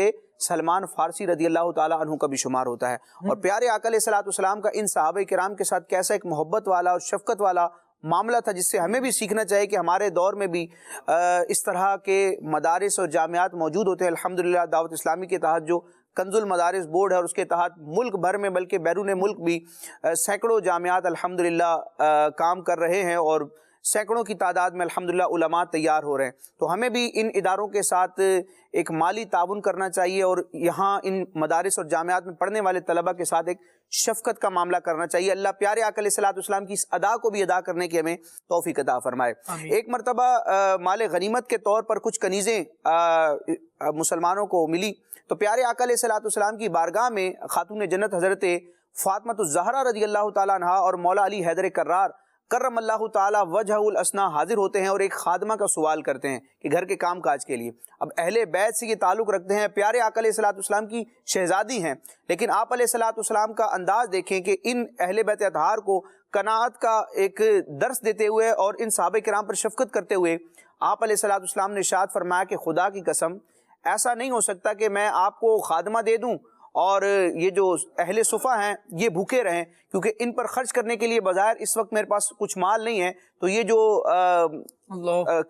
سلمان فارسی رضی اللہ تعالیٰ عنہ کا بھی شمار ہوتا ہے۔ اور پیارے آقا علیہ الصلوۃ والسلام کا ان صحابہ کرام کے ساتھ کیسا ایک محبت والا اور شفقت والا معاملہ تھا، جس سے ہمیں بھی سیکھنا چاہیے کہ ہمارے دور میں بھی اس طرح کے مدارس اور جامعات موجود ہوتے ہیں۔ الحمدللہ دعوت اسلامی کے تحت جو کنز المدارس بورڈ ہے اور اس کے تحت ملک بھر میں بلکہ بیرون ملک بھی سینکڑوں جامعات الحمدللہ کام کر رہے ہیں، اور سینکڑوں کی تعداد میں الحمدللہ علماء تیار ہو رہے ہیں۔ تو ہمیں بھی ان اداروں کے ساتھ ایک مالی تعاون کرنا چاہیے، اور یہاں ان مدارس اور جامعات میں پڑھنے والے طلبہ کے ساتھ ایک شفقت کا معاملہ کرنا چاہیے۔ اللہ پیارے آقا علیہ الصلوۃ والسلام کی اس ادا کو بھی ادا کرنے کی ہمیں توفیق عطا فرمائے۔ ایک مرتبہ مال غنیمت کے طور پر کچھ کنیزیں مسلمانوں کو ملی، تو پیارے آقا علیہ الصلوۃ والسلام کی بارگاہ میں خاتون جنت حضرت فاطمہ الزہرا رضی اللہ تعالیٰ عنہا اور مولا علی حیدر کرار کرم اللہ تعالیٰ وجہ الاسنا حاضر ہوتے ہیں، اور ایک خادمہ کا سوال کرتے ہیں کہ گھر کے کام کاج کے لیے۔ اب اہل بیت سے یہ تعلق رکھتے ہیں، پیارے آقا علیہ الصلوۃ والسلام کی شہزادی ہیں، لیکن آپ علیہ الصلوۃ والسلام کا انداز دیکھیں کہ ان اہل بیت اطہار کو قناعت کا ایک درس دیتے ہوئے اور ان صحابہ کرام پر شفقت کرتے ہوئے آپ علیہ الصلوۃ والسلام نے ارشاد فرمایا کہ خدا کی قسم ایسا نہیں ہو سکتا کہ میں آپ کو خادمہ دے دوں اور یہ جو اہل صفہ ہیں یہ بھوکے رہیں، کیونکہ ان پر خرچ کرنے کے لیے بظاہر اس وقت میرے پاس کچھ مال نہیں ہے، تو یہ جو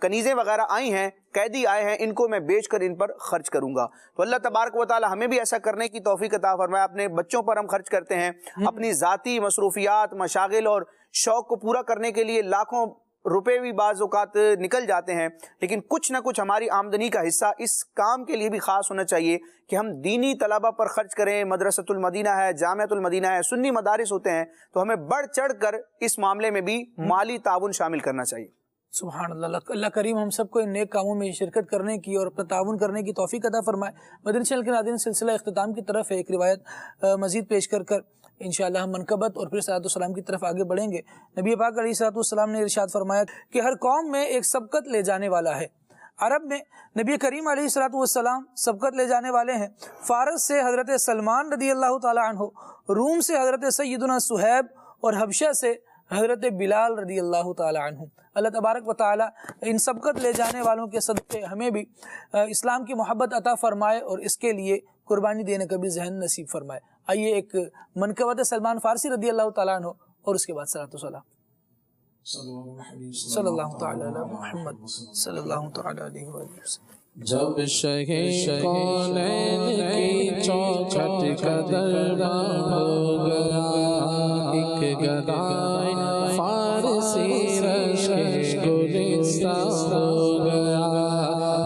کنیزیں وغیرہ آئی ہیں، قیدی آئے ہیں، ان کو میں بیچ کر ان پر خرچ کروں گا۔ تو اللہ تبارک و تعالی ہمیں بھی ایسا کرنے کی توفیق عطا فرمائے۔ اپنے بچوں پر ہم خرچ کرتے ہیں، اپنی ذاتی مصروفیات، مشاغل اور شوق کو پورا کرنے کے لیے لاکھوں روپے بھی بعض اوقات نکل جاتے ہیں، لیکن کچھ نہ کچھ ہماری آمدنی کا حصہ اس کام کے لیے بھی خاص ہونا چاہیے کہ ہم دینی طلبہ پر خرچ کریں۔ مدرسۃ المدینہ ہے، جامعۃ المدینہ ہے، سنی مدارس ہوتے ہیں، تو ہمیں بڑھ چڑھ کر اس معاملے میں بھی مالی تعاون شامل کرنا چاہیے۔ سبحان اللہ، اللہ کریم ہم سب کو ان نیک کاموں میں شرکت کرنے کی اور اپنا تعاون کرنے کی توفیق عطا فرمائے۔ مدنی چینل کے ناظرین، سلسلہ اختتام کی طرف ہے، ایک روایت مزید پیش کر انشاءاللہ ہم منقبت اور پھر صلاۃ والسلام کی طرف آگے بڑھیں گے۔ نبی پاک علیہ الصلوۃ والسلام نے ارشاد فرمایا کہ ہر قوم میں ایک سبقت لے جانے والا ہے۔ عرب میں نبی کریم علیہ الصلوۃ والسلام سبقت لے جانے والے ہیں۔ فارس سے حضرت سلمان رضی اللہ تعالی عنہ، روم سے حضرت سیدنا صہیب، اور حبشہ سے حضرت بلال رضی اللہ تعالی عنہ۔ اللہ تبارک و تعالی ان سبقت لے جانے والوں کے صدقے ہمیں بھی اسلام کی محبت عطا فرمائے اور اس کے لیے قربانی دینے کا بھی ذہن نصیب فرمائے۔ آئیے ایک منقبت سلمان فارسی رضی اللہ تعالیٰ عنہ اور اس کے بعد صلاۃ و سلام صلی اللہ تعالی علی محمد صلی اللہ تعالی علیہ وسلم۔ جب شہ کونین کی چوکھٹ کا دربار ہو گیا، ایک گدائے فارسی رش کے گلستان ہو گیا،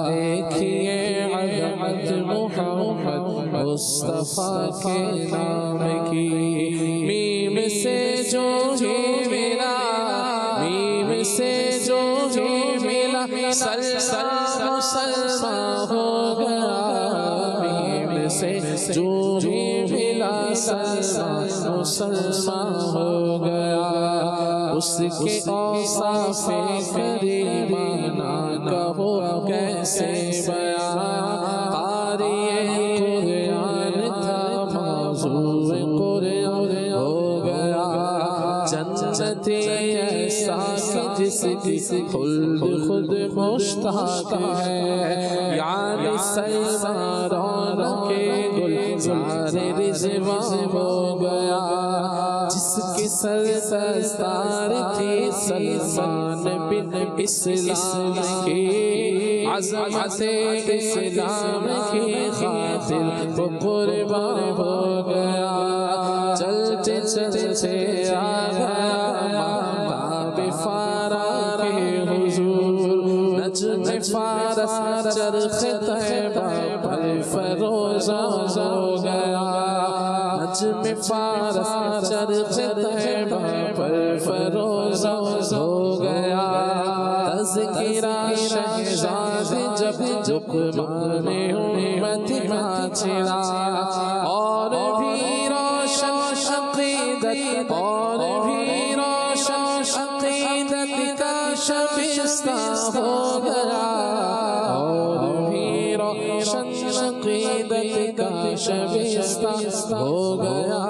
دیکھیے عظمت محمد مصطفیٰ کے نام کی، میم سے جو ہی ملا، میم سے جو ہی ملا، سلسلہ مسلمان ہو گیا، میم سے جو ہی ملا، سلسلہ مسلمان ہو گیا، اس کے اوصاف کریمانہ کہو کیسے بیان، قاری قرآن تھا، موضوع قرآن ہو گیا، جنتی ایسا کہ جس کی خلد خود مشتاق ہے، یعنی سلمان رونق گلزار رضوان ہو گیا، جس کے سر دستار تھی سلمان بن اسلام کی، عظمت اسلام کی خاطر وہ قربان ہو گیا، چلتے چلتے آ گیا ماہتاب فارا کے حضور، نجم فارس چرخ طیبہ پر فروزہ ہو گیا، نجم فارس چرخ طیبہ پر فروزہ ہو گیا، تذکرہ شہزاد جب لقمان امت کا چھڑا، اور بھی روشن عقیدت، اور بھی روشن عقیدت کا شبستہ ہو گیا، اور بھی روشن عقیدت کا شبستہ ہو گیا،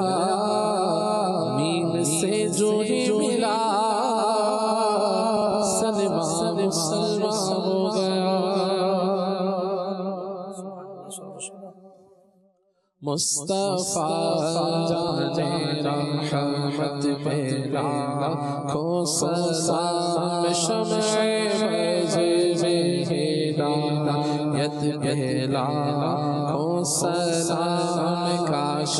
میم سے جو ہی ملا، سلمان مسلمان ہو گیا، مصطفیٰ جانے رحمت پہ لاکھوں سلام، شمع بز میں ہدایت پہ لاکھوں سلام، کاش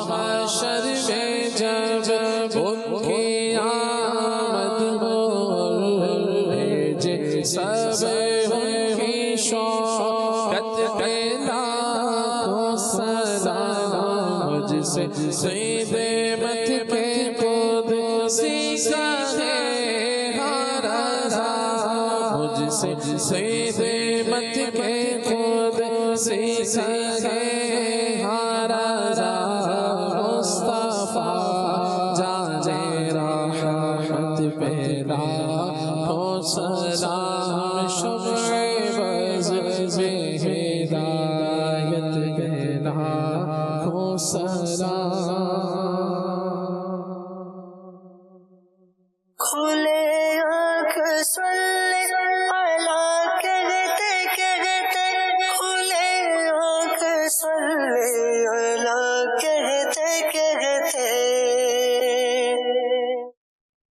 محشر میں جب ان کی آمد ہو، بھیجے سب ان کی شوکت پہ لاکھوں سلام، مجھ سے سید مت کے قدسی کا ہے ہر رضا، مجھ سے سید مت کے قدسی کا ہے ہر رضا، مصطفیٰ جانے رحمت پہ لاکھوں سلام، شمع بز میں ہدایت پہ لاکھوں سلام۔